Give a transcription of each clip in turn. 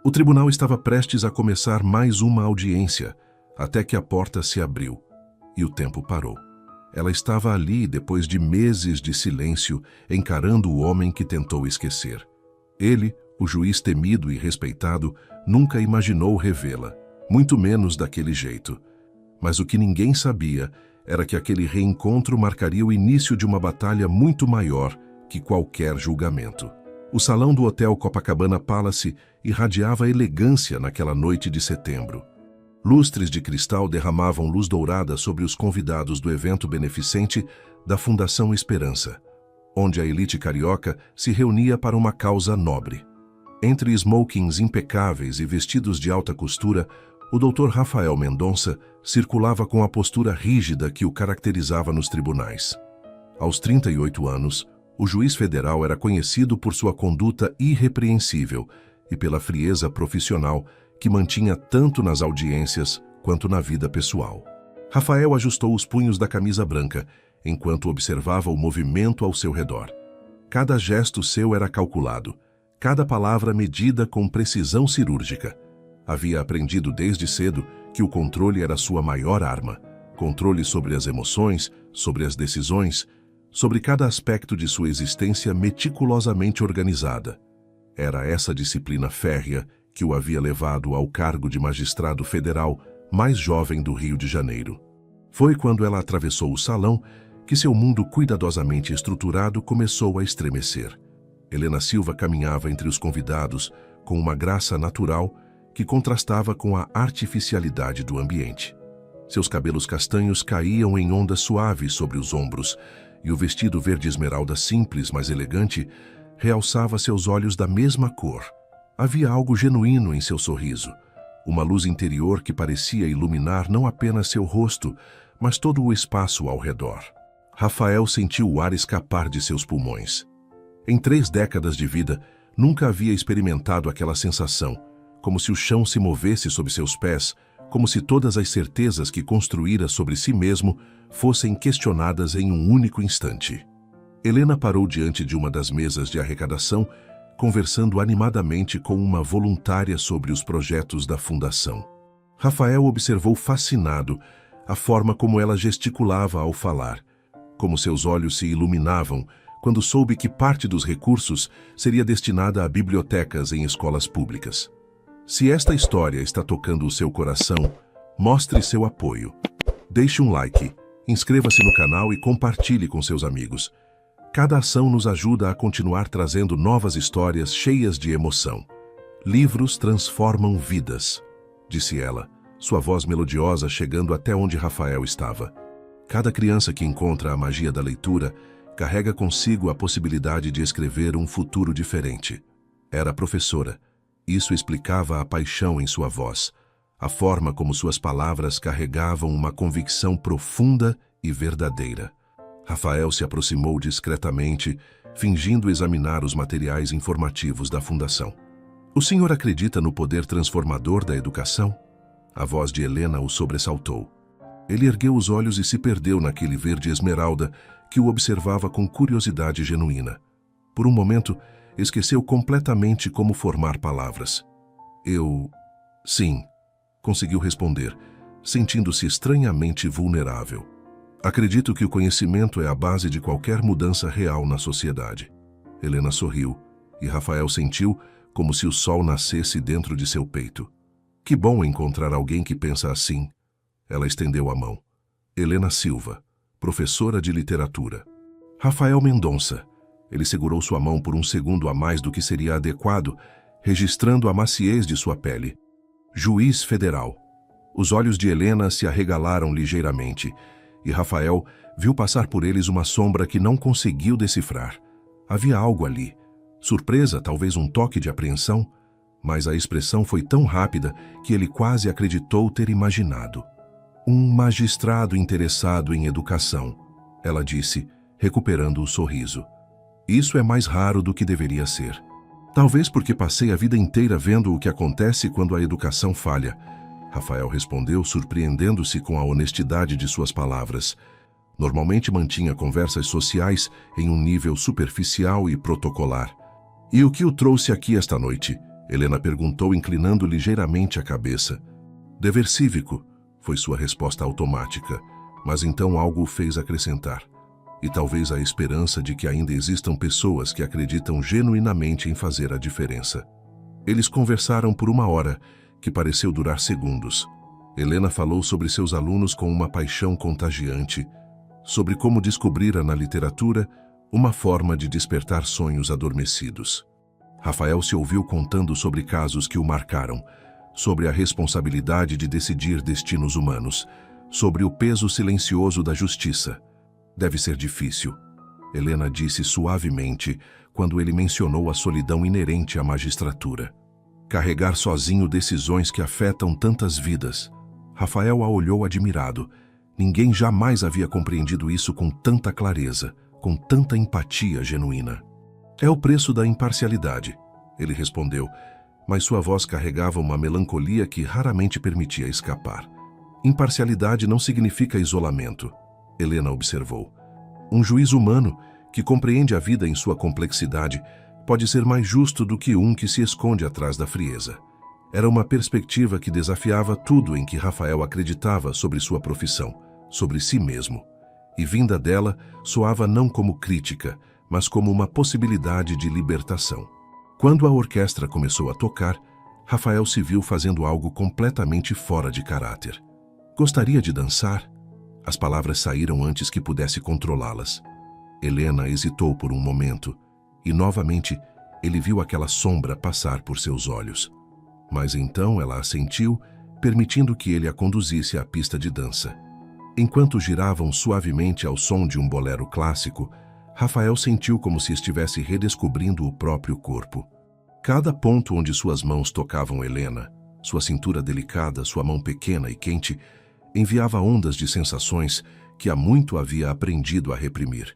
O tribunal estava prestes a começar mais uma audiência, até que a porta se abriu e o tempo parou. Ela estava ali depois de meses de silêncio, encarando o homem que tentou esquecer. Ele, o juiz temido e respeitado, nunca imaginou revê-la, muito menos daquele jeito. Mas o que ninguém sabia era que aquele reencontro marcaria o início de uma batalha muito maior que qualquer julgamento. O salão do Hotel Copacabana Palace irradiava elegância naquela noite de setembro. Lustres de cristal derramavam luz dourada sobre os convidados do evento beneficente da Fundação Esperança, onde a elite carioca se reunia para uma causa nobre. Entre smokings impecáveis e vestidos de alta costura, o Dr. Rafael Mendonça circulava com a postura rígida que o caracterizava nos tribunais. Aos 38 anos, o juiz federal era conhecido por sua conduta irrepreensível e pela frieza profissional que mantinha tanto nas audiências quanto na vida pessoal. Rafael ajustou os punhos da camisa branca, enquanto observava o movimento ao seu redor. Cada gesto seu era calculado, cada palavra medida com precisão cirúrgica. Havia aprendido desde cedo que o controle era sua maior arma. Controle sobre as emoções, sobre as decisões, sobre cada aspecto de sua existência meticulosamente organizada. Era essa disciplina férrea que o havia levado ao cargo de magistrado federal mais jovem do Rio de Janeiro. Foi quando ela atravessou o salão que seu mundo cuidadosamente estruturado começou a estremecer. Helena Silva caminhava entre os convidados com uma graça natural que contrastava com a artificialidade do ambiente. Seus cabelos castanhos caíam em ondas suaves sobre os ombros e o vestido verde esmeralda simples, mas elegante, realçava seus olhos da mesma cor. Havia algo genuíno em seu sorriso, uma luz interior que parecia iluminar não apenas seu rosto, mas todo o espaço ao redor. Rafael sentiu o ar escapar de seus pulmões. Em 3 décadas de vida, nunca havia experimentado aquela sensação, como se o chão se movesse sob seus pés, como se todas as certezas que construíra sobre si mesmo fossem questionadas em um único instante. Helena parou diante de uma das mesas de arrecadação, conversando animadamente com uma voluntária sobre os projetos da fundação. Rafael observou fascinado a forma como ela gesticulava ao falar, como seus olhos se iluminavam quando soube que parte dos recursos seria destinada a bibliotecas em escolas públicas. Se esta história está tocando o seu coração, mostre seu apoio. Deixe um like, inscreva-se no canal e compartilhe com seus amigos. Cada ação nos ajuda a continuar trazendo novas histórias cheias de emoção. Livros transformam vidas, disse ela, sua voz melodiosa chegando até onde Rafael estava. Cada criança que encontra a magia da leitura carrega consigo a possibilidade de escrever um futuro diferente. Era professora. Isso explicava a paixão em sua voz, a forma como suas palavras carregavam uma convicção profunda e verdadeira. Rafael se aproximou discretamente, fingindo examinar os materiais informativos da fundação. O senhor acredita no poder transformador da educação? A voz de Helena o sobressaltou. Ele ergueu os olhos e se perdeu naquele verde esmeralda que o observava com curiosidade genuína. Por um momento, esqueceu completamente como formar palavras. Sim, conseguiu responder, sentindo-se estranhamente vulnerável. Acredito que o conhecimento é a base de qualquer mudança real na sociedade. Helena sorriu, e Rafael sentiu como se o sol nascesse dentro de seu peito. Que bom encontrar alguém que pensa assim. Ela estendeu a mão. Helena Silva, professora de literatura. Rafael Mendonça. Ele segurou sua mão por um segundo a mais do que seria adequado, registrando a maciez de sua pele. Juiz federal. Os olhos de Helena se arregalaram ligeiramente, e Rafael viu passar por eles uma sombra que não conseguiu decifrar. Havia algo ali. Surpresa, talvez um toque de apreensão, mas a expressão foi tão rápida que ele quase acreditou ter imaginado. Um magistrado interessado em educação, ela disse, recuperando o sorriso. Isso é mais raro do que deveria ser. Talvez porque passei a vida inteira vendo o que acontece quando a educação falha. Rafael respondeu, surpreendendo-se com a honestidade de suas palavras. Normalmente mantinha conversas sociais em um nível superficial e protocolar. E o que o trouxe aqui esta noite? Helena perguntou, inclinando ligeiramente a cabeça. Dever cívico, foi sua resposta automática, mas então algo o fez acrescentar. E talvez a esperança de que ainda existam pessoas que acreditam genuinamente em fazer a diferença. Eles conversaram por 1 hora, que pareceu durar segundos. Helena falou sobre seus alunos com uma paixão contagiante, sobre como descobrira na literatura uma forma de despertar sonhos adormecidos. Rafael se ouviu contando sobre casos que o marcaram, sobre a responsabilidade de decidir destinos humanos, sobre o peso silencioso da justiça. Deve ser difícil, Helena disse suavemente quando ele mencionou a solidão inerente à magistratura. Carregar sozinho decisões que afetam tantas vidas. Rafael a olhou admirado. Ninguém jamais havia compreendido isso com tanta clareza, com tanta empatia genuína. É o preço da imparcialidade, ele respondeu, mas sua voz carregava uma melancolia que raramente permitia escapar. Imparcialidade não significa isolamento, Helena observou. Um juiz humano, que compreende a vida em sua complexidade, pode ser mais justo do que um que se esconde atrás da frieza. Era uma perspectiva que desafiava tudo em que Rafael acreditava sobre sua profissão, sobre si mesmo. E vinda dela, soava não como crítica, mas como uma possibilidade de libertação. Quando a orquestra começou a tocar, Rafael se viu fazendo algo completamente fora de caráter. Gostaria de dançar? As palavras saíram antes que pudesse controlá-las. Helena hesitou por um momento, e novamente ele viu aquela sombra passar por seus olhos. Mas então ela assentiu, permitindo que ele a conduzisse à pista de dança. Enquanto giravam suavemente ao som de um bolero clássico, Rafael sentiu como se estivesse redescobrindo o próprio corpo. Cada ponto onde suas mãos tocavam Helena, sua cintura delicada, sua mão pequena e quente, enviava ondas de sensações que há muito havia aprendido a reprimir.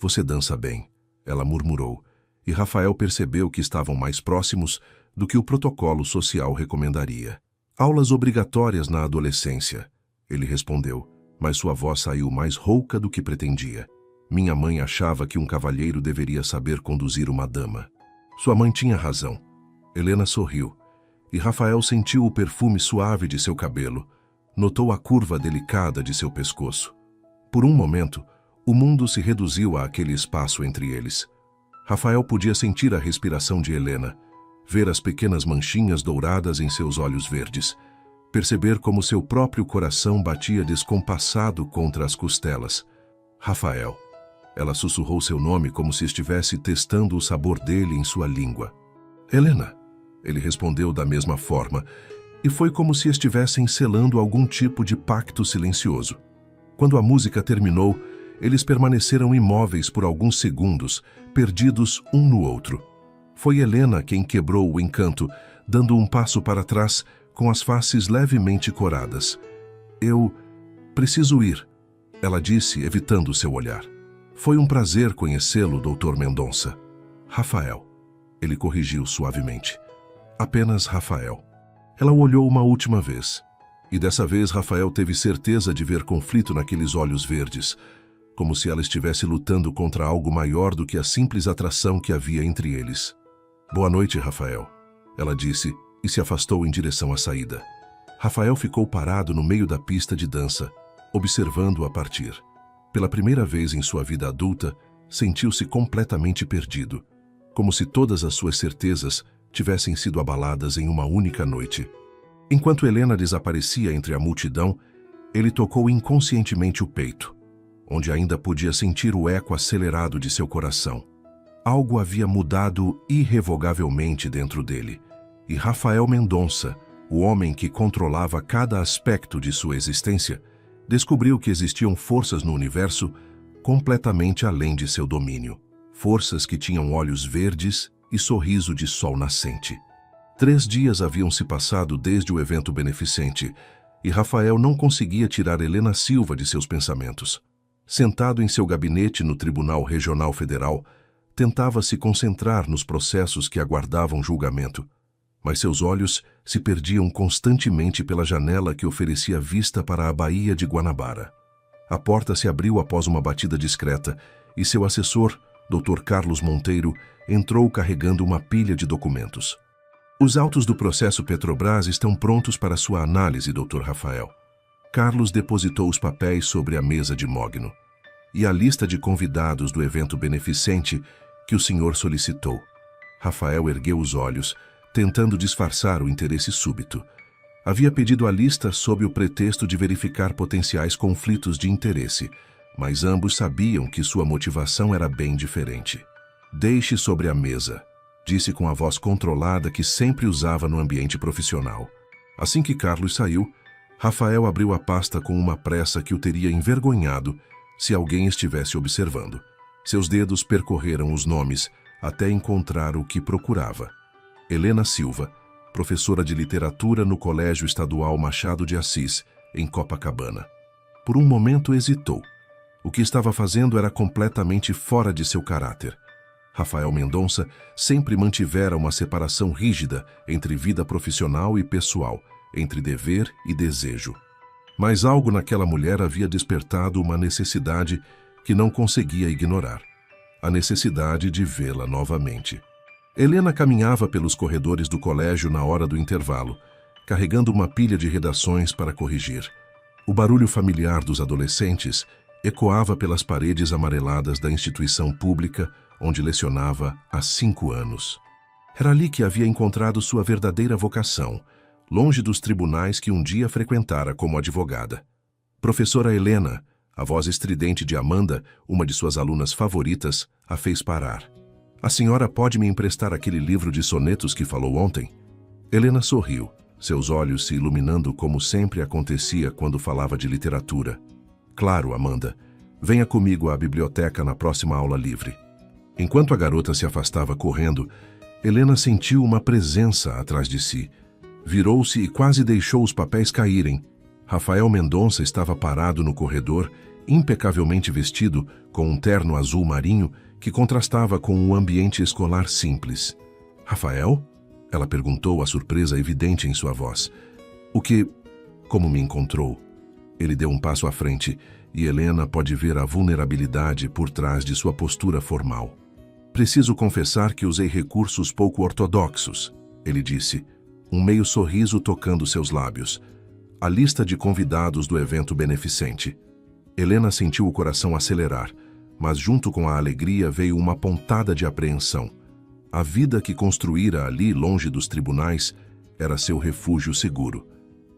Você dança bem, ela murmurou, e Rafael percebeu que estavam mais próximos do que o protocolo social recomendaria. Aulas obrigatórias na adolescência, ele respondeu, mas sua voz saiu mais rouca do que pretendia. Minha mãe achava que um cavalheiro deveria saber conduzir uma dama. Sua mãe tinha razão. Helena sorriu, e Rafael sentiu o perfume suave de seu cabelo, notou a curva delicada de seu pescoço. Por um momento, o mundo se reduziu àquele espaço entre eles. Rafael podia sentir a respiração de Helena, ver as pequenas manchinhas douradas em seus olhos verdes, perceber como seu próprio coração batia descompassado contra as costelas. Rafael. Ela sussurrou seu nome como se estivesse testando o sabor dele em sua língua. Helena. Ele respondeu da mesma forma, e foi como se estivessem selando algum tipo de pacto silencioso. Quando a música terminou, eles permaneceram imóveis por alguns segundos, perdidos um no outro. Foi Helena quem quebrou o encanto, dando um passo para trás, com as faces levemente coradas. Eu preciso ir, ela disse, evitando seu olhar. Foi um prazer conhecê-lo, Dr. Mendonça. Rafael. Ele corrigiu suavemente. Apenas Rafael. Ela o olhou uma última vez. E dessa vez Rafael teve certeza de ver conflito naqueles olhos verdes, como se ela estivesse lutando contra algo maior do que a simples atração que havia entre eles. Boa noite, Rafael, ela disse e se afastou em direção à saída. Rafael ficou parado no meio da pista de dança, observando-a partir. Pela primeira vez em sua vida adulta, sentiu-se completamente perdido, como se todas as suas certezas tivessem sido abaladas em uma única noite. Enquanto Helena desaparecia entre a multidão, ele tocou inconscientemente o peito, onde ainda podia sentir o eco acelerado de seu coração. Algo havia mudado irrevogavelmente dentro dele, e Rafael Mendonça, o homem que controlava cada aspecto de sua existência, descobriu que existiam forças no universo completamente além de seu domínio. Forças que tinham olhos verdes e sorriso de sol nascente. 3 dias haviam se passado desde o evento beneficente, e Rafael não conseguia tirar Helena Silva de seus pensamentos. Sentado em seu gabinete no Tribunal Regional Federal, tentava se concentrar nos processos que aguardavam julgamento, mas seus olhos se perdiam constantemente pela janela que oferecia vista para a Baía de Guanabara. A porta se abriu após uma batida discreta e seu assessor, Dr. Carlos Monteiro, entrou carregando uma pilha de documentos. Os autos do processo Petrobras estão prontos para sua análise, Dr. Rafael. Carlos depositou os papéis sobre a mesa de Mogno. E a lista de convidados do evento beneficente que o senhor solicitou. Rafael ergueu os olhos, tentando disfarçar o interesse súbito. Havia pedido a lista sob o pretexto de verificar potenciais conflitos de interesse, mas ambos sabiam que sua motivação era bem diferente. Deixe sobre a mesa, disse com a voz controlada que sempre usava no ambiente profissional. Assim que Carlos saiu, Rafael abriu a pasta com uma pressa que o teria envergonhado se alguém estivesse observando. Seus dedos percorreram os nomes até encontrar o que procurava. Helena Silva, professora de literatura no Colégio Estadual Machado de Assis, em Copacabana. Por um momento hesitou. O que estava fazendo era completamente fora de seu caráter. Rafael Mendonça sempre mantivera uma separação rígida entre vida profissional e pessoal, entre dever e desejo. Mas algo naquela mulher havia despertado uma necessidade que não conseguia ignorar. A necessidade de vê-la novamente. Helena caminhava pelos corredores do colégio na hora do intervalo, carregando uma pilha de redações para corrigir. O barulho familiar dos adolescentes ecoava pelas paredes amareladas da instituição pública onde lecionava há 5 anos. Era ali que havia encontrado sua verdadeira vocação, longe dos tribunais que um dia frequentara como advogada. Professora Helena, a voz estridente de Amanda, uma de suas alunas favoritas, a fez parar. A senhora pode me emprestar aquele livro de sonetos que falou ontem? Helena sorriu, seus olhos se iluminando como sempre acontecia quando falava de literatura. Claro, Amanda. Venha comigo à biblioteca na próxima aula livre. Enquanto a garota se afastava correndo, Helena sentiu uma presença atrás de si. Virou-se e quase deixou os papéis caírem. Rafael Mendonça estava parado no corredor, impecavelmente vestido, com um terno azul marinho que contrastava com o ambiente escolar simples. Rafael? Ela perguntou, a surpresa evidente em sua voz. O que... Como me encontrou? Ele deu um passo à frente e Helena pode ver a vulnerabilidade por trás de sua postura formal. Preciso confessar que usei recursos pouco ortodoxos, ele disse, um meio sorriso tocando seus lábios. A lista de convidados do evento beneficente. Helena sentiu o coração acelerar, mas junto com a alegria veio uma pontada de apreensão. A vida que construíra ali, longe dos tribunais, era seu refúgio seguro.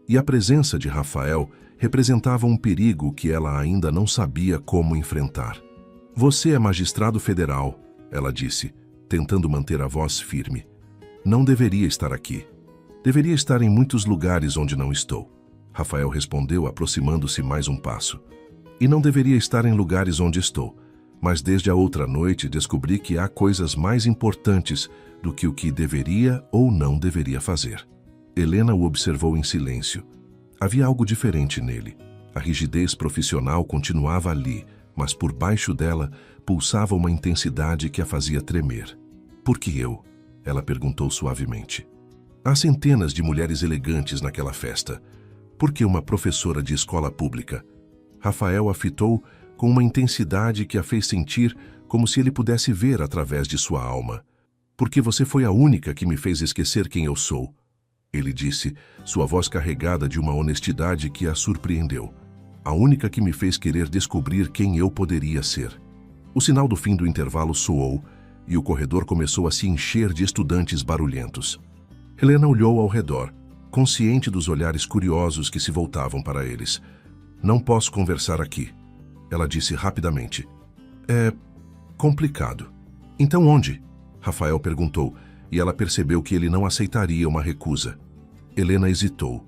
E a presença de Rafael representava um perigo que ela ainda não sabia como enfrentar. Você é magistrado federal, ela disse, tentando manter a voz firme. Não deveria estar aqui. Deveria estar em muitos lugares onde não estou. Rafael respondeu, aproximando-se mais um passo. E não deveria estar em lugares onde estou, mas desde a outra noite descobri que há coisas mais importantes do que o que deveria ou não deveria fazer. Helena o observou em silêncio. Havia algo diferente nele. A rigidez profissional continuava ali, mas por baixo dela pulsava uma intensidade que a fazia tremer. Por que eu? Ela perguntou suavemente. Há centenas de mulheres elegantes naquela festa. Por que uma professora de escola pública? Rafael a fitou com uma intensidade que a fez sentir como se ele pudesse ver através de sua alma. Porque você foi a única que me fez esquecer quem eu sou. Ele disse, sua voz carregada de uma honestidade que a surpreendeu. A única que me fez querer descobrir quem eu poderia ser. O sinal do fim do intervalo soou e o corredor começou a se encher de estudantes barulhentos. Helena olhou ao redor, consciente dos olhares curiosos que se voltavam para eles. Não posso conversar aqui, ela disse rapidamente. É complicado. Então onde? Rafael perguntou, e ela percebeu que ele não aceitaria uma recusa. Helena hesitou.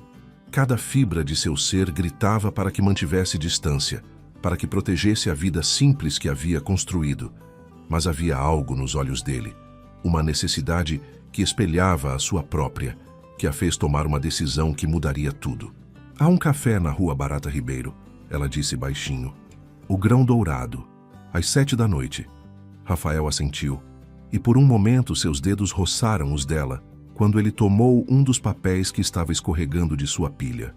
Cada fibra de seu ser gritava para que mantivesse distância, para que protegesse a vida simples que havia construído. Mas havia algo nos olhos dele, uma necessidade que espelhava a sua própria, que a fez tomar uma decisão que mudaria tudo. Há um café na rua Barata Ribeiro, ela disse baixinho. O Grão Dourado, às 7 da noite. Rafael assentiu, e por um momento seus dedos roçaram os dela, quando ele tomou um dos papéis que estava escorregando de sua pilha.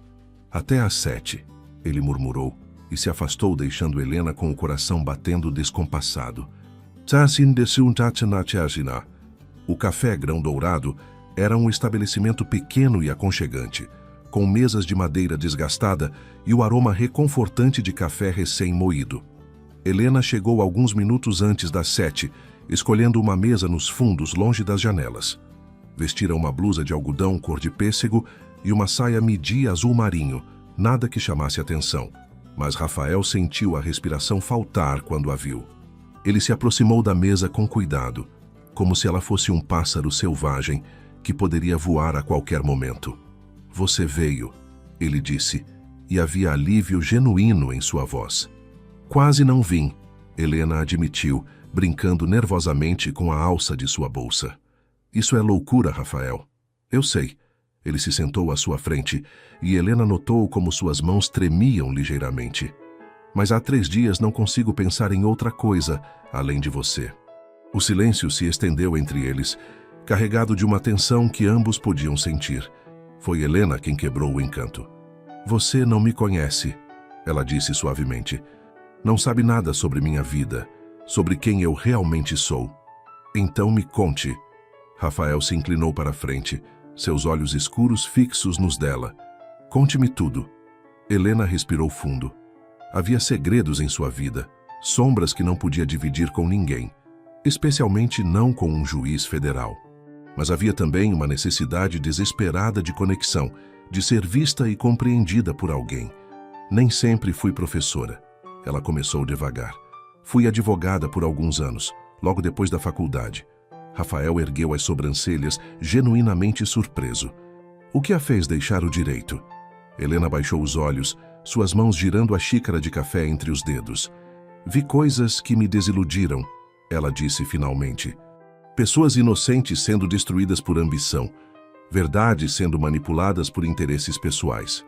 Até às 7, ele murmurou, e se afastou deixando Helena com o coração batendo descompassado. O café Grão Dourado Era um estabelecimento pequeno e aconchegante, com mesas de madeira desgastada e o aroma reconfortante de café recém-moído. Helena chegou alguns minutos antes das 7, escolhendo uma mesa nos fundos, longe das janelas. Vestira uma blusa de algodão cor de pêssego e uma saia midi azul marinho, nada que chamasse atenção. Mas Rafael sentiu a respiração faltar quando a viu. Ele se aproximou da mesa com cuidado, como se ela fosse um pássaro selvagem que poderia voar a qualquer momento. "Você veio", ele disse, e havia alívio genuíno em sua voz. "Quase não vim", Helena admitiu, brincando nervosamente com a alça de sua bolsa. "Isso é loucura, Rafael." "Eu sei." Ele se sentou à sua frente e Helena notou como suas mãos tremiam ligeiramente. "Mas há 3 dias não consigo pensar em outra coisa além de você." O silêncio se estendeu entre eles, carregado de uma tensão que ambos podiam sentir. Foi Helena quem quebrou o encanto. "Você não me conhece", ela disse suavemente. "Não sabe nada sobre minha vida, sobre quem eu realmente sou. Então me conte." Rafael se inclinou para a frente, seus olhos escuros fixos nos dela. "Conte-me tudo." Helena respirou fundo. Havia segredos em sua vida, sombras que não podia dividir com ninguém, especialmente não com um juiz federal. Mas havia também uma necessidade desesperada de conexão, de ser vista e compreendida por alguém. "Nem sempre fui professora." Ela começou devagar. "Fui advogada por alguns anos, logo depois da faculdade." Rafael ergueu as sobrancelhas, genuinamente surpreso. "O que a fez deixar o direito?" Helena baixou os olhos, suas mãos girando a xícara de café entre os dedos. "Vi coisas que me desiludiram", ela disse finalmente. "Pessoas inocentes sendo destruídas por ambição, verdades sendo manipuladas por interesses pessoais.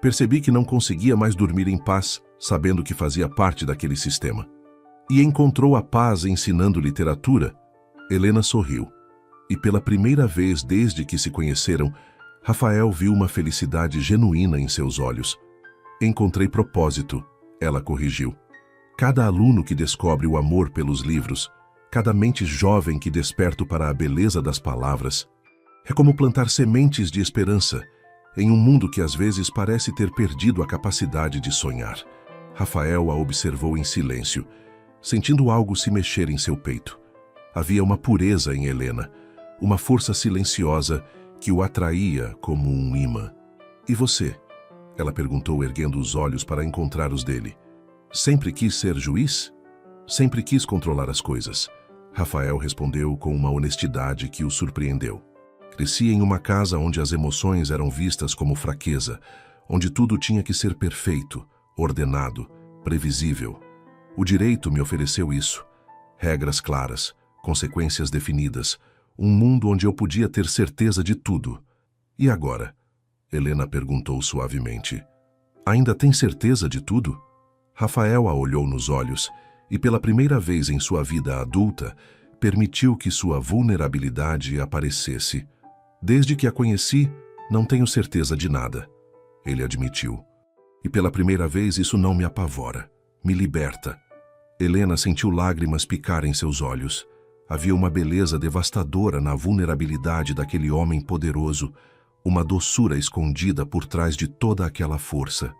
Percebi que não conseguia mais dormir em paz, sabendo que fazia parte daquele sistema." "E encontrou a paz ensinando literatura?" Helena sorriu. E pela primeira vez desde que se conheceram, Rafael viu uma felicidade genuína em seus olhos. "Encontrei propósito", ela corrigiu. "Cada aluno que descobre o amor pelos livros, cada mente jovem que desperta para a beleza das palavras, é como plantar sementes de esperança em um mundo que às vezes parece ter perdido a capacidade de sonhar." Rafael a observou em silêncio, sentindo algo se mexer em seu peito. Havia uma pureza em Helena, uma força silenciosa que o atraía como um imã. "E você?" ela perguntou, erguendo os olhos para encontrar os dele. "Sempre quis ser juiz? Sempre quis controlar as coisas." Rafael respondeu com uma honestidade que o surpreendeu. "Cresci em uma casa onde as emoções eram vistas como fraqueza, onde tudo tinha que ser perfeito, ordenado, previsível. O direito me ofereceu isso. Regras claras, consequências definidas, um mundo onde eu podia ter certeza de tudo." "E agora?" Helena perguntou suavemente. "Ainda tem certeza de tudo?" Rafael a olhou nos olhos e, pela primeira vez em sua vida adulta, permitiu que sua vulnerabilidade aparecesse. "Desde que a conheci, não tenho certeza de nada", ele admitiu. "E pela primeira vez isso não me apavora, me liberta." Helena sentiu lágrimas picar em seus olhos. Havia uma beleza devastadora na vulnerabilidade daquele homem poderoso, uma doçura escondida por trás de toda aquela força.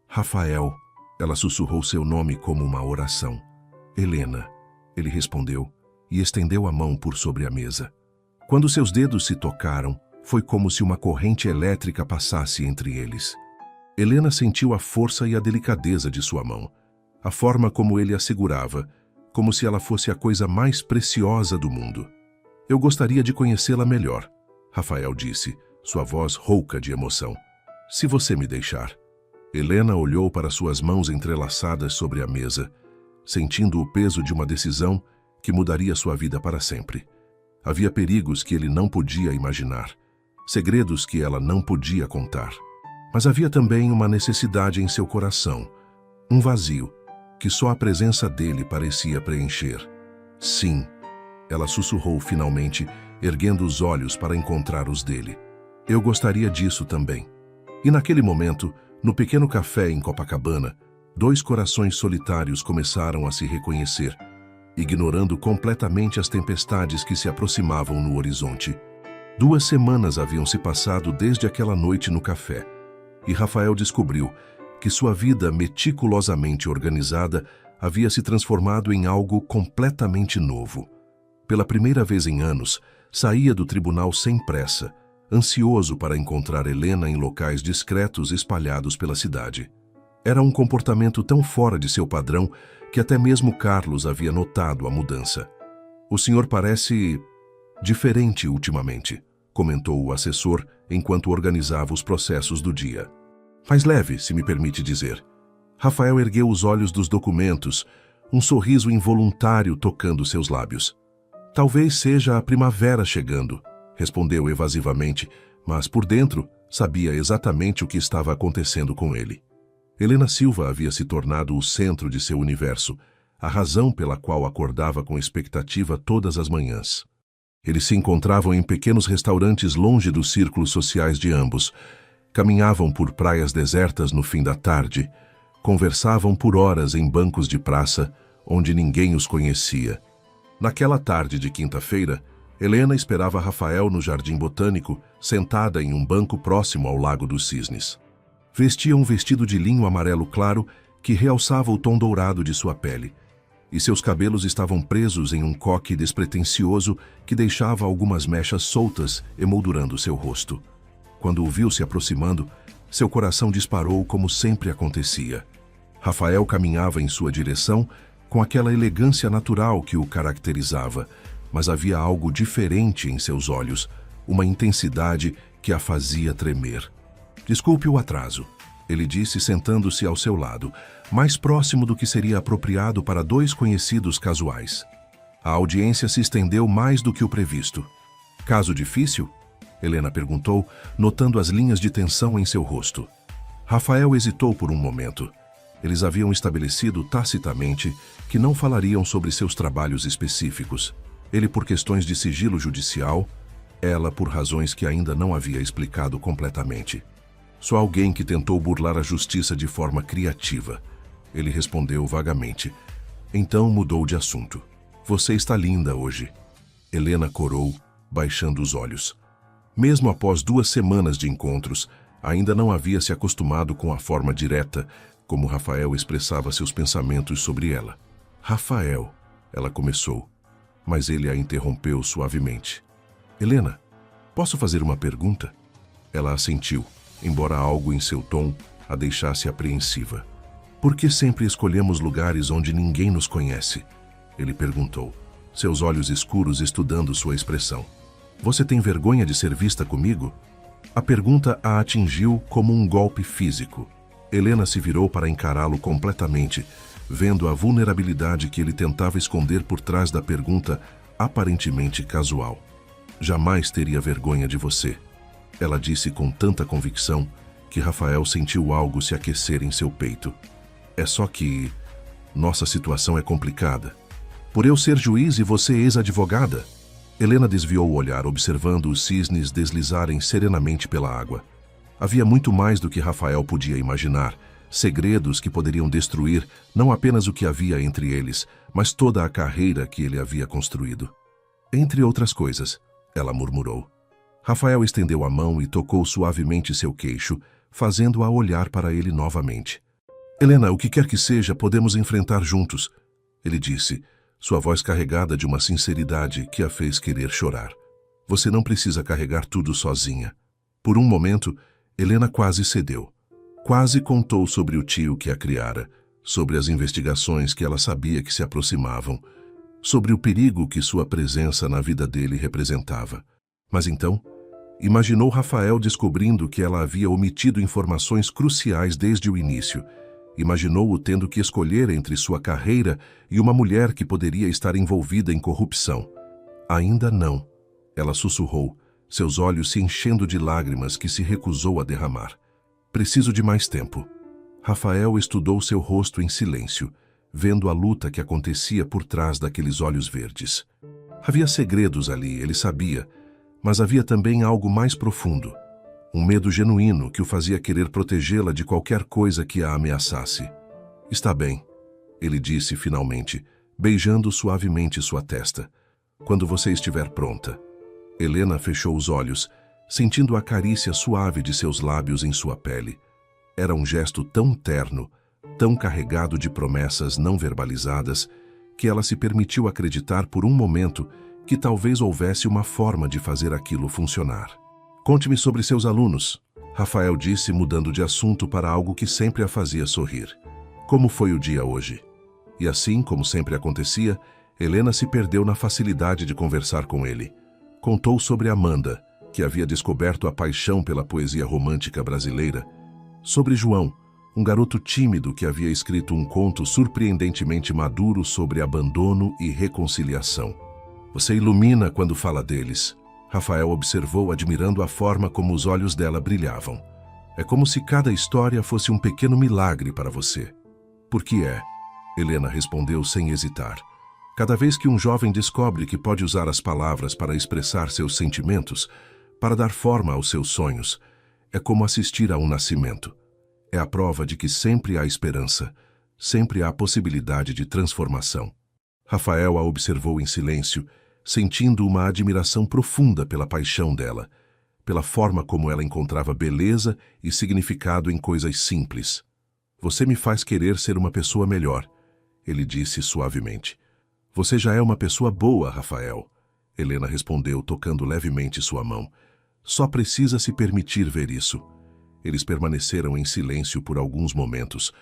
"Rafael", ela sussurrou seu nome como uma oração. "Helena", ele respondeu e estendeu a mão por sobre a mesa. Quando seus dedos se tocaram, foi como se uma corrente elétrica passasse entre eles. Helena sentiu a força e a delicadeza de sua mão, a forma como ele a segurava, como se ela fosse a coisa mais preciosa do mundo. "Eu gostaria de conhecê-la melhor", Rafael disse, sua voz rouca de emoção. "Se você me deixar." Helena olhou para suas mãos entrelaçadas sobre a mesa, sentindo o peso de uma decisão que mudaria sua vida para sempre. Havia perigos que ele não podia imaginar, segredos que ela não podia contar. Mas havia também uma necessidade em seu coração, um vazio, que só a presença dele parecia preencher. "Sim", ela sussurrou finalmente, erguendo os olhos para encontrar os dele. "Eu gostaria disso também." E naquele momento, no pequeno café em Copacabana, 2 corações solitários começaram a se reconhecer, ignorando completamente as tempestades que se aproximavam no horizonte. 2 semanas haviam se passado desde aquela noite no café, e Rafael descobriu que sua vida meticulosamente organizada havia se transformado em algo completamente novo. Pela primeira vez em anos, saía do tribunal sem pressa, ansioso para encontrar Helena em locais discretos espalhados pela cidade. Era um comportamento tão fora de seu padrão que até mesmo Carlos havia notado a mudança. "O senhor parece diferente ultimamente", comentou o assessor enquanto organizava os processos do dia. "Mais leve, se me permite dizer." Rafael ergueu os olhos dos documentos, um sorriso involuntário tocando seus lábios. "Talvez seja a primavera chegando", respondeu evasivamente, mas por dentro sabia exatamente o que estava acontecendo com ele. Helena Silva havia se tornado o centro de seu universo, a razão pela qual acordava com expectativa todas as manhãs. Eles se encontravam em pequenos restaurantes longe dos círculos sociais de ambos, caminhavam por praias desertas no fim da tarde, conversavam por horas em bancos de praça onde ninguém os conhecia. Naquela tarde de quinta-feira, Helena esperava Rafael no Jardim Botânico, sentada em um banco próximo ao Lago dos Cisnes. Vestia um vestido de linho amarelo claro que realçava o tom dourado de sua pele, e seus cabelos estavam presos em um coque despretensioso que deixava algumas mechas soltas emoldurando seu rosto. Quando o viu se aproximando, seu coração disparou como sempre acontecia. Rafael caminhava em sua direção com aquela elegância natural que o caracterizava, mas havia algo diferente em seus olhos, uma intensidade que a fazia tremer. "Desculpe o atraso", ele disse sentando-se ao seu lado, mais próximo do que seria apropriado para 2 conhecidos casuais. A audiência se estendeu mais do que o previsto. "Caso difícil?", Helena perguntou, notando as linhas de tensão em seu rosto. Rafael hesitou por um momento. Eles haviam estabelecido tacitamente que não falariam sobre seus trabalhos específicos. Ele por questões de sigilo judicial, ela por razões que ainda não havia explicado completamente. "Só alguém que tentou burlar a justiça de forma criativa", ele respondeu vagamente. Então mudou de assunto. "Você está linda hoje", Helena corou, baixando os olhos. Mesmo após 2 semanas de encontros, ainda não havia se acostumado com a forma direta como Rafael expressava seus pensamentos sobre ela. "Rafael", ela começou, mas ele a interrompeu suavemente. "Helena, posso fazer uma pergunta?" Ela assentiu, embora algo em seu tom a deixasse apreensiva. "Por que sempre escolhemos lugares onde ninguém nos conhece?" ele perguntou, seus olhos escuros estudando sua expressão. "Você tem vergonha de ser vista comigo?" A pergunta a atingiu como um golpe físico. Helena se virou para encará-lo completamente, vendo a vulnerabilidade que ele tentava esconder por trás da pergunta aparentemente casual. "Jamais teria vergonha de você", ela disse com tanta convicção que Rafael sentiu algo se aquecer em seu peito. "É só que nossa situação é complicada. Por eu ser juiz e você ex-advogada." Helena desviou o olhar, observando os cisnes deslizarem serenamente pela água. Havia muito mais do que Rafael podia imaginar, segredos que poderiam destruir não apenas o que havia entre eles, mas toda a carreira que ele havia construído. "Entre outras coisas", ela murmurou. Rafael estendeu a mão e tocou suavemente seu queixo, fazendo-a olhar para ele novamente. "Helena, o que quer que seja, podemos enfrentar juntos", ele disse, sua voz carregada de uma sinceridade que a fez querer chorar. "Você não precisa carregar tudo sozinha." Por um momento, Helena quase cedeu. Quase contou sobre o tio que a criara, sobre as investigações que ela sabia que se aproximavam, sobre o perigo que sua presença na vida dele representava. Mas então, imaginou Rafael descobrindo que ela havia omitido informações cruciais desde o início. Imaginou-o tendo que escolher entre sua carreira e uma mulher que poderia estar envolvida em corrupção. "Ainda não", ela sussurrou, seus olhos se enchendo de lágrimas que se recusou a derramar. "Preciso de mais tempo." Rafael estudou seu rosto em silêncio, vendo a luta que acontecia por trás daqueles olhos verdes. Havia segredos ali, ele sabia, mas havia também algo mais profundo. Um medo genuíno que o fazia querer protegê-la de qualquer coisa que a ameaçasse. "Está bem", ele disse finalmente, beijando suavemente sua testa. "Quando você estiver pronta." Helena fechou os olhos, sentindo a carícia suave de seus lábios em sua pele. Era um gesto tão terno, tão carregado de promessas não verbalizadas, que ela se permitiu acreditar por um momento que talvez houvesse uma forma de fazer aquilo funcionar. Conte-me sobre seus alunos, Rafael disse, mudando de assunto para algo que sempre a fazia sorrir. Como foi o dia hoje? E assim, como sempre acontecia, Helena se perdeu na facilidade de conversar com ele. Contou sobre Amanda, que havia descoberto a paixão pela poesia romântica brasileira, sobre João, um garoto tímido que havia escrito um conto surpreendentemente maduro sobre abandono e reconciliação. Você ilumina quando fala deles, Rafael observou, admirando a forma como os olhos dela brilhavam. É como se cada história fosse um pequeno milagre para você. Por que é? Helena respondeu sem hesitar. Cada vez que um jovem descobre que pode usar as palavras para expressar seus sentimentos, para dar forma aos seus sonhos, é como assistir a um nascimento. É a prova de que sempre há esperança, sempre há possibilidade de transformação. Rafael a observou em silêncio, sentindo uma admiração profunda pela paixão dela, pela forma como ela encontrava beleza e significado em coisas simples. Você me faz querer ser uma pessoa melhor, ele disse suavemente. Você já é uma pessoa boa, Rafael, Helena respondeu, tocando levemente sua mão. Só precisa se permitir ver isso. Eles permaneceram em silêncio por alguns momentos,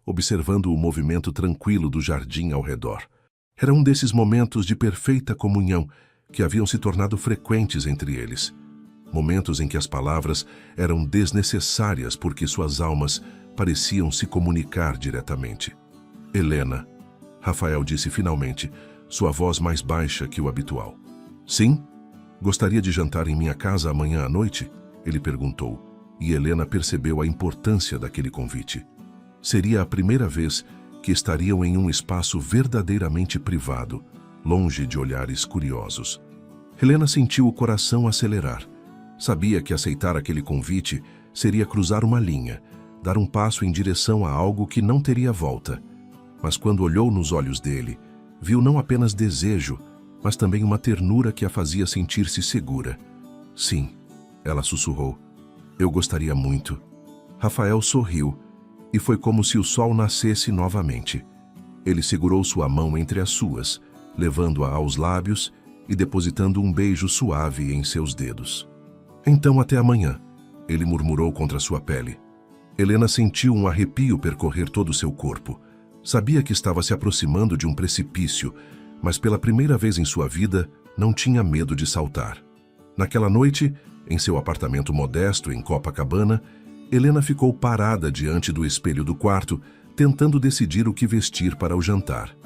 observando o movimento tranquilo do jardim ao redor. Era um desses momentos de perfeita comunhão que haviam se tornado frequentes entre eles. Momentos em que as palavras eram desnecessárias porque suas almas pareciam se comunicar diretamente. Helena, Rafael disse finalmente, sua voz mais baixa que o habitual. Sim? Gostaria de jantar em minha casa amanhã à noite? Ele perguntou, e Helena percebeu a importância daquele convite. Seria a primeira vez que estariam em um espaço verdadeiramente privado, longe de olhares curiosos. Helena sentiu o coração acelerar. Sabia que aceitar aquele convite seria cruzar uma linha, dar um passo em direção a algo que não teria volta. Mas quando olhou nos olhos dele, viu não apenas desejo, mas também uma ternura que a fazia sentir-se segura. Sim, ela sussurrou. Eu gostaria muito. Rafael sorriu, e foi como se o sol nascesse novamente. Ele segurou sua mão entre as suas, levando-a aos lábios e depositando um beijo suave em seus dedos. Então até amanhã, ele murmurou contra sua pele. Helena sentiu um arrepio percorrer todo o seu corpo. Sabia que estava se aproximando de um precipício, mas pela primeira vez em sua vida não tinha medo de saltar. Naquela noite, em seu apartamento modesto em Copacabana, Helena ficou parada diante do espelho do quarto, tentando decidir o que vestir para o jantar.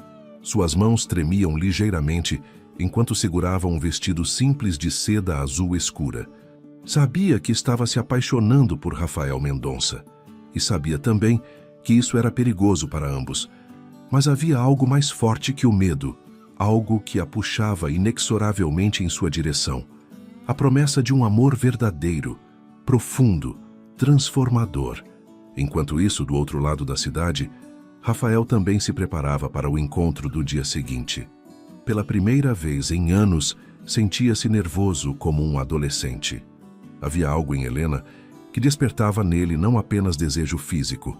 Suas mãos tremiam ligeiramente enquanto segurava um vestido simples de seda azul escura. Sabia que estava se apaixonando por Rafael Mendonça, e sabia também que isso era perigoso para ambos. Mas havia algo mais forte que o medo, algo que a puxava inexoravelmente em sua direção. A promessa de um amor verdadeiro, profundo, transformador. Enquanto isso, do outro lado da cidade, Rafael também se preparava para o encontro do dia seguinte. Pela primeira vez em anos, sentia-se nervoso como um adolescente. Havia algo em Helena que despertava nele não apenas desejo físico,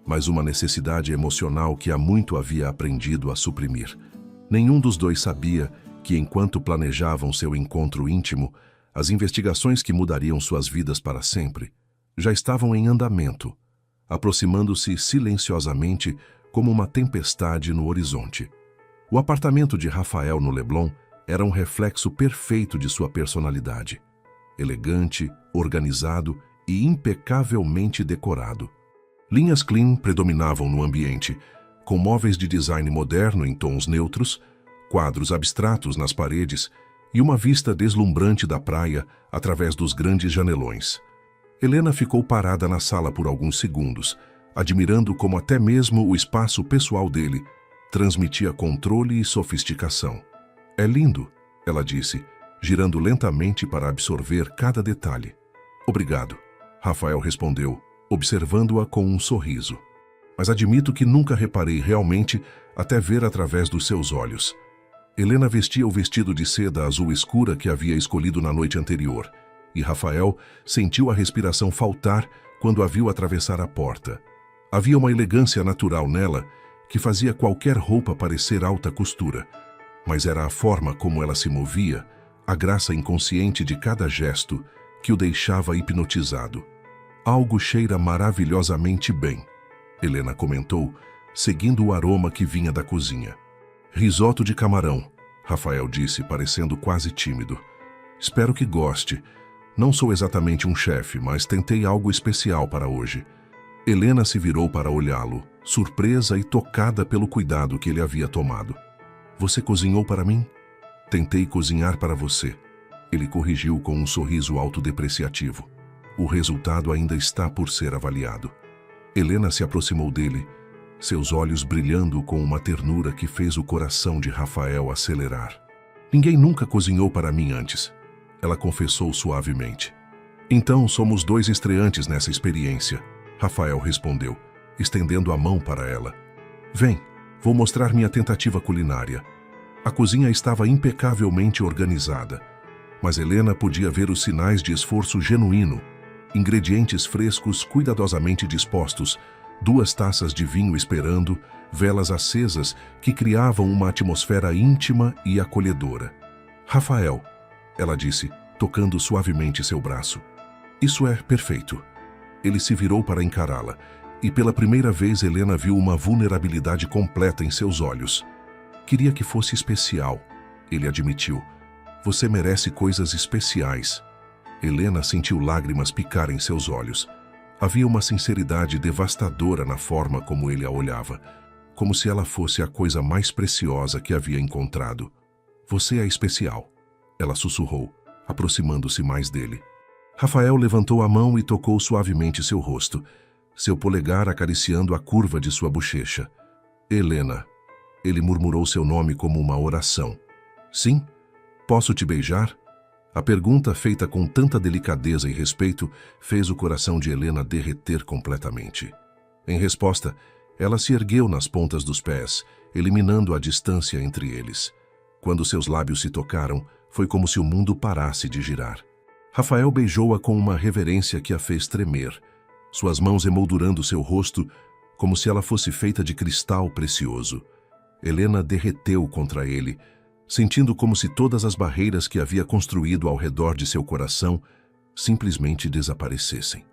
mas uma necessidade emocional que há muito havia aprendido a suprimir. Nenhum dos dois sabia que, enquanto planejavam seu encontro íntimo, as investigações que mudariam suas vidas para sempre já estavam em andamento, aproximando-se silenciosamente como uma tempestade no horizonte. O apartamento de Rafael no Leblon era um reflexo perfeito de sua personalidade. Elegante, organizado e impecavelmente decorado. Linhas clean predominavam no ambiente, com móveis de design moderno em tons neutros, quadros abstratos nas paredes e uma vista deslumbrante da praia através dos grandes janelões. Helena ficou parada na sala por alguns segundos, admirando como até mesmo o espaço pessoal dele transmitia controle e sofisticação. É lindo, ela disse, girando lentamente para absorver cada detalhe. Obrigado, Rafael respondeu, observando-a com um sorriso. Mas admito que nunca reparei realmente até ver através dos seus olhos. Helena vestia o vestido de seda azul escura que havia escolhido na noite anterior, e Rafael sentiu a respiração faltar quando a viu atravessar a porta. Havia uma elegância natural nela que fazia qualquer roupa parecer alta costura, mas era a forma como ela se movia, a graça inconsciente de cada gesto que o deixava hipnotizado. Algo cheira maravilhosamente bem, Helena comentou, seguindo o aroma que vinha da cozinha. Risoto de camarão, Rafael disse, parecendo quase tímido. Espero que goste. Não sou exatamente um chefe, mas tentei algo especial para hoje. Helena se virou para olhá-lo, surpresa e tocada pelo cuidado que ele havia tomado. Você cozinhou para mim? Tentei cozinhar para você. Ele corrigiu com um sorriso autodepreciativo. O resultado ainda está por ser avaliado. Helena se aproximou dele, seus olhos brilhando com uma ternura que fez o coração de Rafael acelerar. Ninguém nunca cozinhou para mim antes, ela confessou suavemente. Então somos dois estreantes nessa experiência, Rafael respondeu, estendendo a mão para ela. Vem, vou mostrar minha tentativa culinária. A cozinha estava impecavelmente organizada, mas Helena podia ver os sinais de esforço genuíno. Ingredientes frescos cuidadosamente dispostos, 2 taças de vinho esperando, velas acesas que criavam uma atmosfera íntima e acolhedora. Rafael, ela disse, tocando suavemente seu braço. Isso é perfeito. Ele se virou para encará-la, e pela primeira vez Helena viu uma vulnerabilidade completa em seus olhos. Queria que fosse especial, ele admitiu. Você merece coisas especiais. Helena sentiu lágrimas picar em seus olhos. Havia uma sinceridade devastadora na forma como ele a olhava, como se ela fosse a coisa mais preciosa que havia encontrado. Você é especial, ela sussurrou, aproximando-se mais dele. Rafael levantou a mão e tocou suavemente seu rosto, seu polegar acariciando a curva de sua bochecha. Helena. Ele murmurou seu nome como uma oração. Sim? Posso te beijar? A pergunta, feita com tanta delicadeza e respeito, fez o coração de Helena derreter completamente. Em resposta, ela se ergueu nas pontas dos pés, eliminando a distância entre eles. Quando seus lábios se tocaram, foi como se o mundo parasse de girar. Rafael beijou-a com uma reverência que a fez tremer, suas mãos emoldurando seu rosto como se ela fosse feita de cristal precioso. Helena derreteu contra ele, sentindo como se todas as barreiras que havia construído ao redor de seu coração simplesmente desaparecessem.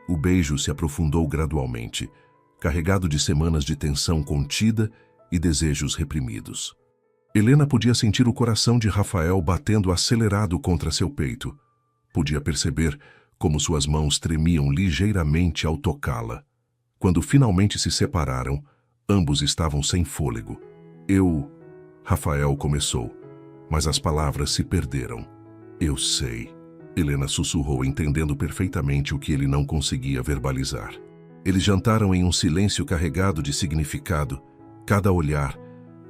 O beijo se aprofundou gradualmente, carregado de semanas de tensão contida e desejos reprimidos. Helena podia sentir o coração de Rafael batendo acelerado contra seu peito. Podia perceber como suas mãos tremiam ligeiramente ao tocá-la. Quando finalmente se separaram, ambos estavam sem fôlego. Rafael começou, mas as palavras se perderam. Eu sei, Helena sussurrou, entendendo perfeitamente o que ele não conseguia verbalizar. Eles jantaram em um silêncio carregado de significado. Cada olhar,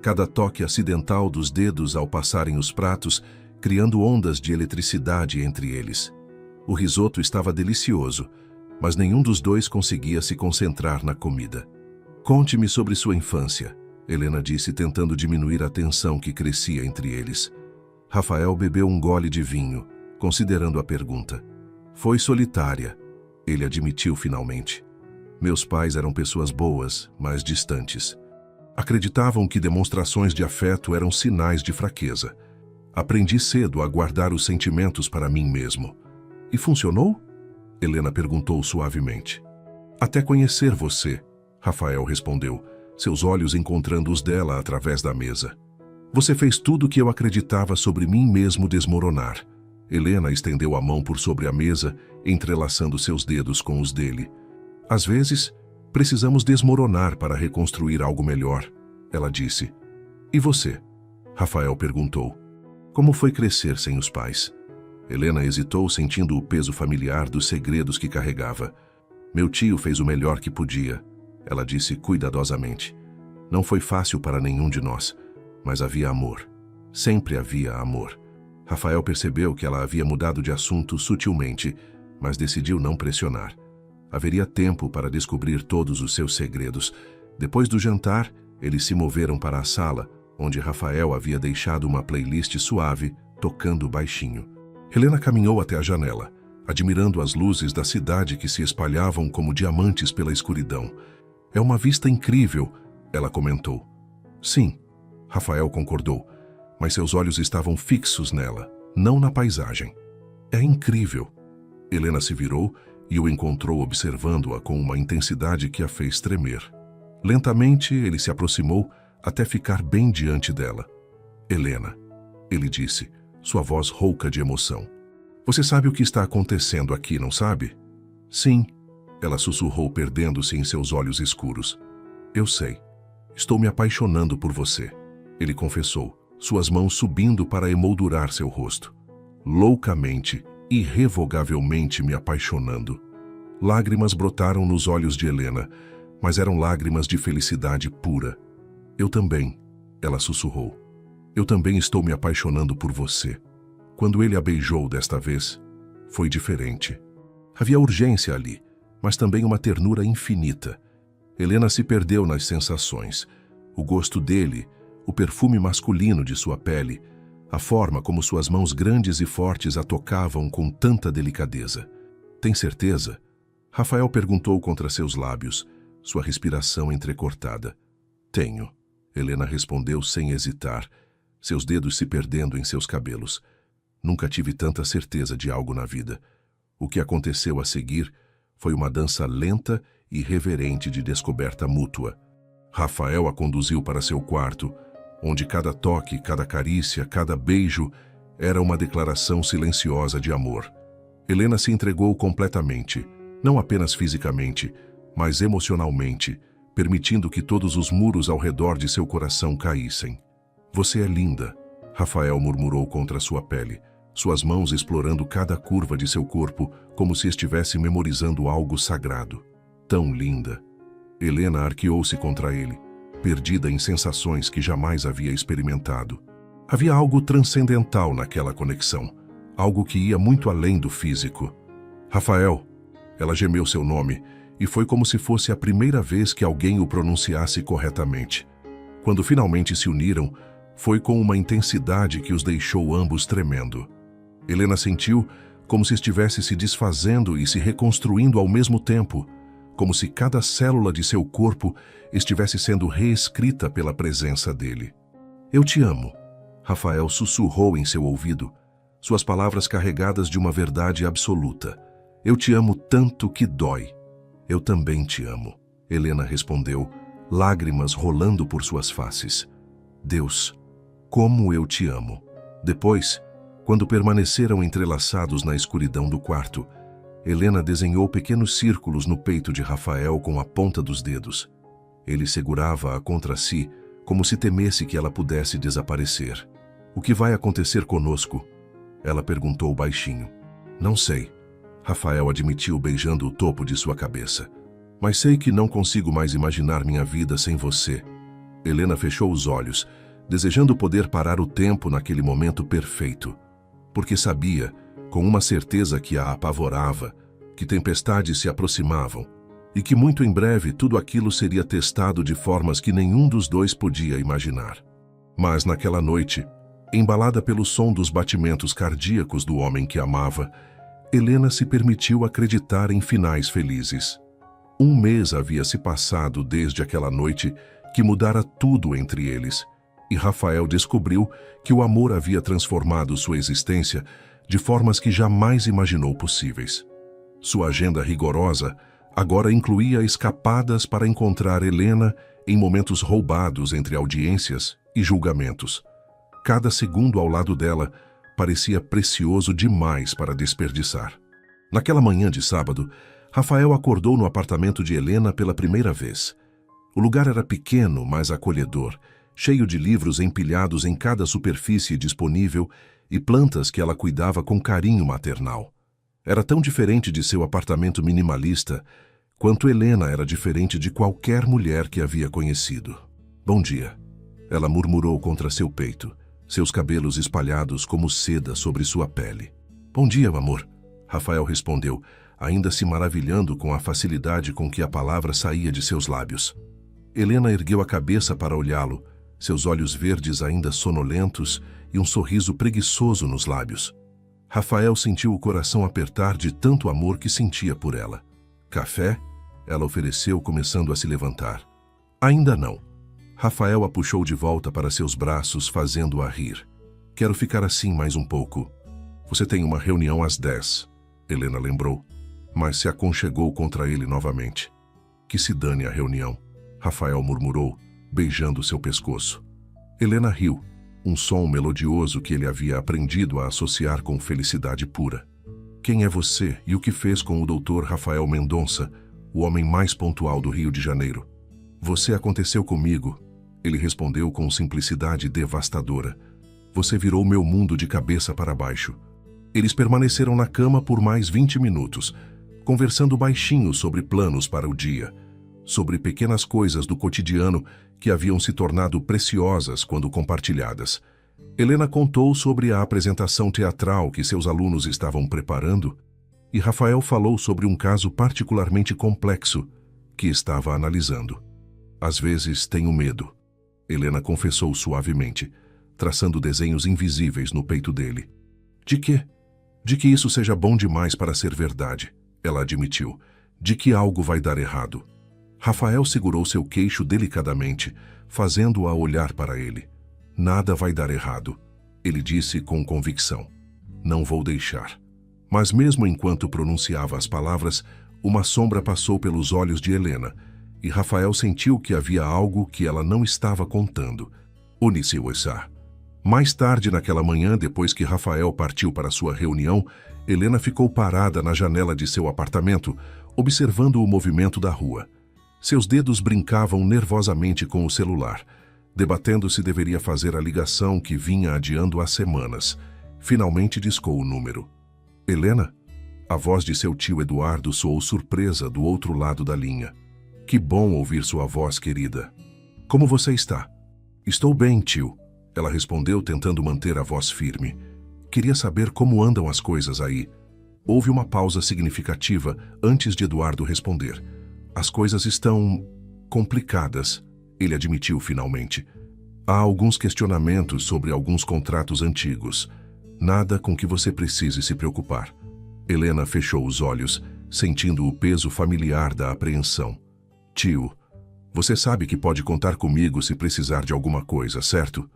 cada toque acidental dos dedos ao passarem os pratos, criando ondas de eletricidade entre eles. O risoto estava delicioso, mas nenhum dos dois conseguia se concentrar na comida. Conte-me sobre sua infância, Helena disse, tentando diminuir a tensão que crescia entre eles. Rafael bebeu um gole de vinho, considerando a pergunta. Foi solitária, ele admitiu finalmente. Meus pais eram pessoas boas, mas distantes. Acreditavam que demonstrações de afeto eram sinais de fraqueza. Aprendi cedo a guardar os sentimentos para mim mesmo. E funcionou? Helena perguntou suavemente. Até conhecer você, Rafael respondeu, seus olhos encontrando os dela através da mesa. Você fez tudo o que eu acreditava sobre mim mesmo desmoronar. Helena estendeu a mão por sobre a mesa, entrelaçando seus dedos com os dele. Às vezes, precisamos desmoronar para reconstruir algo melhor, ela disse. E você? Rafael perguntou. Como foi crescer sem os pais? Helena hesitou, sentindo o peso familiar dos segredos que carregava. Meu tio fez o melhor que podia, ela disse cuidadosamente. Não foi fácil para nenhum de nós, mas havia amor. Sempre havia amor. Rafael percebeu que ela havia mudado de assunto sutilmente, mas decidiu não pressionar. Haveria tempo para descobrir todos os seus segredos. Depois do jantar, eles se moveram para a sala, onde Rafael havia deixado uma playlist suave, tocando baixinho. Helena caminhou até a janela, admirando as luzes da cidade que se espalhavam como diamantes pela escuridão. É uma vista incrível, ela comentou. Sim, Rafael concordou, mas seus olhos estavam fixos nela, não na paisagem. É incrível. Helena se virou e o encontrou observando-a com uma intensidade que a fez tremer. Lentamente, ele se aproximou até ficar bem diante dela. Helena, ele disse, sua voz rouca de emoção. Você sabe o que está acontecendo aqui, não sabe? Sim, ela sussurrou, perdendo-se em seus olhos escuros. Eu sei. Estou me apaixonando por você, ele confessou, suas mãos subindo para emoldurar seu rosto. Loucamente, irrevogavelmente me apaixonando. Lágrimas brotaram nos olhos de Helena, mas eram lágrimas de felicidade pura. Eu também, ela sussurrou. Eu também estou me apaixonando por você. Quando ele a beijou desta vez, foi diferente. Havia urgência ali, mas também uma ternura infinita. Helena se perdeu nas sensações. O gosto dele, o perfume masculino de sua pele, a forma como suas mãos grandes e fortes a tocavam com tanta delicadeza. Tem certeza? Rafael perguntou contra seus lábios, sua respiração entrecortada. Tenho, Helena respondeu sem hesitar, seus dedos se perdendo em seus cabelos. Nunca tive tanta certeza de algo na vida. O que aconteceu a seguir foi uma dança lenta e reverente de descoberta mútua. Rafael a conduziu para seu quarto, onde cada toque, cada carícia, cada beijo era uma declaração silenciosa de amor. Helena se entregou completamente, não apenas fisicamente, mas emocionalmente, permitindo que todos os muros ao redor de seu coração caíssem. Você é linda, Rafael murmurou contra sua pele, suas mãos explorando cada curva de seu corpo como se estivesse memorizando algo sagrado. Tão linda. Helena arqueou-se contra ele, perdida em sensações que jamais havia experimentado. Havia algo transcendental naquela conexão, algo que ia muito além do físico. Rafael, ela gemeu seu nome, e foi como se fosse a primeira vez que alguém o pronunciasse corretamente. Quando finalmente se uniram, foi com uma intensidade que os deixou ambos tremendo. Helena sentiu como se estivesse se desfazendo e se reconstruindo ao mesmo tempo, como se cada célula de seu corpo estivesse sendo reescrita pela presença dele. Eu te amo, Rafael sussurrou em seu ouvido, suas palavras carregadas de uma verdade absoluta. Eu te amo tanto que dói. Eu também te amo, Helena respondeu, lágrimas rolando por suas faces. Deus, como eu te amo. Depois, quando permaneceram entrelaçados na escuridão do quarto, Helena desenhou pequenos círculos no peito de Rafael com a ponta dos dedos. Ele segurava-a contra si, como se temesse que ela pudesse desaparecer. O que vai acontecer conosco? Ela perguntou baixinho. Não sei, Rafael admitiu beijando o topo de sua cabeça. Mas sei que não consigo mais imaginar minha vida sem você. Helena fechou os olhos, desejando poder parar o tempo naquele momento perfeito. Porque sabia, com uma certeza que a apavorava, que tempestades se aproximavam e que muito em breve tudo aquilo seria testado de formas que nenhum dos dois podia imaginar. Mas naquela noite, embalada pelo som dos batimentos cardíacos do homem que amava, Helena se permitiu acreditar em finais felizes. Um mês havia se passado desde aquela noite que mudara tudo entre eles, e Rafael descobriu que o amor havia transformado sua existência de formas que jamais imaginou possíveis. Sua agenda rigorosa agora incluía escapadas para encontrar Helena em momentos roubados entre audiências e julgamentos. Cada segundo ao lado dela parecia precioso demais para desperdiçar. Naquela manhã de sábado, Rafael acordou no apartamento de Helena pela primeira vez. O lugar era pequeno, mas acolhedor, cheio de livros empilhados em cada superfície disponível e plantas que ela cuidava com carinho maternal. Era tão diferente de seu apartamento minimalista, quanto Helena era diferente de qualquer mulher que havia conhecido. Bom dia, ela murmurou contra seu peito, seus cabelos espalhados como seda sobre sua pele. Bom dia, amor, Rafael respondeu, ainda se maravilhando com a facilidade com que a palavra saía de seus lábios. Helena ergueu a cabeça para olhá-lo, seus olhos verdes ainda sonolentos e um sorriso preguiçoso nos lábios. Rafael sentiu o coração apertar de tanto amor que sentia por ela. Café? Ela ofereceu, começando a se levantar. Ainda não. Rafael a puxou de volta para seus braços, fazendo-a rir. Quero ficar assim mais um pouco. Você tem uma reunião às 10, Helena lembrou, mas se aconchegou contra ele novamente. Que se dane a reunião, Rafael murmurou, beijando seu pescoço. Helena riu, um som melodioso que ele havia aprendido a associar com felicidade pura. Quem é você e o que fez com o Dr. Rafael Mendonça, o homem mais pontual do Rio de Janeiro? Você aconteceu comigo, ele respondeu com simplicidade devastadora. Você virou meu mundo de cabeça para baixo. Eles permaneceram na cama por mais 20 minutos, conversando baixinho sobre planos para o dia, sobre pequenas coisas do cotidiano que haviam se tornado preciosas quando compartilhadas. Helena contou sobre a apresentação teatral que seus alunos estavam preparando e Rafael falou sobre um caso particularmente complexo que estava analisando. Às vezes tenho medo, Helena confessou suavemente, traçando desenhos invisíveis no peito dele. De quê? De que isso seja bom demais para ser verdade, ela admitiu. De que algo vai dar errado. Rafael segurou seu queixo delicadamente, fazendo-a olhar para ele. Nada vai dar errado, ele disse com convicção. Não vou deixar. Mas mesmo enquanto pronunciava as palavras, uma sombra passou pelos olhos de Helena, e Rafael sentiu que havia algo que ela não estava contando. Uniciuessá. Mais tarde naquela manhã, depois que Rafael partiu para sua reunião, Helena ficou parada na janela de seu apartamento, observando o movimento da rua. Seus dedos brincavam nervosamente com o celular, debatendo se deveria fazer a ligação que vinha adiando há semanas. Finalmente discou o número. Helena? A voz de seu tio Eduardo soou surpresa do outro lado da linha. Que bom ouvir sua voz, querida. Como você está? Estou bem, tio. Ela respondeu, tentando manter a voz firme. Queria saber como andam as coisas aí. Houve uma pausa significativa antes de Eduardo responder. As coisas estão complicadas, ele admitiu finalmente. Há alguns questionamentos sobre alguns contratos antigos. Nada com que você precise se preocupar. Helena fechou os olhos, sentindo o peso familiar da apreensão. Tio, você sabe que pode contar comigo se precisar de alguma coisa, certo?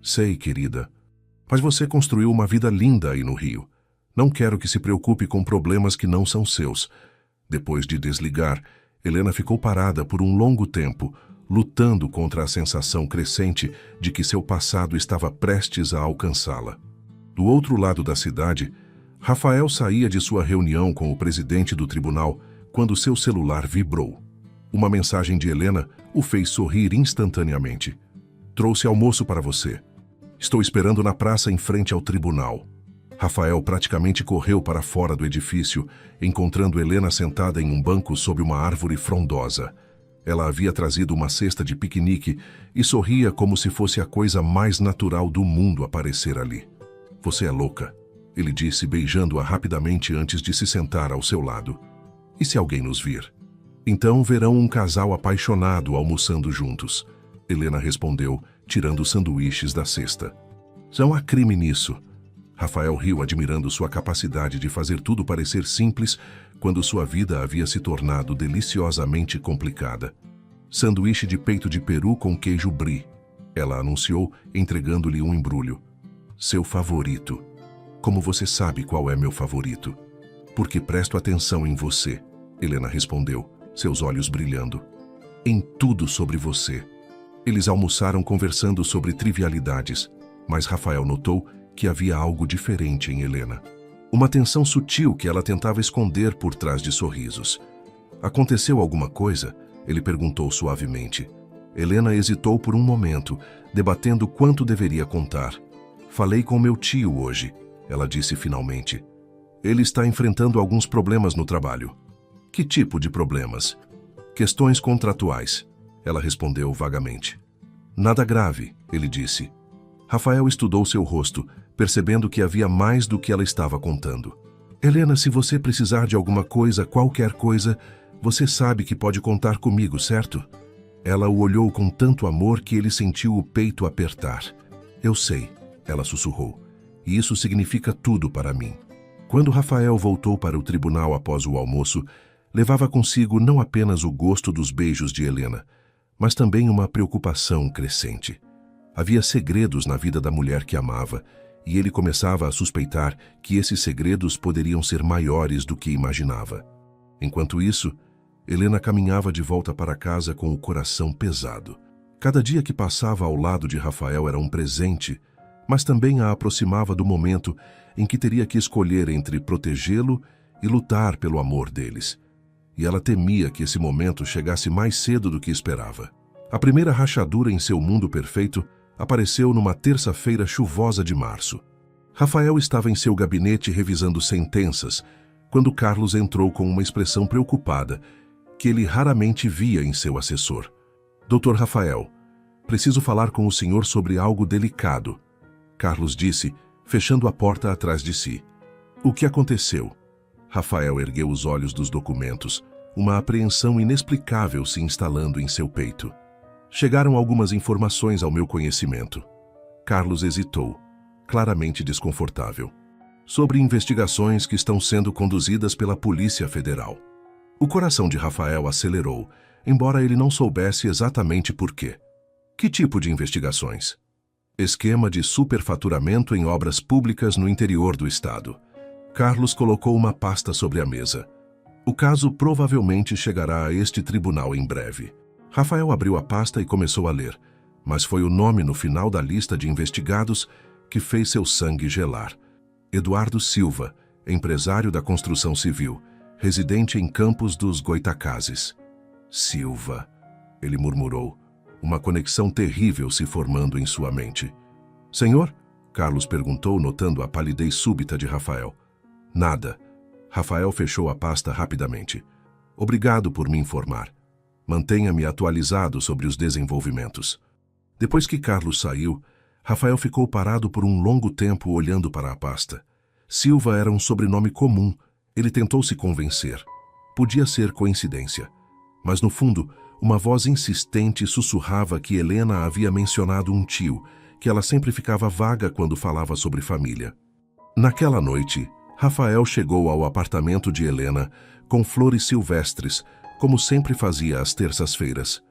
Sei, querida. Mas você construiu uma vida linda aí no Rio. Não quero que se preocupe com problemas que não são seus. Depois de desligar, Helena ficou parada por um longo tempo, lutando contra a sensação crescente de que seu passado estava prestes a alcançá-la. Do outro lado da cidade, Rafael saía de sua reunião com o presidente do tribunal quando seu celular vibrou. Uma mensagem de Helena o fez sorrir instantaneamente. Trouxe almoço para você. Estou esperando na praça em frente ao tribunal. Rafael praticamente correu para fora do edifício, encontrando Helena sentada em um banco sob uma árvore frondosa. Ela havia trazido uma cesta de piquenique e sorria como se fosse a coisa mais natural do mundo aparecer ali. Você é louca, ele disse, beijando-a rapidamente antes de se sentar ao seu lado. E se alguém nos vir? Então verão um casal apaixonado almoçando juntos. Helena respondeu, tirando sanduíches da cesta. Não há crime nisso. Rafael riu, admirando sua capacidade de fazer tudo parecer simples quando sua vida havia se tornado deliciosamente complicada. Sanduíche de peito de peru com queijo brie, ela anunciou, entregando-lhe um embrulho. Seu favorito. Como você sabe qual é meu favorito? Porque presto atenção em você, Helena respondeu, seus olhos brilhando. Em tudo sobre você. Eles almoçaram conversando sobre trivialidades, mas Rafael notou que havia algo diferente em Helena. Uma tensão sutil que ela tentava esconder por trás de sorrisos. Aconteceu alguma coisa? Ele perguntou suavemente. Helena hesitou por um momento, debatendo quanto deveria contar. Falei com meu tio hoje, ela disse finalmente. Ele está enfrentando alguns problemas no trabalho. Que tipo de problemas? Questões contratuais, ela respondeu vagamente. Nada grave, ele disse. Rafael estudou seu rosto, percebendo que havia mais do que ela estava contando. Helena, se você precisar de alguma coisa, qualquer coisa, você sabe que pode contar comigo, certo? Ela o olhou com tanto amor que ele sentiu o peito apertar. Eu sei, ela sussurrou, e isso significa tudo para mim. Quando Rafael voltou para o tribunal após o almoço, levava consigo não apenas o gosto dos beijos de Helena, mas também uma preocupação crescente. Havia segredos na vida da mulher que amava, e ele começava a suspeitar que esses segredos poderiam ser maiores do que imaginava. Enquanto isso, Helena caminhava de volta para casa com o coração pesado. Cada dia que passava ao lado de Rafael era um presente, mas também a aproximava do momento em que teria que escolher entre protegê-lo e lutar pelo amor deles. E ela temia que esse momento chegasse mais cedo do que esperava. A primeira rachadura em seu mundo perfeito apareceu numa terça-feira chuvosa de março. Rafael estava em seu gabinete revisando sentenças, quando Carlos entrou com uma expressão preocupada, que ele raramente via em seu assessor. Dr. Rafael, preciso falar com o senhor sobre algo delicado, Carlos disse, fechando a porta atrás de si. O que aconteceu? Rafael ergueu os olhos dos documentos, uma apreensão inexplicável se instalando em seu peito. Chegaram algumas informações ao meu conhecimento. Carlos hesitou, claramente desconfortável. Sobre investigações que estão sendo conduzidas pela Polícia Federal. O coração de Rafael acelerou, embora ele não soubesse exatamente por quê. Que tipo de investigações? Esquema de superfaturamento em obras públicas no interior do estado. Carlos colocou uma pasta sobre a mesa. O caso provavelmente chegará a este tribunal em breve. Rafael abriu a pasta e começou a ler, mas foi o nome no final da lista de investigados que fez seu sangue gelar. Eduardo Silva, empresário da construção civil, residente em Campos dos Goitacazes. Silva, ele murmurou, uma conexão terrível se formando em sua mente. Senhor? Carlos perguntou, notando a palidez súbita de Rafael. Nada. Rafael fechou a pasta rapidamente. Obrigado por me informar. Mantenha-me atualizado sobre os desenvolvimentos. Depois que Carlos saiu, Rafael ficou parado por um longo tempo olhando para a pasta. Silva era um sobrenome comum. Ele tentou se convencer. Podia ser coincidência. Mas no fundo, uma voz insistente sussurrava que Helena havia mencionado um tio, que ela sempre ficava vaga quando falava sobre família. Naquela noite, Rafael chegou ao apartamento de Helena com flores silvestres, como sempre fazia às terças-feiras.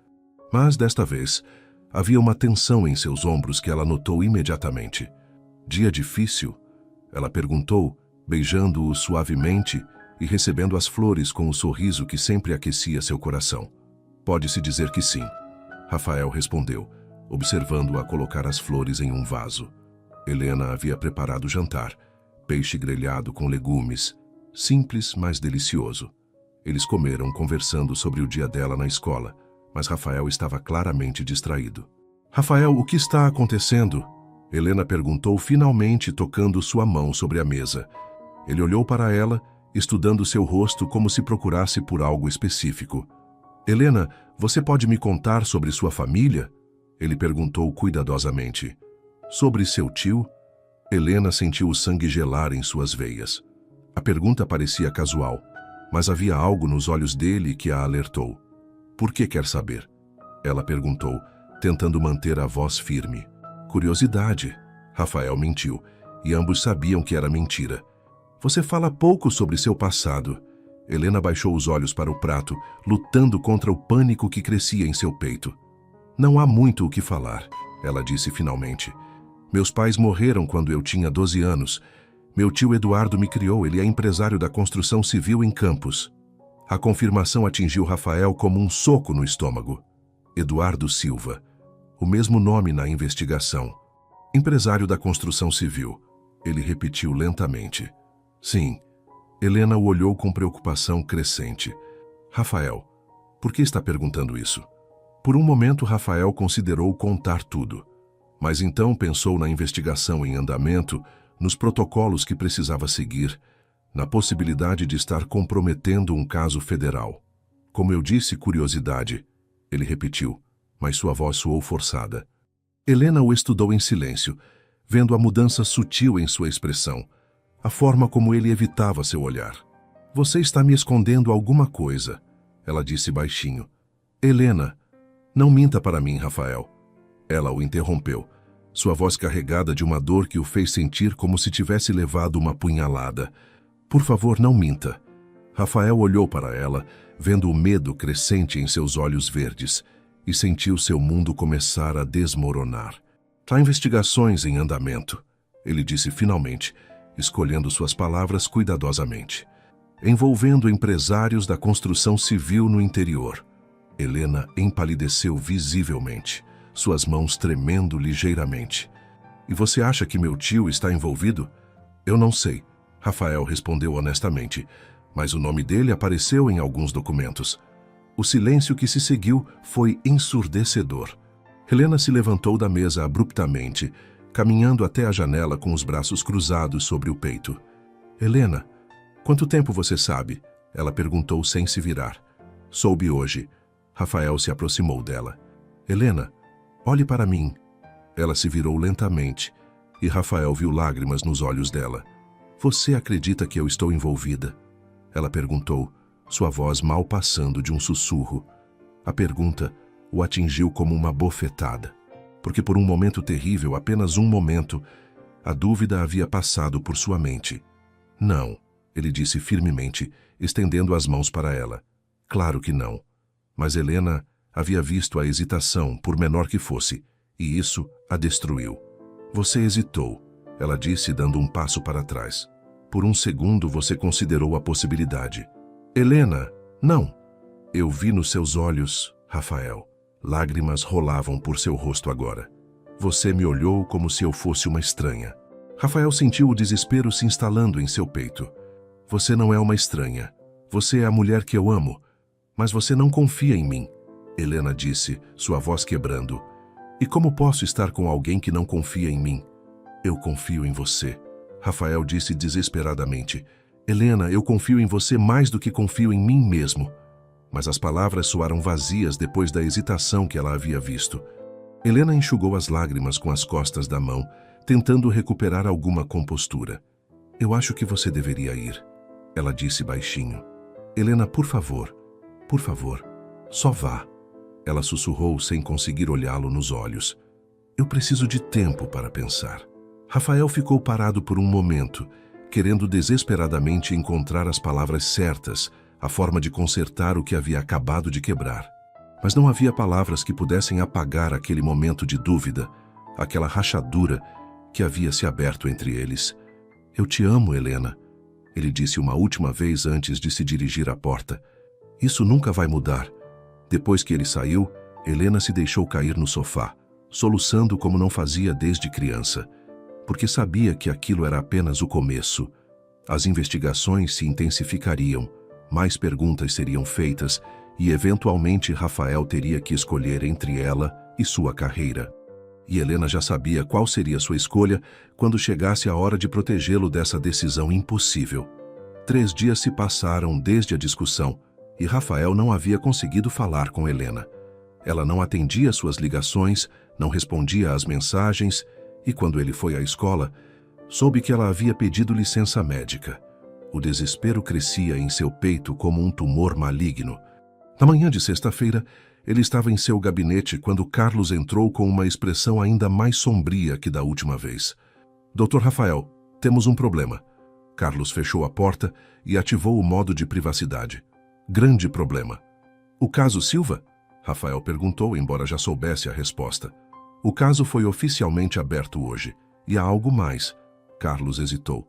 Mas, desta vez, havia uma tensão em seus ombros que ela notou imediatamente. Dia difícil? Ela perguntou, beijando-o suavemente e recebendo as flores com o sorriso que sempre aquecia seu coração. Pode-se dizer que sim, Rafael respondeu, observando-a colocar as flores em um vaso. Helena havia preparado o jantar, peixe grelhado com legumes, simples, mas delicioso. Eles comeram conversando sobre o dia dela na escola, mas Rafael estava claramente distraído. Rafael, o que está acontecendo? Helena perguntou finalmente, tocando sua mão sobre a mesa. Ele olhou para ela, estudando seu rosto como se procurasse por algo específico. Helena, você pode me contar sobre sua família? Ele perguntou cuidadosamente. Sobre seu tio? Helena sentiu o sangue gelar em suas veias. A pergunta parecia casual, mas havia algo nos olhos dele que a alertou. Por que quer saber? Ela perguntou, tentando manter a voz firme. Curiosidade. Rafael mentiu, e ambos sabiam que era mentira. Você fala pouco sobre seu passado. Helena baixou os olhos para o prato, lutando contra o pânico que crescia em seu peito. Não há muito o que falar, ela disse finalmente. Meus pais morreram quando eu tinha 12 anos. Meu tio Eduardo me criou, ele é empresário da construção civil em Campos. A confirmação atingiu Rafael como um soco no estômago. Eduardo Silva. O mesmo nome na investigação. Empresário da construção civil. Ele repetiu lentamente. Sim. Helena o olhou com preocupação crescente. Rafael, por que está perguntando isso? Por um momento, Rafael considerou contar tudo. Mas então pensou na investigação em andamento, nos protocolos que precisava seguir, na possibilidade de estar comprometendo um caso federal. Como eu disse, curiosidade, ele repetiu, mas sua voz soou forçada. Helena o estudou em silêncio, vendo a mudança sutil em sua expressão, a forma como ele evitava seu olhar. Você está me escondendo alguma coisa, ela disse baixinho. Helena, Não minta para mim, Rafael. Ela o interrompeu, sua voz carregada de uma dor que o fez sentir como se tivesse levado uma punhalada. Por favor, não minta. Rafael olhou para ela, vendo o medo crescente em seus olhos verdes, e sentiu seu mundo começar a desmoronar. Há investigações em andamento, ele disse finalmente, escolhendo suas palavras cuidadosamente, envolvendo empresários da construção civil no interior. Helena empalideceu visivelmente, suas mãos tremendo ligeiramente. E você acha que meu tio está envolvido? Eu não sei, Rafael respondeu honestamente, mas o nome dele apareceu em alguns documentos. O silêncio que se seguiu foi ensurdecedor. Helena se levantou da mesa abruptamente, caminhando até a janela com os braços cruzados sobre o peito. Helena, quanto tempo você sabe? Ela perguntou sem se virar. Soube hoje. Rafael se aproximou dela. Helena, olhe para mim. Ela se virou lentamente, e Rafael viu lágrimas nos olhos dela. Você acredita que eu estou envolvida? Ela perguntou, sua voz mal passando de um sussurro. A pergunta o atingiu como uma bofetada, porque por um momento terrível, apenas um momento, a dúvida havia passado por sua mente. Não, ele disse firmemente, estendendo as mãos para ela. Claro que não. Mas Helena havia visto a hesitação, por menor que fosse, e isso a destruiu. Você hesitou, ela disse, dando um passo para trás. Por um segundo você considerou a possibilidade. Helena, não. Eu vi nos seus olhos, Rafael. Lágrimas rolavam por seu rosto agora. Você me olhou como se eu fosse uma estranha. Rafael sentiu o desespero se instalando em seu peito. Você não é uma estranha. Você é a mulher que eu amo. Mas você não confia em mim, Helena disse, sua voz quebrando. E como posso estar com alguém que não confia em mim? Eu confio em você, Rafael disse desesperadamente. Helena, eu confio em você mais do que confio em mim mesmo. Mas as palavras soaram vazias depois da hesitação que ela havia visto. Helena enxugou as lágrimas com as costas da mão, tentando recuperar alguma compostura. Eu acho que você deveria ir, ela disse baixinho. Helena, por favor, só vá. Ela sussurrou sem conseguir olhá-lo nos olhos. Eu preciso de tempo para pensar. Rafael ficou parado por um momento, querendo desesperadamente encontrar as palavras certas, a forma de consertar o que havia acabado de quebrar. Mas não havia palavras que pudessem apagar aquele momento de dúvida, aquela rachadura que havia se aberto entre eles. Eu te amo, Helena, ele disse uma última vez antes de se dirigir à porta. Isso nunca vai mudar. Depois que ele saiu, Helena se deixou cair no sofá, soluçando como não fazia desde criança, porque sabia que aquilo era apenas o começo. As investigações se intensificariam, mais perguntas seriam feitas e, eventualmente, Rafael teria que escolher entre ela e sua carreira. E Helena já sabia qual seria sua escolha quando chegasse a hora de protegê-lo dessa decisão impossível. 3 dias se passaram desde a discussão, e Rafael não havia conseguido falar com Helena. Ela não atendia suas ligações, não respondia às mensagens, e quando ele foi à escola, soube que ela havia pedido licença médica. O desespero crescia em seu peito como um tumor maligno. Na manhã de sexta-feira, ele estava em seu gabinete quando Carlos entrou com uma expressão ainda mais sombria que da última vez. Dr. Rafael, temos um problema. Carlos fechou a porta e ativou o modo de privacidade. Grande problema. O caso Silva? Rafael perguntou, embora já soubesse a resposta. O caso foi oficialmente aberto hoje. E há algo mais. Carlos hesitou.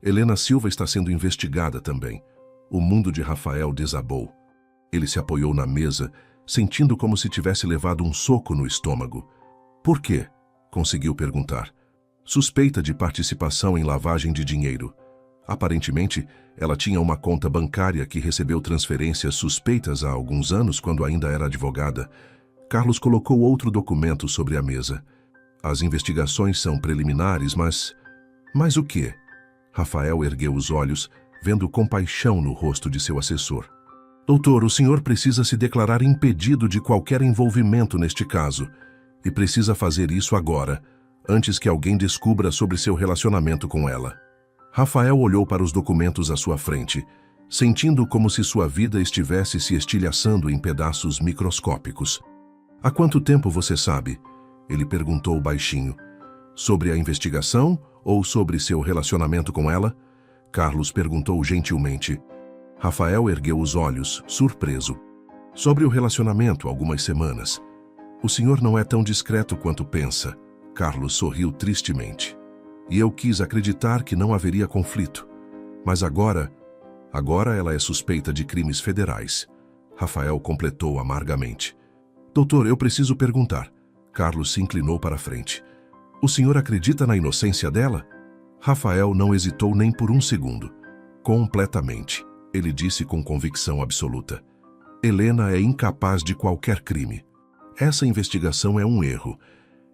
Helena Silva está sendo investigada também. O mundo de Rafael desabou. Ele se apoiou na mesa, sentindo como se tivesse levado um soco no estômago. Por quê? Conseguiu perguntar. Suspeita de participação em lavagem de dinheiro. Aparentemente, ela tinha uma conta bancária que recebeu transferências suspeitas há alguns anos quando ainda era advogada. Carlos colocou outro documento sobre a mesa. As investigações são preliminares, mas... Mas o quê? Rafael ergueu os olhos, vendo compaixão no rosto de seu assessor. Doutor, o senhor precisa se declarar impedido de qualquer envolvimento neste caso. E precisa fazer isso agora, antes que alguém descubra sobre seu relacionamento com ela. Rafael olhou para os documentos à sua frente, sentindo como se sua vida estivesse se estilhaçando em pedaços microscópicos. Há quanto tempo você sabe? Ele perguntou baixinho. Sobre a investigação ou sobre seu relacionamento com ela? Carlos perguntou gentilmente. Rafael ergueu os olhos, surpreso. Sobre o relacionamento, algumas semanas. O senhor não é tão discreto quanto pensa. Carlos sorriu tristemente. E eu quis acreditar que não haveria conflito. Mas agora ela é suspeita de crimes federais. Rafael completou amargamente. Doutor, eu preciso perguntar. Carlos se inclinou para a frente. O senhor acredita na inocência dela? Rafael não hesitou nem por um segundo. Completamente, ele disse com convicção absoluta. Helena é incapaz de qualquer crime. Essa investigação é um erro.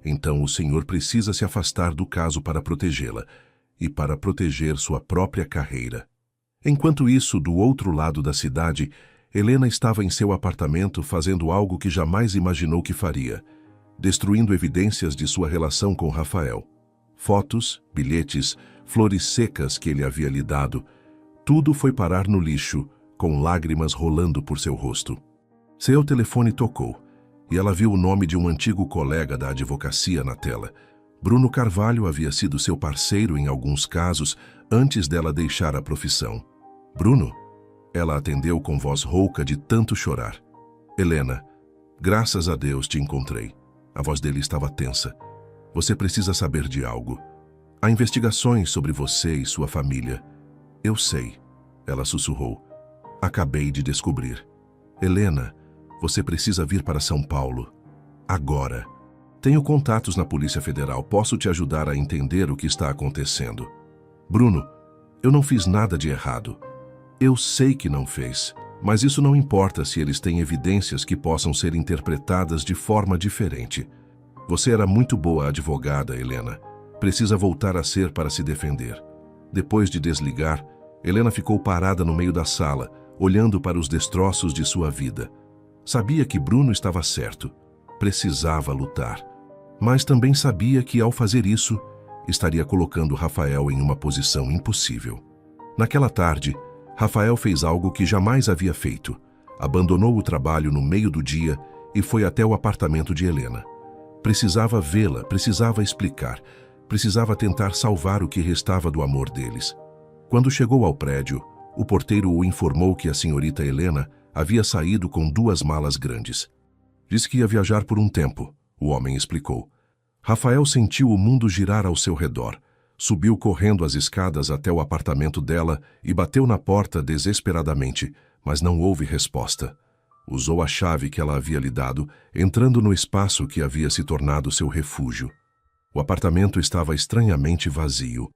Então o senhor precisa se afastar do caso para protegê-la e para proteger sua própria carreira. Enquanto isso, do outro lado da cidade, Helena estava em seu apartamento fazendo algo que jamais imaginou que faria, destruindo evidências de sua relação com Rafael. Fotos, bilhetes, flores secas que ele havia lhe dado, tudo foi parar no lixo, com lágrimas rolando por seu rosto. Seu telefone tocou, e ela viu o nome de um antigo colega da advocacia na tela. Bruno Carvalho havia sido seu parceiro em alguns casos antes dela deixar a profissão. Bruno? Ela atendeu com voz rouca de tanto chorar. Helena, graças a Deus te encontrei. A voz dele estava tensa. Você precisa saber de algo. Há investigações sobre você e sua família. Eu sei, ela sussurrou. Acabei de descobrir. Helena, você precisa vir para São Paulo. Agora. Tenho contatos na Polícia Federal. Posso te ajudar a entender o que está acontecendo. Bruno, eu não fiz nada de errado. Eu sei que não fez, mas isso não importa se eles têm evidências que possam ser interpretadas de forma diferente. Você era muito boa advogada, Helena. Precisa voltar a ser para se defender. Depois de desligar, Helena ficou parada no meio da sala, olhando para os destroços de sua vida. Sabia que Bruno estava certo. Precisava lutar. Mas também sabia que, ao fazer isso, estaria colocando Rafael em uma posição impossível. Naquela tarde, Rafael fez algo que jamais havia feito. Abandonou o trabalho no meio do dia e foi até o apartamento de Helena. Precisava vê-la, precisava explicar, precisava tentar salvar o que restava do amor deles. Quando chegou ao prédio, o porteiro o informou que a senhorita Helena havia saído com 2 malas grandes. Disse que ia viajar por um tempo, o homem explicou. Rafael sentiu o mundo girar ao seu redor. Subiu correndo as escadas até o apartamento dela e bateu na porta desesperadamente, mas não houve resposta. Usou a chave que ela havia lhe dado, entrando no espaço que havia se tornado seu refúgio. O apartamento estava estranhamente vazio.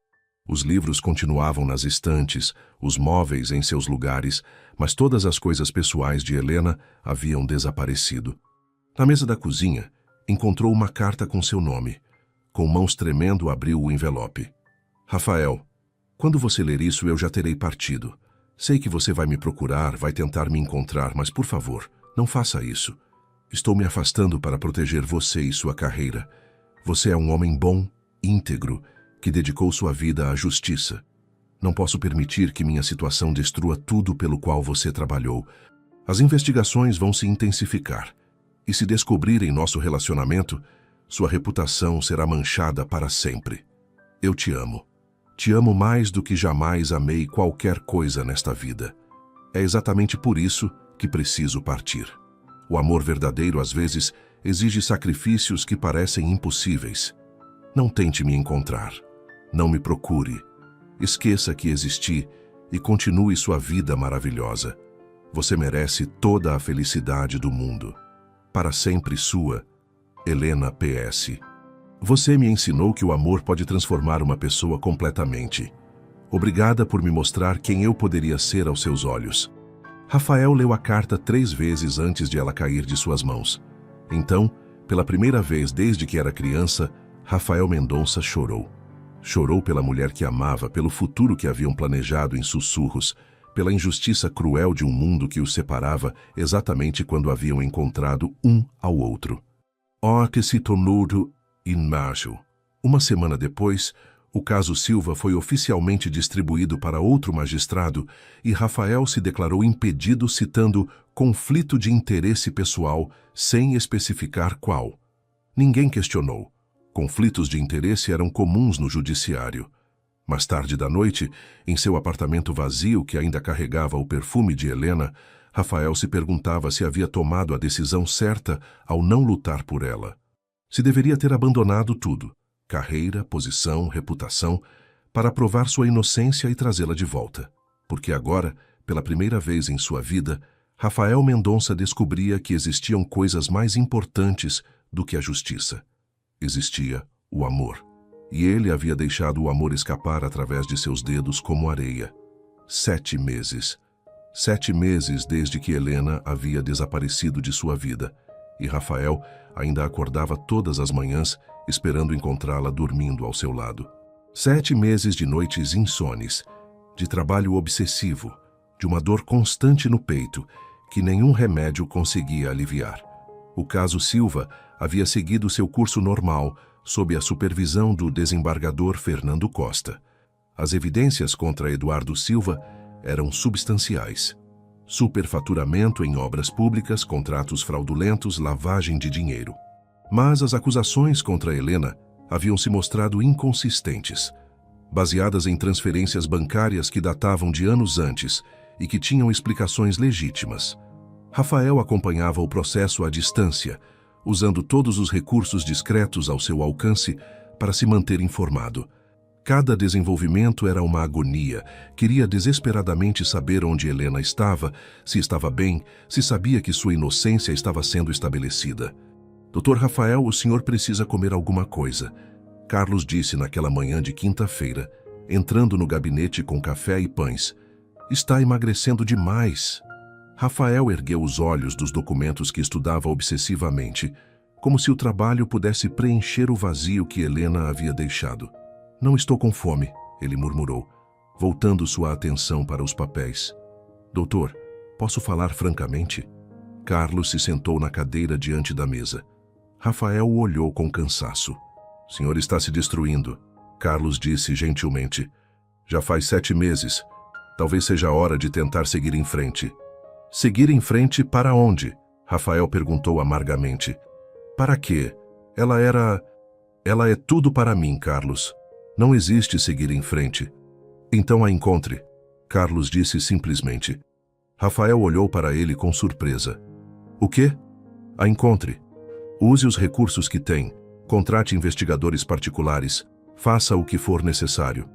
Os livros continuavam nas estantes, os móveis em seus lugares, mas todas as coisas pessoais de Helena haviam desaparecido. Na mesa da cozinha, encontrou uma carta com seu nome. Com mãos tremendo, abriu o envelope. Rafael, quando você ler isso, eu já terei partido. Sei que você vai me procurar, vai tentar me encontrar, mas por favor, não faça isso. Estou me afastando para proteger você e sua carreira. Você é um homem bom, íntegro, que dedicou sua vida à justiça. Não posso permitir que minha situação destrua tudo pelo qual você trabalhou. As investigações vão se intensificar. E se descobrirem nosso relacionamento, sua reputação será manchada para sempre. Eu te amo. Te amo mais do que jamais amei qualquer coisa nesta vida. É exatamente por isso que preciso partir. O amor verdadeiro, às vezes, exige sacrifícios que parecem impossíveis. Não tente me encontrar. Não me procure. Esqueça que existi e continue sua vida maravilhosa. Você merece toda a felicidade do mundo. Para sempre sua, Helena PS. Você me ensinou que o amor pode transformar uma pessoa completamente. Obrigada por me mostrar quem eu poderia ser aos seus olhos. Rafael leu a carta 3 vezes antes de ela cair de suas mãos. Então, pela primeira vez desde que era criança, Rafael Mendonça chorou. Chorou pela mulher que amava, pelo futuro que haviam planejado em sussurros, pela injustiça cruel de um mundo que os separava exatamente quando haviam encontrado um ao outro. Oh, que se tornou em março. Uma semana depois, O caso Silva foi oficialmente distribuído para outro magistrado e Rafael se declarou impedido citando conflito de interesse pessoal sem especificar qual. Ninguém questionou. Conflitos de interesse eram comuns no judiciário. Mais tarde da noite, em seu apartamento vazio que ainda carregava o perfume de Helena, Rafael se perguntava se havia tomado a decisão certa ao não lutar por ela. Se deveria ter abandonado tudo, carreira, posição, reputação, para provar sua inocência e trazê-la de volta. Porque agora, pela primeira vez em sua vida, Rafael Mendonça descobria que existiam coisas mais importantes do que a justiça. Existia o amor. E ele havia deixado o amor escapar através de seus dedos como areia. 7 meses. 7 meses desde que Helena havia desaparecido de sua vida, e Rafael ainda acordava todas as manhãs esperando encontrá-la dormindo ao seu lado. 7 meses de noites insones, de trabalho obsessivo, de uma dor constante no peito que nenhum remédio conseguia aliviar. O caso Silva havia seguido seu curso normal, sob a supervisão do desembargador Fernando Costa. As evidências contra Eduardo Silva eram substanciais. Superfaturamento em obras públicas, contratos fraudulentos, lavagem de dinheiro. Mas as acusações contra Helena haviam se mostrado inconsistentes, baseadas em transferências bancárias que datavam de anos antes e que tinham explicações legítimas. Rafael acompanhava o processo à distância, usando todos os recursos discretos ao seu alcance para se manter informado. Cada desenvolvimento era uma agonia. Queria desesperadamente saber onde Helena estava, se estava bem, se sabia que sua inocência estava sendo estabelecida. Dr. Rafael, o senhor precisa comer alguma coisa, Carlos disse naquela manhã de quinta-feira, entrando no gabinete com café e pães. Está emagrecendo demais. Rafael ergueu os olhos dos documentos que estudava obsessivamente, como se o trabalho pudesse preencher o vazio que Helena havia deixado. Não estou com fome, ele murmurou, voltando sua atenção para os papéis. Doutor, posso falar francamente? Carlos se sentou na cadeira diante da mesa. Rafael o olhou com cansaço. O senhor está se destruindo, Carlos disse gentilmente. Já faz 7 meses. Talvez seja a hora de tentar seguir em frente. Seguir em frente para onde? Rafael perguntou amargamente. Para quê? Ela é tudo para mim, Carlos. Não existe seguir em frente. Então a encontre, Carlos disse simplesmente. Rafael olhou para ele com surpresa. O quê? A encontre. Use os recursos que tem. Contrate investigadores particulares. Faça o que for necessário.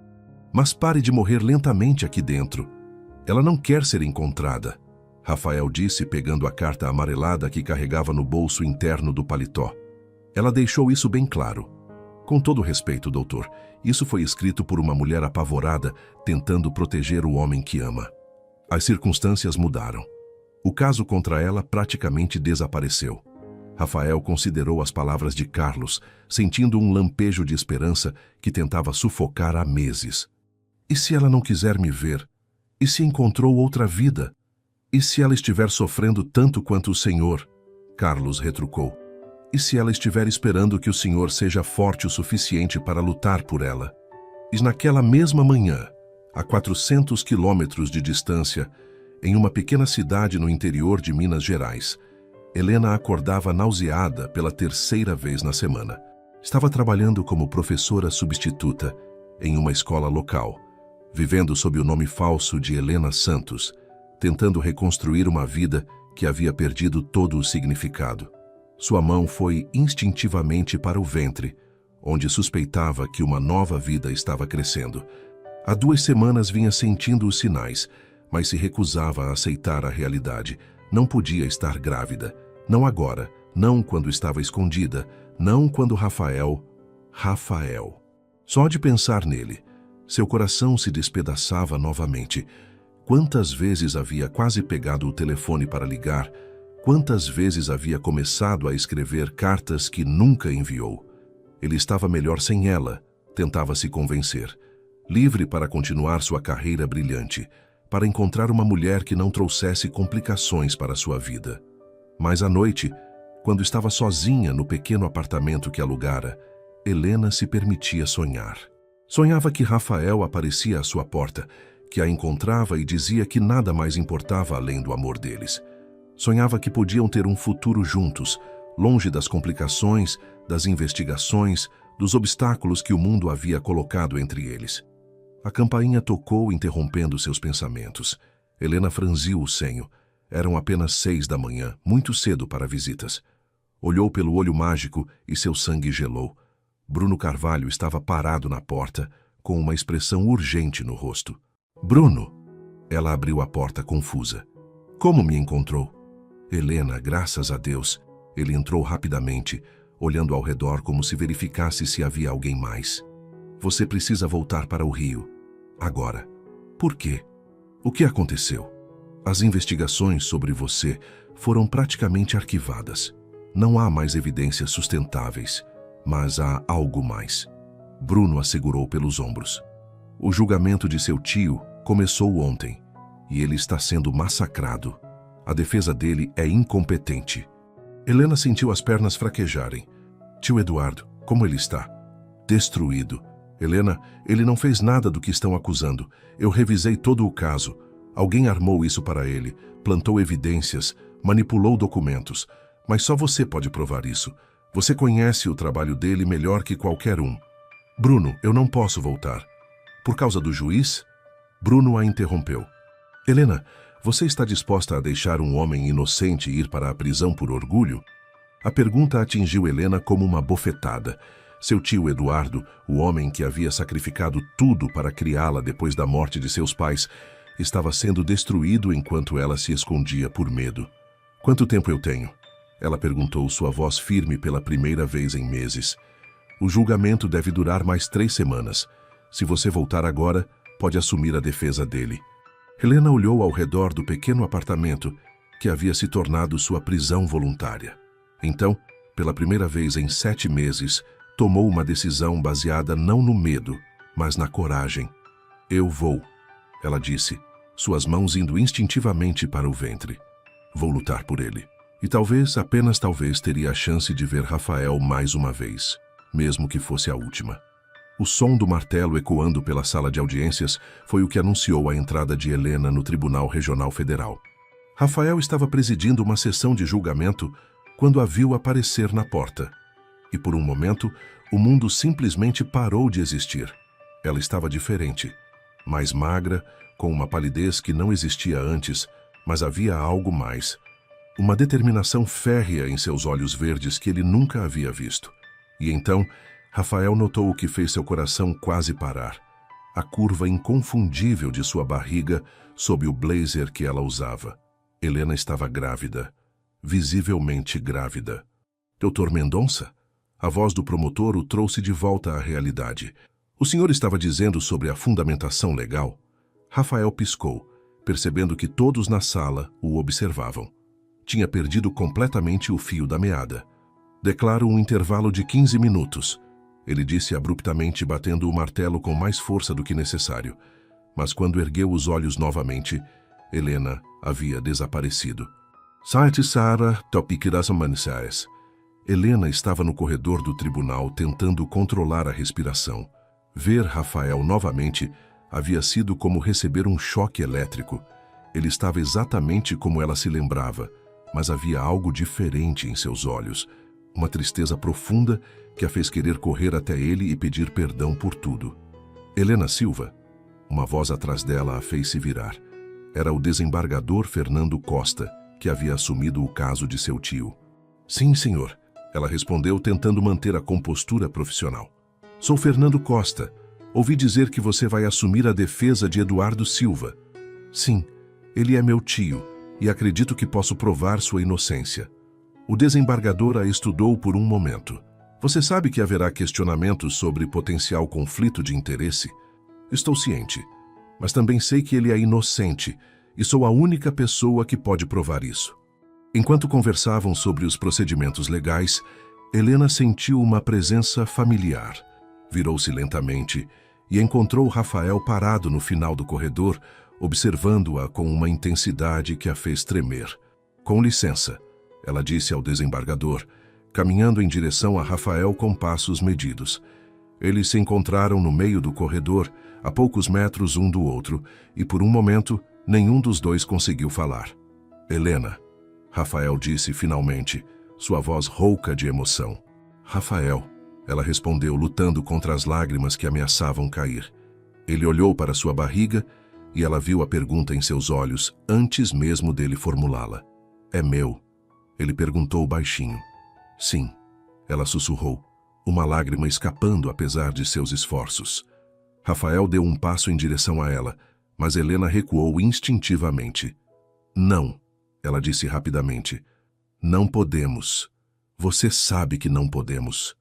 Mas pare de morrer lentamente aqui dentro. Ela não quer ser encontrada, Rafael disse pegando a carta amarelada que carregava no bolso interno do paletó. Ela deixou isso bem claro. Com todo respeito, doutor, isso foi escrito por uma mulher apavorada tentando proteger o homem que ama. As circunstâncias mudaram. O caso contra ela praticamente desapareceu. Rafael considerou as palavras de Carlos, sentindo um lampejo de esperança que tentava sufocar há meses. E se ela não quiser me ver? E se encontrou outra vida? E se ela estiver sofrendo tanto quanto o senhor? Carlos retrucou. E se ela estiver esperando que o senhor seja forte o suficiente para lutar por ela? E naquela mesma manhã, a 400 quilômetros de distância, em uma pequena cidade no interior de Minas Gerais, Helena acordava nauseada pela 3ª vez na semana. Estava trabalhando como professora substituta em uma escola local, vivendo sob o nome falso de Helena Santos, tentando reconstruir uma vida que havia perdido todo o significado. Sua mão foi instintivamente para o ventre, onde suspeitava que uma nova vida estava crescendo. Há 2 semanas vinha sentindo os sinais, mas se recusava a aceitar a realidade. Não podia estar grávida. Não agora, não quando estava escondida, não quando Rafael... Só de pensar nele, seu coração se despedaçava novamente. Quantas vezes havia quase pegado o telefone para ligar, quantas vezes havia começado a escrever cartas que nunca enviou. Ele estava melhor sem ela, tentava se convencer. Livre para continuar sua carreira brilhante, para encontrar uma mulher que não trouxesse complicações para sua vida. Mas à noite, quando estava sozinha no pequeno apartamento que alugara, Helena se permitia sonhar. Sonhava que Rafael aparecia à sua porta, que a encontrava e dizia que nada mais importava além do amor deles. Sonhava que podiam ter um futuro juntos, longe das complicações, das investigações, dos obstáculos que o mundo havia colocado entre eles. A campainha tocou, interrompendo seus pensamentos. Helena franziu o senho. Eram apenas 6 da manhã, muito cedo para visitas. Olhou pelo olho mágico e seu sangue gelou. Bruno Carvalho estava parado na porta, com uma expressão urgente no rosto. Bruno! Ela abriu a porta confusa. Como me encontrou? Helena, graças a Deus. Ele entrou rapidamente, olhando ao redor como se verificasse se havia alguém mais. Você precisa voltar para o Rio. Agora. Por quê? O que aconteceu? As investigações sobre você foram praticamente arquivadas. Não há mais evidências sustentáveis, mas há algo mais. Bruno a segurou pelos ombros. O julgamento de seu tio começou ontem, e ele está sendo massacrado. A defesa dele é incompetente. Helena sentiu as pernas fraquejarem. Tio Eduardo, como ele está? Destruído. Helena, ele não fez nada do que estão acusando. Eu revisei todo o caso. Alguém armou isso para ele, plantou evidências, manipulou documentos. Mas só você pode provar isso. Você conhece o trabalho dele melhor que qualquer um. Bruno, eu não posso voltar. Por causa do juiz? Bruno a interrompeu. Helena, você está disposta a deixar um homem inocente ir para a prisão por orgulho? A pergunta atingiu Helena como uma bofetada. Seu tio Eduardo, o homem que havia sacrificado tudo para criá-la depois da morte de seus pais, estava sendo destruído enquanto ela se escondia por medo. Quanto tempo eu tenho? Ela perguntou, sua voz firme pela primeira vez em meses. O julgamento deve durar mais 3 semanas. Se você voltar agora, pode assumir a defesa dele. Helena olhou ao redor do pequeno apartamento que havia se tornado sua prisão voluntária. Então, pela primeira vez em 7 meses, tomou uma decisão baseada não no medo, mas na coragem. Eu vou, ela disse, suas mãos indo instintivamente para o ventre. Vou lutar por ele. E talvez, apenas talvez, teria a chance de ver Rafael mais uma vez, mesmo que fosse a última. O som do martelo ecoando pela sala de audiências foi o que anunciou a entrada de Helena no Tribunal Regional Federal. Rafael estava presidindo uma sessão de julgamento quando a viu aparecer na porta. E por um momento, o mundo simplesmente parou de existir. Ela estava diferente, mais magra, com uma palidez que não existia antes, mas havia algo mais. Uma determinação férrea em seus olhos verdes que ele nunca havia visto. E então, Rafael notou o que fez seu coração quase parar. A curva inconfundível de sua barriga sob o blazer que ela usava. Helena estava grávida. Visivelmente grávida. Doutor Mendonça? A voz do promotor o trouxe de volta à realidade. O senhor estava dizendo sobre a fundamentação legal? Rafael piscou, percebendo que todos na sala o observavam. Tinha perdido completamente o fio da meada. Declaro um intervalo de 15 minutos. Ele disse abruptamente, batendo o martelo com mais força do que necessário. Mas quando ergueu os olhos novamente, Helena havia desaparecido. Site Sara Topiquiras Mansaes. Helena estava no corredor do tribunal tentando controlar a respiração. Ver Rafael novamente havia sido como receber um choque elétrico. Ele estava exatamente como ela se lembrava, mas havia algo diferente em seus olhos. Uma tristeza profunda que a fez querer correr até ele e pedir perdão por tudo. Helena Silva. Uma voz atrás dela a fez se virar. Era o desembargador Fernando Costa, que havia assumido o caso de seu tio. Sim, senhor. Ela respondeu, tentando manter a compostura profissional. Sou Fernando Costa. Ouvi dizer que você vai assumir a defesa de Eduardo Silva. Sim, ele é meu tio, e acredito que posso provar sua inocência. O desembargador a estudou por um momento. Você sabe que haverá questionamentos sobre potencial conflito de interesse? Estou ciente, mas também sei que ele é inocente, e sou a única pessoa que pode provar isso. Enquanto conversavam sobre os procedimentos legais, Helena sentiu uma presença familiar. Virou-se lentamente e encontrou Rafael parado no final do corredor, observando-a com uma intensidade que a fez tremer. Com licença, ela disse ao desembargador, caminhando em direção a Rafael com passos medidos. Eles se encontraram no meio do corredor, a poucos metros um do outro, e por um momento, nenhum dos dois conseguiu falar. Helena, Rafael disse finalmente, sua voz rouca de emoção. Rafael, ela respondeu, lutando contra as lágrimas que ameaçavam cair. Ele olhou para sua barriga e ela viu a pergunta em seus olhos antes mesmo dele formulá-la. É meu? Ele perguntou baixinho. Sim, ela sussurrou, uma lágrima escapando apesar de seus esforços. Rafael deu um passo em direção a ela, mas Helena recuou instintivamente. Não, ela disse rapidamente. Não podemos. Você sabe que não podemos.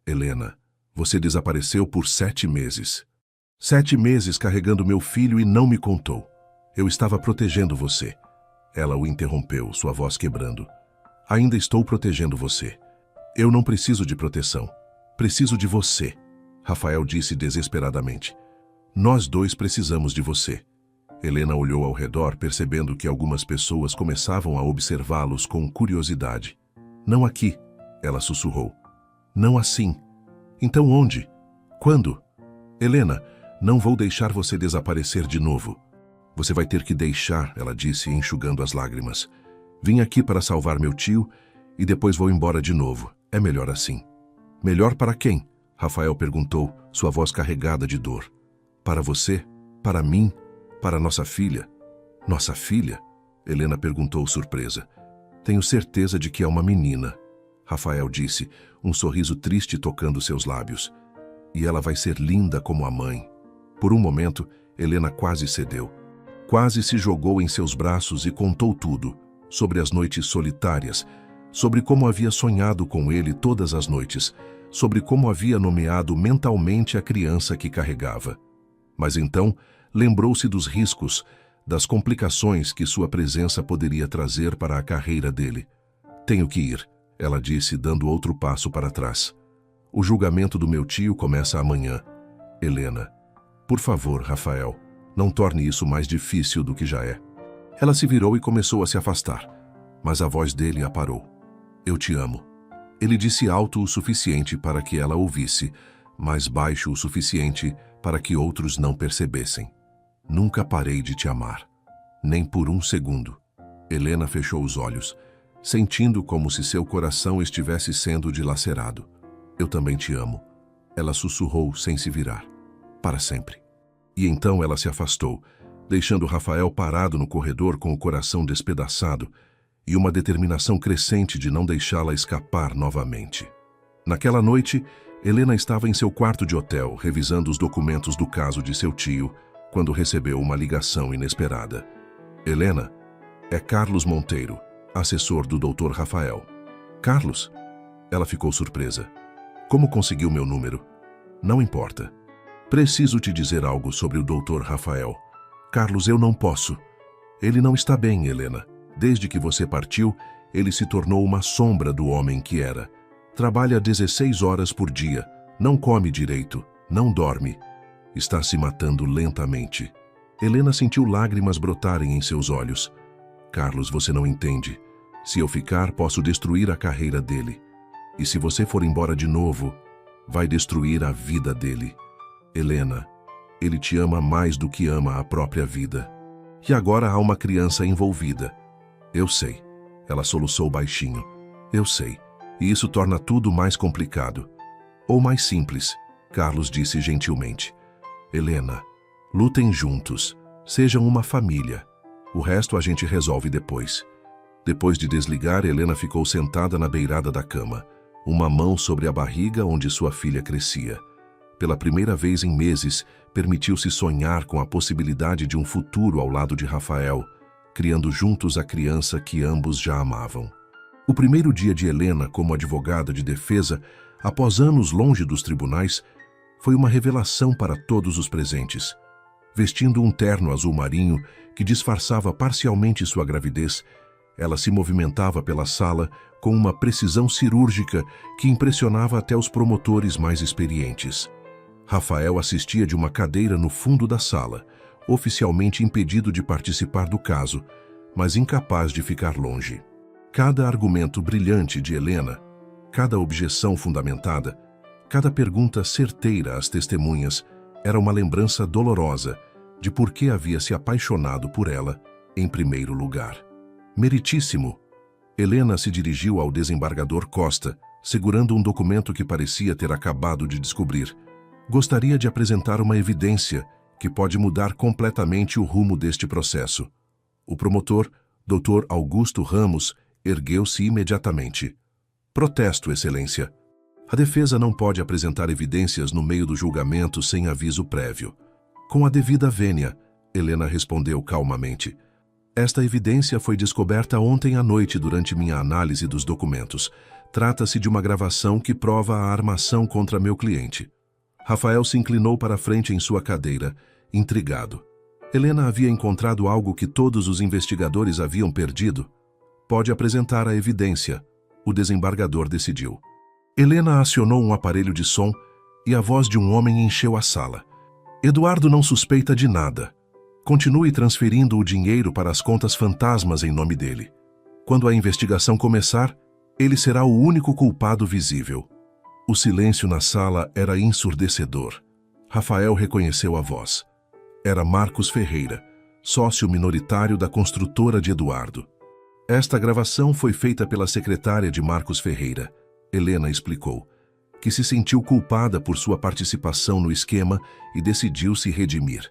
Helena, você desapareceu por 7 meses. 7 meses carregando meu filho e não me contou. Eu estava protegendo você. Ela o interrompeu, sua voz quebrando. Ainda estou protegendo você. Eu não preciso de proteção. Preciso de você, Rafael disse desesperadamente. Nós dois precisamos de você. Helena olhou ao redor, percebendo que algumas pessoas começavam a observá-los com curiosidade. Não aqui, ela sussurrou. Não assim. Então onde? Quando? Helena, não vou deixar você desaparecer de novo. Você vai ter que deixar, ela disse, enxugando as lágrimas. Vim aqui para salvar meu tio e depois vou embora de novo. É melhor assim. Melhor para quem? Rafael perguntou, sua voz carregada de dor. Para você? Para mim? Para nossa filha? Nossa filha? Helena perguntou surpresa. Tenho certeza de que é uma menina. Rafael disse, um sorriso triste tocando seus lábios. E ela vai ser linda como a mãe. Por um momento, Helena quase cedeu. Quase se jogou em seus braços e contou tudo, sobre as noites solitárias, sobre como havia sonhado com ele todas as noites, sobre como havia nomeado mentalmente a criança que carregava. Mas então, lembrou-se dos riscos, das complicações que sua presença poderia trazer para a carreira dele. Tenho que ir, ela disse, dando outro passo para trás. O julgamento do meu tio começa amanhã. Helena. Por favor, Rafael, não torne isso mais difícil do que já é. Ela se virou e começou a se afastar, mas a voz dele a parou. Eu te amo. Ele disse alto o suficiente para que ela ouvisse, mas baixo o suficiente para que outros não percebessem. Nunca parei de te amar. Nem por um segundo. Helena fechou os olhos, sentindo como se seu coração estivesse sendo dilacerado. Eu também te amo. Ela sussurrou sem se virar. Para sempre. E então ela se afastou, deixando Rafael parado no corredor com o coração despedaçado e uma determinação crescente de não deixá-la escapar novamente. Naquela noite, Helena estava em seu quarto de hotel, revisando os documentos do caso de seu tio, quando recebeu uma ligação inesperada. Helena, é Carlos Monteiro, assessor do Dr. Rafael. Carlos? Ela ficou surpresa. Como conseguiu meu número? Não importa. Preciso te dizer algo sobre o Dr. Rafael. Carlos, eu não posso. Ele não está bem, Helena. Desde que você partiu, ele se tornou uma sombra do homem que era. Trabalha 16 horas por dia, não come direito, não dorme. Está se matando lentamente. Helena sentiu lágrimas brotarem em seus olhos. Carlos, você não entende. Se eu ficar, posso destruir a carreira dele. E se você for embora de novo, vai destruir a vida dele. Helena, ele te ama mais do que ama a própria vida. E agora há uma criança envolvida. Eu sei. Ela soluçou baixinho. Eu sei. E isso torna tudo mais complicado. Ou mais simples, Carlos disse gentilmente. Helena, lutem juntos. Sejam uma família. O resto a gente resolve depois. Depois de desligar, Helena ficou sentada na beirada da cama, uma mão sobre a barriga onde sua filha crescia. Pela primeira vez em meses, permitiu-se sonhar com a possibilidade de um futuro ao lado de Rafael, criando juntos a criança que ambos já amavam. O primeiro dia de Helena como advogada de defesa, após anos longe dos tribunais, foi uma revelação para todos os presentes. Vestindo um terno azul marinho que disfarçava parcialmente sua gravidez, ela se movimentava pela sala com uma precisão cirúrgica que impressionava até os promotores mais experientes. Rafael assistia de uma cadeira no fundo da sala, oficialmente impedido de participar do caso, mas incapaz de ficar longe. Cada argumento brilhante de Helena, cada objeção fundamentada, Cada pergunta certeira às testemunhas era uma lembrança dolorosa de por que havia se apaixonado por ela em primeiro lugar. Meritíssimo! Helena se dirigiu ao desembargador Costa, segurando um documento que parecia ter acabado de descobrir. Gostaria de apresentar uma evidência que pode mudar completamente o rumo deste processo. O promotor, Dr. Augusto Ramos, ergueu-se imediatamente. Protesto, Excelência. A defesa não pode apresentar evidências no meio do julgamento sem aviso prévio. Com a devida vênia, Helena respondeu calmamente. Esta evidência foi descoberta ontem à noite durante minha análise dos documentos. Trata-se de uma gravação que prova a armação contra meu cliente. Rafael se inclinou para a frente em sua cadeira, intrigado. Helena havia encontrado algo que todos os investigadores haviam perdido? Pode apresentar a evidência. O desembargador decidiu. Helena acionou um aparelho de som e a voz de um homem encheu a sala. Eduardo não suspeita de nada. Continue transferindo o dinheiro para as contas fantasmas em nome dele. Quando a investigação começar, ele será o único culpado visível. O silêncio na sala era ensurdecedor. Rafael reconheceu a voz. Era Marcos Ferreira, sócio minoritário da construtora de Eduardo. Esta gravação foi feita pela secretária de Marcos Ferreira, Helena explicou, que se sentiu culpada por sua participação no esquema e decidiu se redimir.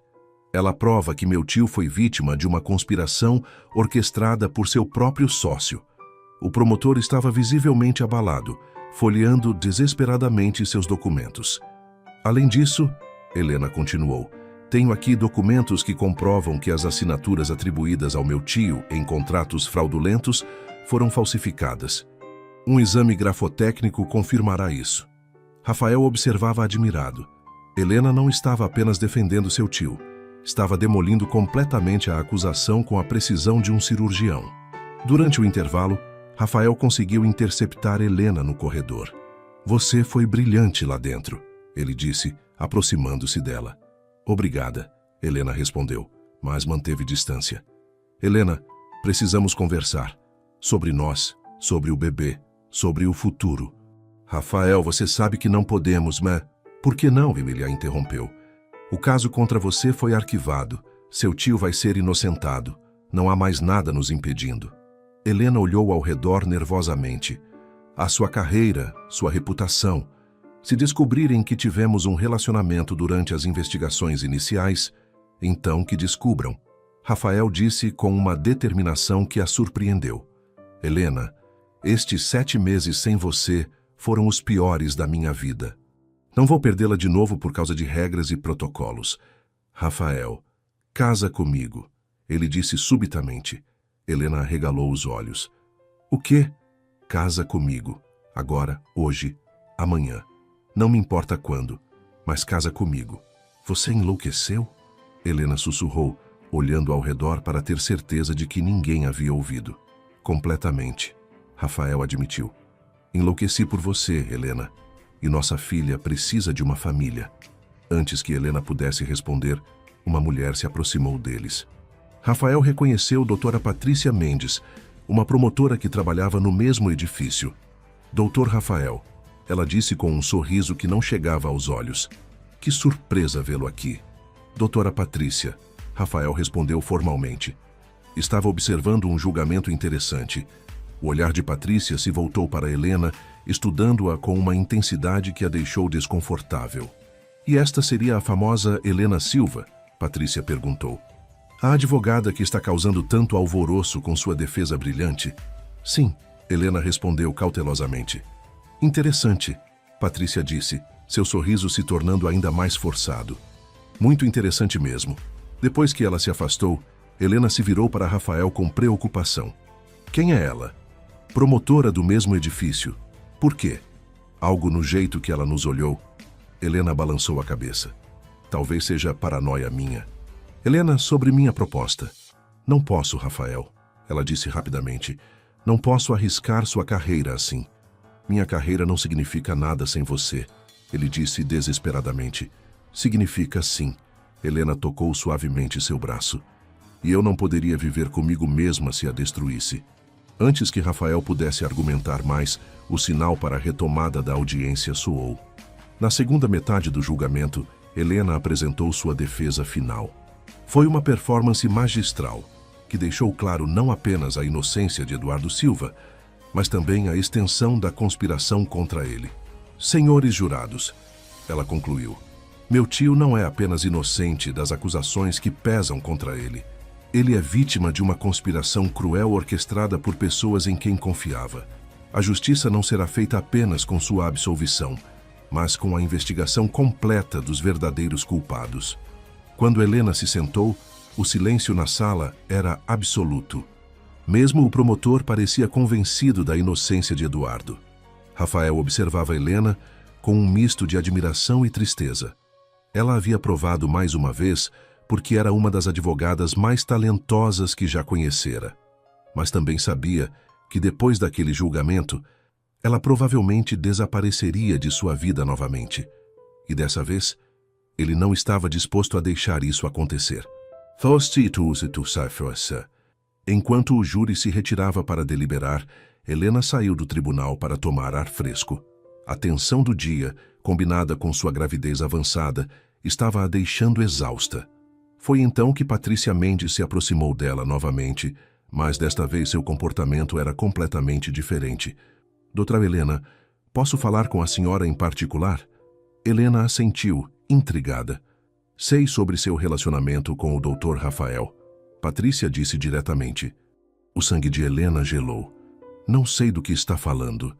Ela prova que meu tio foi vítima de uma conspiração orquestrada por seu próprio sócio. O promotor estava visivelmente abalado, folheando desesperadamente seus documentos. Além disso, Helena continuou, tenho aqui documentos que comprovam que as assinaturas atribuídas ao meu tio em contratos fraudulentos foram falsificadas. Um exame grafotécnico confirmará isso. Rafael observava admirado. Helena não estava apenas defendendo seu tio. Estava demolindo completamente a acusação com a precisão de um cirurgião. Durante o intervalo, Rafael conseguiu interceptar Helena no corredor. Você foi brilhante lá dentro, ele disse, aproximando-se dela. Obrigada, Helena respondeu, mas manteve distância. Helena, precisamos conversar. Sobre nós, sobre o bebê, sobre o futuro. Rafael, você sabe que não podemos, mas... Por que não? Emília interrompeu. O caso contra você foi arquivado. Seu tio vai ser inocentado. Não há mais nada nos impedindo. Helena olhou ao redor nervosamente. A sua carreira, sua reputação. Se descobrirem que tivemos um relacionamento durante as investigações iniciais, então que descubram. Rafael disse com uma determinação que a surpreendeu. Helena, estes 7 meses sem você foram os piores da minha vida. Não vou perdê-la de novo por causa de regras e protocolos. Rafael, casa comigo, ele disse subitamente. Helena arregalou os olhos. O quê? Casa comigo. Agora, hoje, amanhã. Não me importa quando, mas casa comigo. Você enlouqueceu? Helena sussurrou, olhando ao redor para ter certeza de que ninguém havia ouvido. Completamente, Rafael admitiu. Enlouqueci por você, Helena, e nossa filha precisa de uma família. Antes que Helena pudesse responder, uma mulher se aproximou deles. Rafael reconheceu doutora Patrícia Mendes, uma promotora que trabalhava no mesmo edifício. Doutor Rafael, ela disse com um sorriso que não chegava aos olhos. Que surpresa vê-lo aqui. Doutora Patrícia, Rafael respondeu formalmente. Estava observando um julgamento interessante. O olhar de Patrícia se voltou para Helena, estudando-a com uma intensidade que a deixou desconfortável. E esta seria a famosa Helena Silva? Patrícia perguntou. A advogada que está causando tanto alvoroço com sua defesa brilhante? Sim, Helena respondeu cautelosamente. Interessante, Patrícia disse, seu sorriso se tornando ainda mais forçado. Muito interessante mesmo. Depois que ela se afastou, Helena se virou para Rafael com preocupação. Quem é ela? Promotora do mesmo edifício. Por quê? Algo no jeito que ela nos olhou. Helena balançou a cabeça. Talvez seja paranoia minha. Helena, sobre minha proposta. Não posso, Rafael, ela disse rapidamente. Não posso arriscar sua carreira assim. Minha carreira não significa nada sem você, ele disse desesperadamente. Significa sim. Helena tocou suavemente seu braço. E eu não poderia viver comigo mesma se a destruísse. Antes que Rafael pudesse argumentar mais, o sinal para a retomada da audiência soou. Na segunda metade do julgamento, Helena apresentou sua defesa final. Foi uma performance magistral, que deixou claro não apenas a inocência de Eduardo Silva, mas também a extensão da conspiração contra ele. Senhores jurados, ela concluiu, meu tio não é apenas inocente das acusações que pesam contra ele. Ele é vítima de uma conspiração cruel orquestrada por pessoas em quem confiava. A justiça não será feita apenas com sua absolvição, mas com a investigação completa dos verdadeiros culpados. Quando Helena se sentou, o silêncio na sala era absoluto. Mesmo o promotor parecia convencido da inocência de Eduardo. Rafael observava Helena com um misto de admiração e tristeza. Ela havia provado mais uma vez porque era uma das advogadas mais talentosas que já conhecera. Mas também sabia que depois daquele julgamento, ela provavelmente desapareceria de sua vida novamente. E dessa vez, ele não estava disposto a deixar isso acontecer. Enquanto o júri se retirava para deliberar, Helena saiu do tribunal para tomar ar fresco. A tensão do dia, combinada com sua gravidez avançada, estava a deixando exausta. Foi então que Patrícia Mendes se aproximou dela novamente, mas desta vez seu comportamento era completamente diferente. Doutora Helena, posso falar com a senhora em particular? Helena assentiu, intrigada. Sei sobre seu relacionamento com o Dr. Rafael. Patrícia disse diretamente. O sangue de Helena gelou. Não sei do que está falando.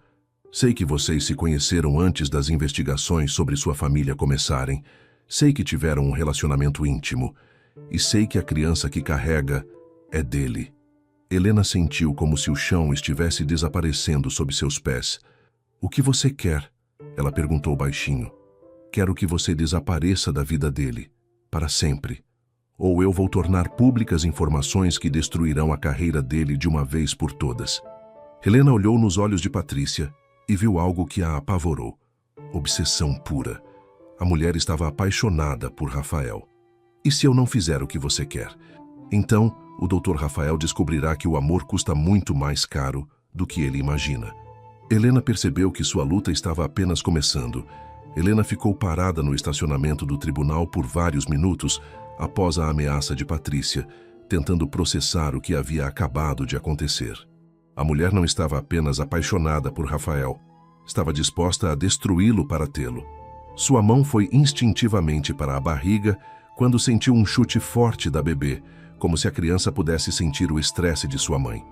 Sei que vocês se conheceram antes das investigações sobre sua família começarem. Sei que tiveram um relacionamento íntimo. E sei que a criança que carrega é dele. Helena sentiu como se o chão estivesse desaparecendo sob seus pés. O que você quer? Ela perguntou baixinho. Quero que você desapareça da vida dele, para sempre. Ou eu vou tornar públicas informações que destruirão a carreira dele de uma vez por todas. Helena olhou nos olhos de Patrícia e viu algo que a apavorou. Obsessão pura. A mulher estava apaixonada por Rafael. E se eu não fizer o que você quer? Então, o Dr. Rafael descobrirá que o amor custa muito mais caro do que ele imagina. Helena percebeu que sua luta estava apenas começando. Helena ficou parada no estacionamento do tribunal por vários minutos após a ameaça de Patrícia, tentando processar o que havia acabado de acontecer. A mulher não estava apenas apaixonada por Rafael, estava disposta a destruí-lo para tê-lo. Sua mão foi instintivamente para a barriga quando sentiu um chute forte da bebê, como se a criança pudesse sentir o estresse de sua mãe.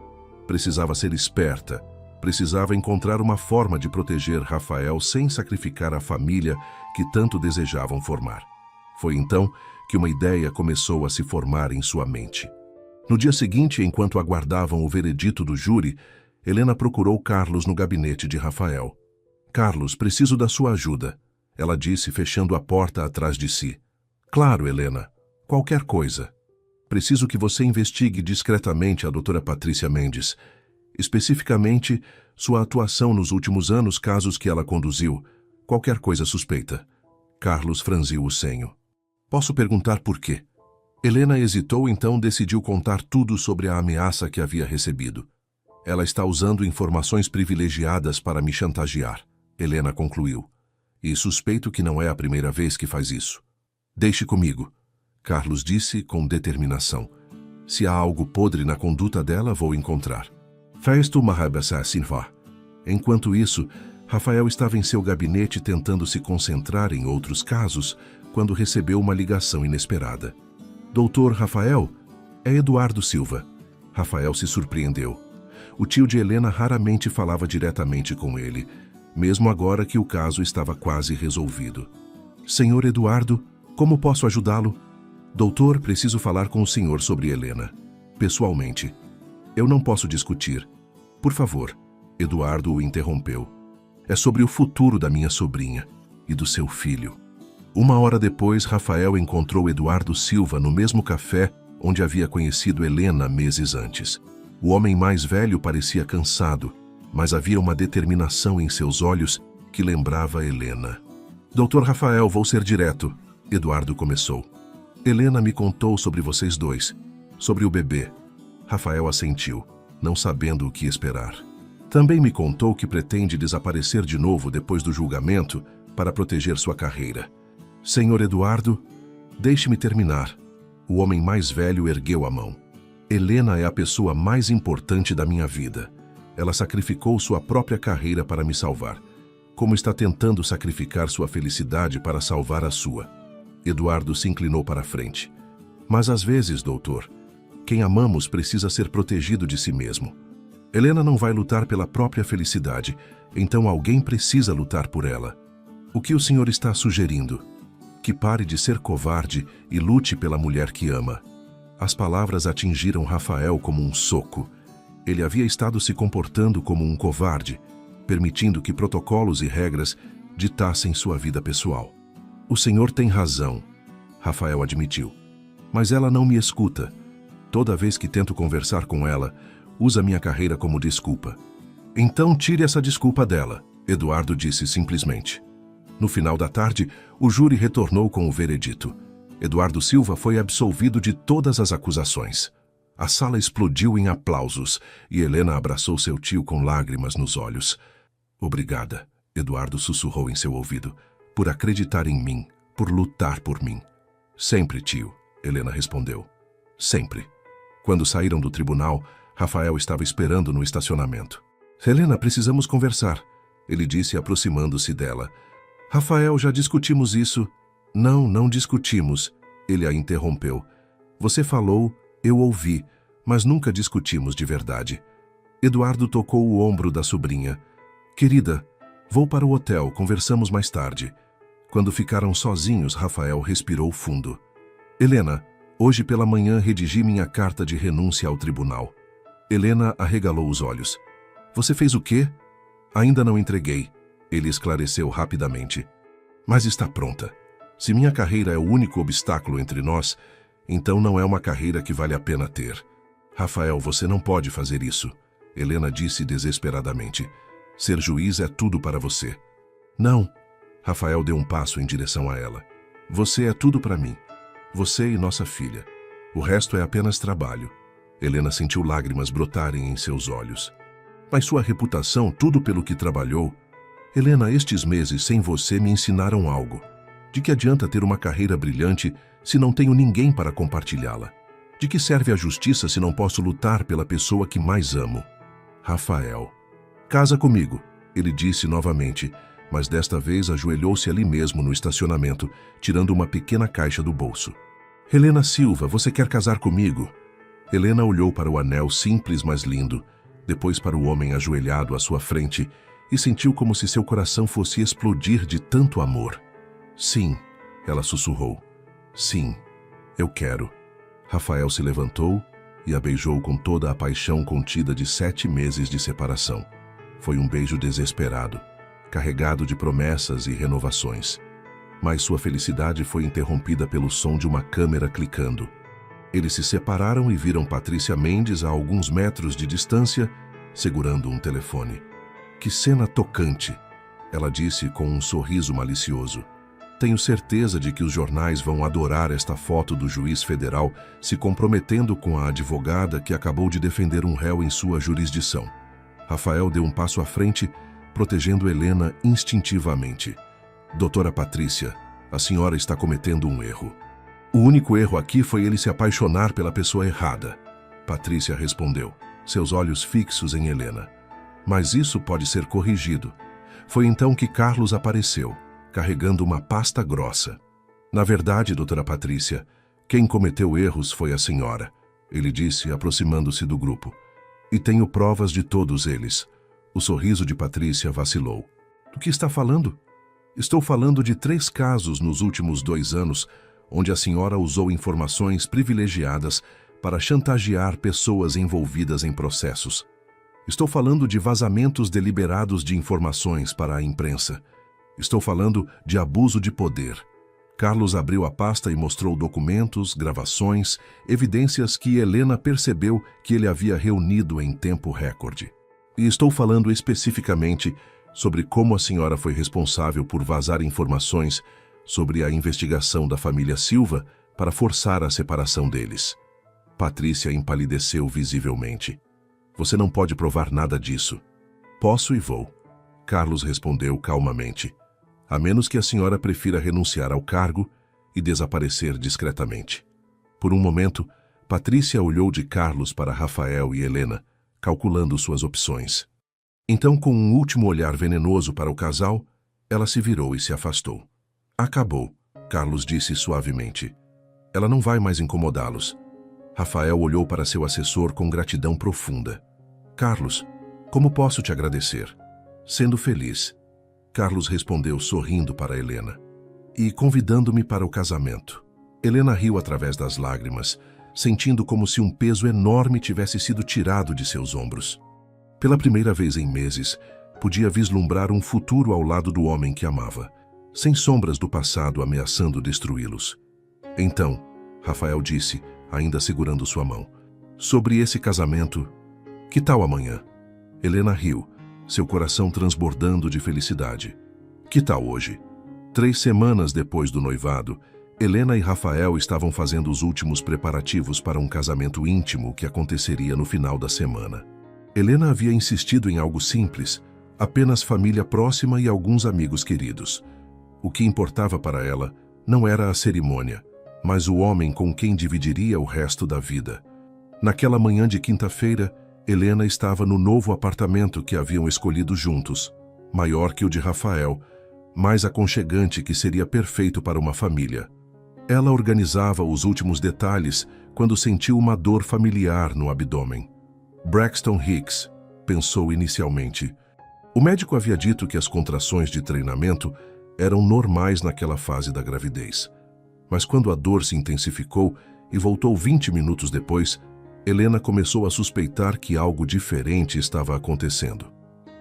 Precisava ser esperta, precisava encontrar uma forma de proteger Rafael sem sacrificar a família que tanto desejavam formar. Foi então que uma ideia começou a se formar em sua mente. No dia seguinte, enquanto aguardavam o veredito do júri, Helena procurou Carlos no gabinete de Rafael. Carlos, preciso da sua ajuda, ela disse, fechando a porta atrás de si. Claro, Helena, qualquer coisa. Preciso que você investigue discretamente a doutora Patrícia Mendes, especificamente sua atuação nos últimos anos, casos que ela conduziu, qualquer coisa suspeita. Carlos franziu o senho. Posso perguntar por quê? Helena hesitou, então decidiu contar tudo sobre a ameaça que havia recebido. Ela está usando informações privilegiadas para me chantagear, Helena concluiu. E suspeito que não é a primeira vez que faz isso. Deixe comigo, Carlos disse com determinação. Se há algo podre na conduta dela, vou encontrar. Enquanto isso, Rafael estava em seu gabinete tentando se concentrar em outros casos quando recebeu uma ligação inesperada. Doutor Rafael? É Eduardo Silva. Rafael se surpreendeu. O tio de Helena raramente falava diretamente com ele, mesmo agora que o caso estava quase resolvido. Senhor Eduardo, como posso ajudá-lo? Doutor, preciso falar com o senhor sobre Helena. Pessoalmente. Eu não posso discutir. Por favor. Eduardo o interrompeu. É sobre o futuro da minha sobrinha e do seu filho. Uma hora depois, Rafael encontrou Eduardo Silva no mesmo café onde havia conhecido Helena meses antes. O homem mais velho parecia cansado, mas havia uma determinação em seus olhos que lembrava Helena. Doutor Rafael, vou ser direto. Eduardo começou. Helena me contou sobre vocês dois, sobre o bebê. Rafael assentiu, não sabendo o que esperar. Também me contou que pretende desaparecer de novo depois do julgamento, para proteger sua carreira. Senhor Eduardo, deixe-me terminar. O homem mais velho ergueu a mão. Helena é a pessoa mais importante da minha vida. Ela sacrificou sua própria carreira para me salvar. Como está tentando sacrificar sua felicidade para salvar a sua? Eduardo se inclinou para a frente. Mas às vezes, doutor, quem amamos precisa ser protegido de si mesmo. Helena não vai lutar pela própria felicidade, então alguém precisa lutar por ela. O que o senhor está sugerindo? Que pare de ser covarde e lute pela mulher que ama. As palavras atingiram Rafael como um soco. Ele havia estado se comportando como um covarde, permitindo que protocolos e regras ditassem sua vida pessoal. O senhor tem razão, Rafael admitiu. Mas ela não me escuta. Toda vez que tento conversar com ela, usa minha carreira como desculpa. Então tire essa desculpa dela, Eduardo disse simplesmente. No final da tarde, o júri retornou com o veredito. Eduardo Silva foi absolvido de todas as acusações. A sala explodiu em aplausos e Helena abraçou seu tio com lágrimas nos olhos. Obrigada, Eduardo sussurrou em seu ouvido, por acreditar em mim, por lutar por mim. Sempre, tio, Helena respondeu. Sempre. Quando saíram do tribunal, Rafael estava esperando no estacionamento. Helena, precisamos conversar, ele disse aproximando-se dela. Rafael, já discutimos isso. Não discutimos, ele a interrompeu. Você falou, eu ouvi, mas nunca discutimos de verdade. Eduardo tocou o ombro da sobrinha. Querida, vou para o hotel, conversamos mais tarde. Quando ficaram sozinhos, Rafael respirou fundo. Helena, hoje pela manhã redigi minha carta de renúncia ao tribunal. Helena arregalou os olhos. Você fez o quê? Ainda não entreguei. Ele esclareceu rapidamente. Mas está pronta. Se minha carreira é o único obstáculo entre nós, então não é uma carreira que vale a pena ter. Rafael, você não pode fazer isso, Helena disse desesperadamente. Ser juiz é tudo para você. Não. Rafael deu um passo em direção a ela. Você é tudo para mim. Você e nossa filha. O resto é apenas trabalho. Helena sentiu lágrimas brotarem em seus olhos. Mas sua reputação, tudo pelo que trabalhou... Helena, estes meses sem você me ensinaram algo. De que adianta ter uma carreira brilhante se não tenho ninguém para compartilhá-la? De que serve a justiça se não posso lutar pela pessoa que mais amo? Rafael. Casa comigo, ele disse novamente, mas desta vez ajoelhou-se ali mesmo no estacionamento, tirando uma pequena caixa do bolso. Helena Silva, você quer casar comigo? Helena olhou para o anel simples, mas lindo, depois para o homem ajoelhado à sua frente e sentiu como se seu coração fosse explodir de tanto amor. Sim, ela sussurrou. Sim, eu quero. Rafael se levantou e a beijou com toda a paixão contida de 7 meses de separação. Foi um beijo desesperado, carregado de promessas e renovações. Mas sua felicidade foi interrompida pelo som de uma câmera clicando. Eles se separaram e viram Patrícia Mendes a alguns metros de distância, segurando um telefone. Que cena tocante, ela disse com um sorriso malicioso. Tenho certeza de que os jornais vão adorar esta foto do juiz federal se comprometendo com a advogada que acabou de defender um réu em sua jurisdição. Rafael deu um passo à frente, protegendo Helena instintivamente. Doutora Patrícia, a senhora está cometendo um erro. O único erro aqui foi ele se apaixonar pela pessoa errada. Patrícia respondeu, seus olhos fixos em Helena. Mas isso pode ser corrigido. Foi então que Carlos apareceu, carregando uma pasta grossa. Na verdade, doutora Patrícia, quem cometeu erros foi a senhora, ele disse, aproximando-se do grupo. E tenho provas de todos eles. O sorriso de Patrícia vacilou. Do que está falando? Estou falando de 3 casos nos últimos 2 anos, onde a senhora usou informações privilegiadas para chantagear pessoas envolvidas em processos. Estou falando de vazamentos deliberados de informações para a imprensa. Estou falando de abuso de poder. Carlos abriu a pasta e mostrou documentos, gravações, evidências que Helena percebeu que ele havia reunido em tempo recorde. E estou falando especificamente sobre como a senhora foi responsável por vazar informações sobre a investigação da família Silva para forçar a separação deles. Patrícia empalideceu visivelmente. Você não pode provar nada disso. Posso e vou. Carlos respondeu calmamente. a menos que a senhora prefira renunciar ao cargo e desaparecer discretamente. Por um momento, Patrícia olhou de Carlos para Rafael e Helena, calculando suas opções. Então, com um último olhar venenoso para o casal, ela se virou e se afastou. Acabou, Carlos disse suavemente. Ela não vai mais incomodá-los. Rafael olhou para seu assessor com gratidão profunda. Carlos, como posso te agradecer? Sendo feliz. Carlos respondeu sorrindo para Helena. E convidando-me para o casamento. Helena riu através das lágrimas, sentindo como se um peso enorme tivesse sido tirado de seus ombros. Pela primeira vez em meses, podia vislumbrar um futuro ao lado do homem que amava, sem sombras do passado ameaçando destruí-los. Então, Rafael disse, ainda segurando sua mão, sobre esse casamento, que tal amanhã? Helena riu, seu coração transbordando de felicidade. Que tal hoje? 3 semanas depois do noivado, Helena e Rafael estavam fazendo os últimos preparativos para um casamento íntimo que aconteceria no final da semana. Helena havia insistido em algo simples, apenas família próxima e alguns amigos queridos. O que importava para ela não era a cerimônia, mas o homem com quem dividiria o resto da vida. Naquela manhã de quinta-feira, Helena estava no novo apartamento que haviam escolhido juntos, maior que o de Rafael, mais aconchegante que seria perfeito para uma família. Ela organizava os últimos detalhes quando sentiu uma dor familiar no abdômen. Braxton Hicks, pensou inicialmente. O médico havia dito que as contrações de treinamento eram normais naquela fase da gravidez. Mas quando a dor se intensificou e voltou 20 minutos depois, Helena começou a suspeitar que algo diferente estava acontecendo.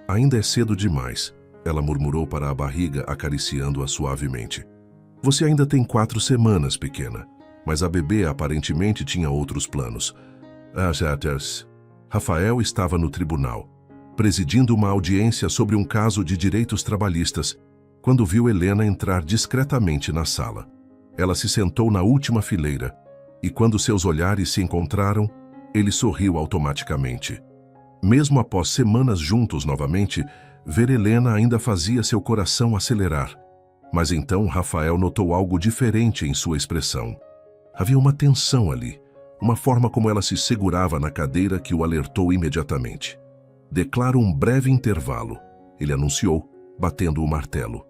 Ainda é cedo demais, ela murmurou para a barriga, acariciando-a suavemente. Você ainda tem 4 semanas, pequena, mas a bebê aparentemente tinha outros planos. Rafael estava no tribunal, presidindo uma audiência sobre um caso de direitos trabalhistas, quando viu Helena entrar discretamente na sala. Ela se sentou na última fileira, e quando seus olhares se encontraram, ele sorriu automaticamente. Mesmo após semanas juntos novamente, ver Helena ainda fazia seu coração acelerar. Mas então Rafael notou algo diferente em sua expressão. Havia uma tensão ali, uma forma como ela se segurava na cadeira que o alertou imediatamente. Declaro um breve intervalo, ele anunciou, batendo o martelo.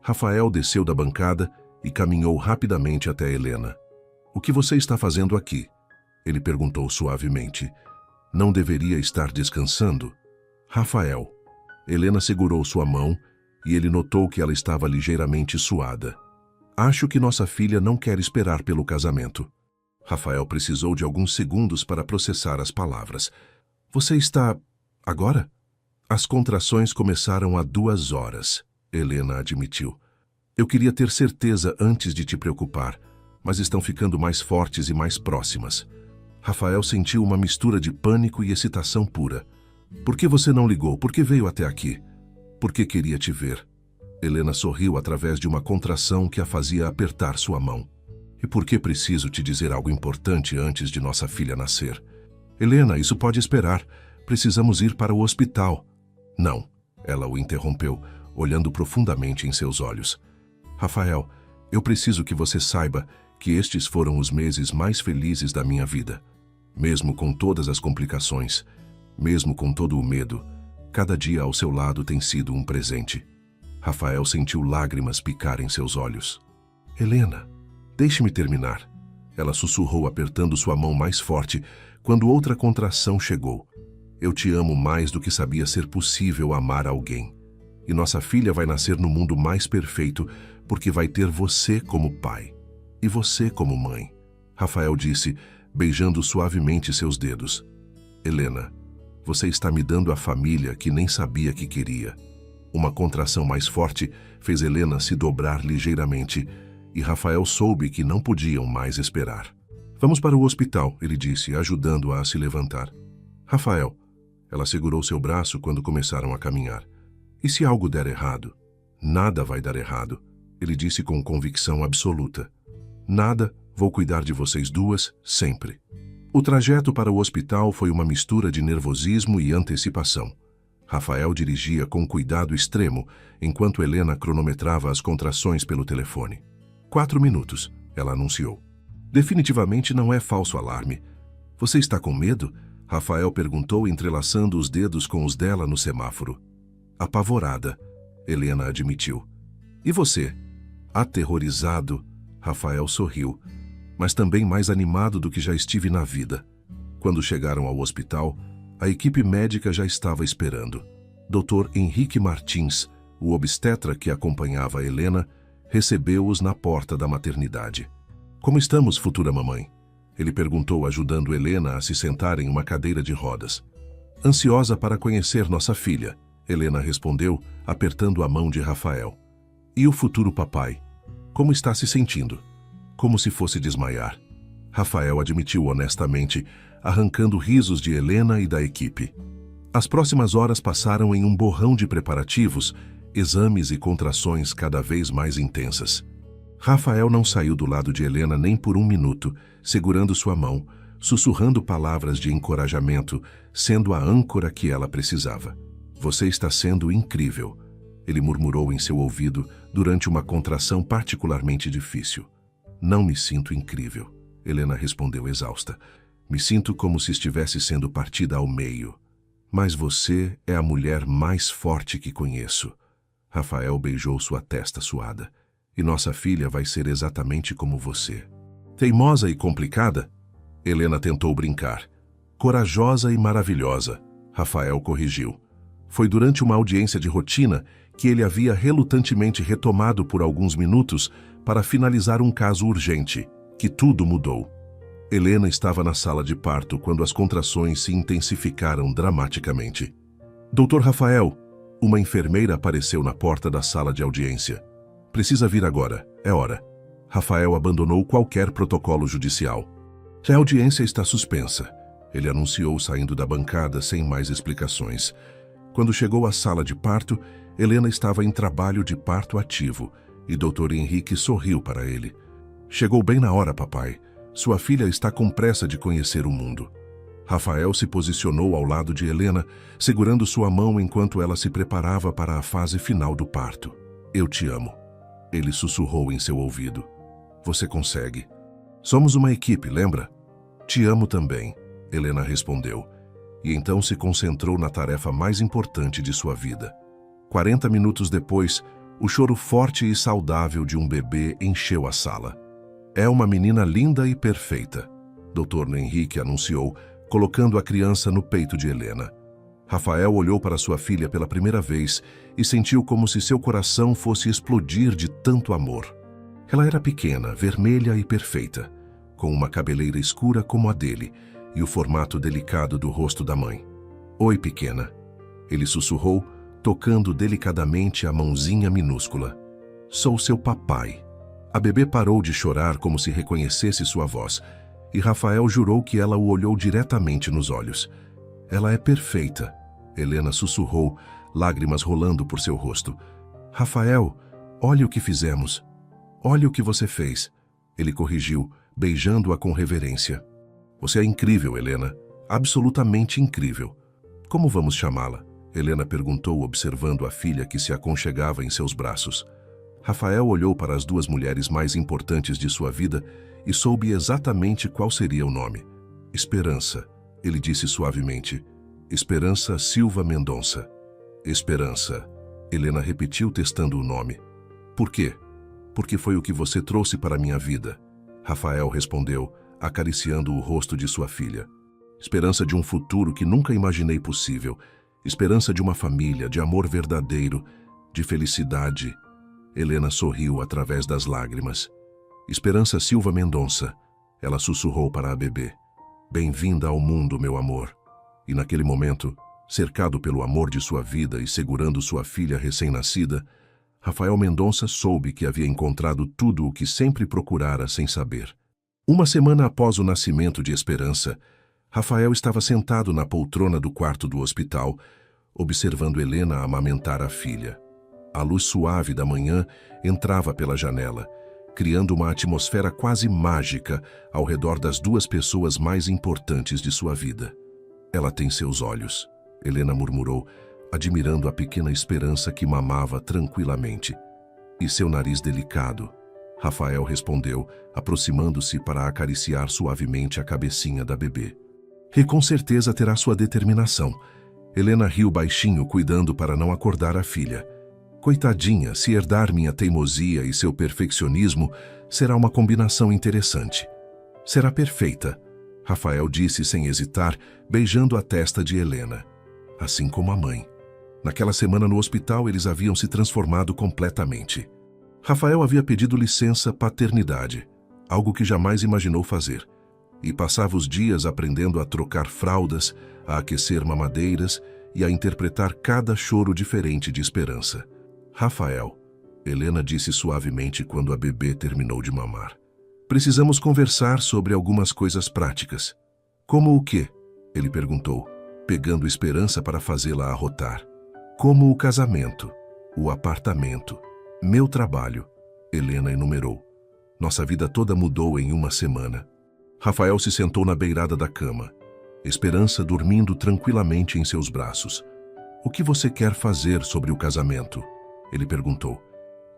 Rafael desceu da bancada e caminhou rapidamente até Helena. O que você está fazendo aqui? Ele perguntou suavemente. Não deveria estar descansando? Rafael. Helena segurou sua mão e ele notou que ela estava ligeiramente suada. Acho que nossa filha não quer esperar pelo casamento. Rafael precisou de alguns segundos para processar as palavras. Você está... agora? As contrações começaram há 2 horas, Helena admitiu. Eu queria ter certeza antes de te preocupar, mas estão ficando mais fortes e mais próximas. Rafael sentiu uma mistura de pânico e excitação pura. Por que você não ligou? Por que veio até aqui? Porque queria te ver. Helena sorriu através de uma contração que a fazia apertar sua mão. E por que preciso te dizer algo importante antes de nossa filha nascer? Helena, isso pode esperar. Precisamos ir para o hospital. Não, ela o interrompeu, olhando profundamente em seus olhos. Rafael, eu preciso que você saiba que estes foram os meses mais felizes da minha vida. Mesmo com todas as complicações, mesmo com todo o medo, cada dia ao seu lado tem sido um presente. Rafael sentiu lágrimas picar em seus olhos. Helena, deixe-me terminar. Ela sussurrou apertando sua mão mais forte quando outra contração chegou. Eu te amo mais do que sabia ser possível amar alguém. E nossa filha vai nascer no mundo mais perfeito porque vai ter você como pai. E você como mãe. Rafael disse, beijando suavemente seus dedos. Helena, você está me dando a família que nem sabia que queria. Uma contração mais forte fez Helena se dobrar ligeiramente e Rafael soube que não podiam mais esperar. Vamos para o hospital, ele disse, ajudando-a a se levantar. Rafael, ela segurou seu braço quando começaram a caminhar. E se algo der errado? Nada vai dar errado, ele disse com convicção absoluta. Nada, vou cuidar de vocês duas, sempre. O trajeto para o hospital foi uma mistura de nervosismo e antecipação. Rafael dirigia com cuidado extremo, enquanto Helena cronometrava as contrações pelo telefone. 4 minutos, ela anunciou. Definitivamente não é falso alarme. Você está com medo? Rafael perguntou, entrelaçando os dedos com os dela no semáforo. Apavorada, Helena admitiu. E você? Aterrorizado, Rafael sorriu, mas também mais animado do que já estive na vida. Quando chegaram ao hospital, a equipe médica já estava esperando. Dr. Henrique Martins, o obstetra que acompanhava a Helena, recebeu-os na porta da maternidade. Como estamos, futura mamãe? Ele perguntou, ajudando Helena a se sentar em uma cadeira de rodas. Ansiosa para conhecer nossa filha, Helena respondeu, apertando a mão de Rafael. E o futuro papai? Como está se sentindo? Como se fosse desmaiar. Rafael admitiu honestamente, arrancando risos de Helena e da equipe. As próximas horas passaram em um borrão de preparativos, exames e contrações cada vez mais intensas. Rafael não saiu do lado de Helena nem por um minuto, segurando sua mão, sussurrando palavras de encorajamento, sendo a âncora que ela precisava. Você está sendo incrível, ele murmurou em seu ouvido durante uma contração particularmente difícil. Não me sinto incrível, Helena respondeu exausta. Me sinto como se estivesse sendo partida ao meio. Mas você é a mulher mais forte que conheço. Rafael beijou sua testa suada. E nossa filha vai ser exatamente como você. Teimosa e complicada? Helena tentou brincar. Corajosa e maravilhosa, Rafael corrigiu. Foi durante uma audiência de rotina que ele havia relutantemente retomado por alguns minutos para finalizar um caso urgente, que tudo mudou. Helena estava na sala de parto quando as contrações se intensificaram dramaticamente. Doutor Rafael, uma enfermeira apareceu na porta da sala de audiência. Precisa vir agora, é hora. Rafael abandonou qualquer protocolo judicial. A audiência está suspensa, ele anunciou saindo da bancada sem mais explicações. Quando chegou à sala de parto, Helena estava em trabalho de parto ativo e Dr. Henrique sorriu para ele. Chegou bem na hora, papai. Sua filha está com pressa de conhecer o mundo. Rafael se posicionou ao lado de Helena, segurando sua mão enquanto ela se preparava para a fase final do parto. Eu te amo. Ele sussurrou em seu ouvido. Você consegue. Somos uma equipe, lembra? Te amo também, Helena respondeu. E então se concentrou na tarefa mais importante de sua vida. 40 minutos depois, o choro forte e saudável de um bebê encheu a sala. É uma menina linda e perfeita, Dr. Henrique anunciou, colocando a criança no peito de Helena. Rafael olhou para sua filha pela primeira vez e sentiu como se seu coração fosse explodir de tanto amor. Ela era pequena, vermelha e perfeita, com uma cabeleira escura como a dele e o formato delicado do rosto da mãe. Oi, pequena, ele sussurrou, tocando delicadamente a mãozinha minúscula. Sou seu papai. A bebê parou de chorar como se reconhecesse sua voz, e Rafael jurou que ela o olhou diretamente nos olhos. Ela é perfeita, Helena sussurrou, lágrimas rolando por seu rosto. Rafael, olhe o que fizemos. Olhe o que você fez, ele corrigiu, beijando-a com reverência. Você é incrível, Helena, absolutamente incrível. Como vamos chamá-la? Helena perguntou, observando a filha que se aconchegava em seus braços. Rafael olhou para as duas mulheres mais importantes de sua vida e soube exatamente qual seria o nome. Esperança, ele disse suavemente. Esperança Silva Mendonça. Esperança, Helena repetiu testando o nome. Por quê? Porque foi o que você trouxe para minha vida, Rafael respondeu, acariciando o rosto de sua filha. Esperança de um futuro que nunca imaginei possível. Esperança de uma família, de amor verdadeiro, de felicidade. Helena sorriu através das lágrimas. Esperança Silva Mendonça, ela sussurrou para a bebê. Bem-vinda ao mundo, meu amor. E naquele momento, cercado pelo amor de sua vida e segurando sua filha recém-nascida, Rafael Mendonça soube que havia encontrado tudo o que sempre procurara sem saber. Uma semana após o nascimento de Esperança, Rafael estava sentado na poltrona do quarto do hospital, observando Helena amamentar a filha. A luz suave da manhã entrava pela janela, criando uma atmosfera quase mágica ao redor das duas pessoas mais importantes de sua vida. Ela tem seus olhos, Helena murmurou, admirando a pequena Esperança que mamava tranquilamente. E seu nariz delicado? Rafael respondeu, aproximando-se para acariciar suavemente a cabecinha da bebê. E com certeza terá sua determinação. Helena riu baixinho, cuidando para não acordar a filha. Coitadinha, se herdar minha teimosia e seu perfeccionismo, será uma combinação interessante. Será perfeita, Rafael disse sem hesitar, beijando a testa de Helena. Assim como a mãe. Naquela semana no hospital, eles haviam se transformado completamente. Rafael havia pedido licença paternidade, algo que jamais imaginou fazer, e passava os dias aprendendo a trocar fraldas, a aquecer mamadeiras e a interpretar cada choro diferente de Esperança. Rafael, Helena disse suavemente quando a bebê terminou de mamar. Precisamos conversar sobre algumas coisas práticas. Como o quê? Ele perguntou, pegando Esperança para fazê-la arrotar. Como o casamento, o apartamento, meu trabalho, Helena enumerou. Nossa vida toda mudou em uma semana. Rafael se sentou na beirada da cama, Esperança dormindo tranquilamente em seus braços. O que você quer fazer sobre o casamento? Ele perguntou.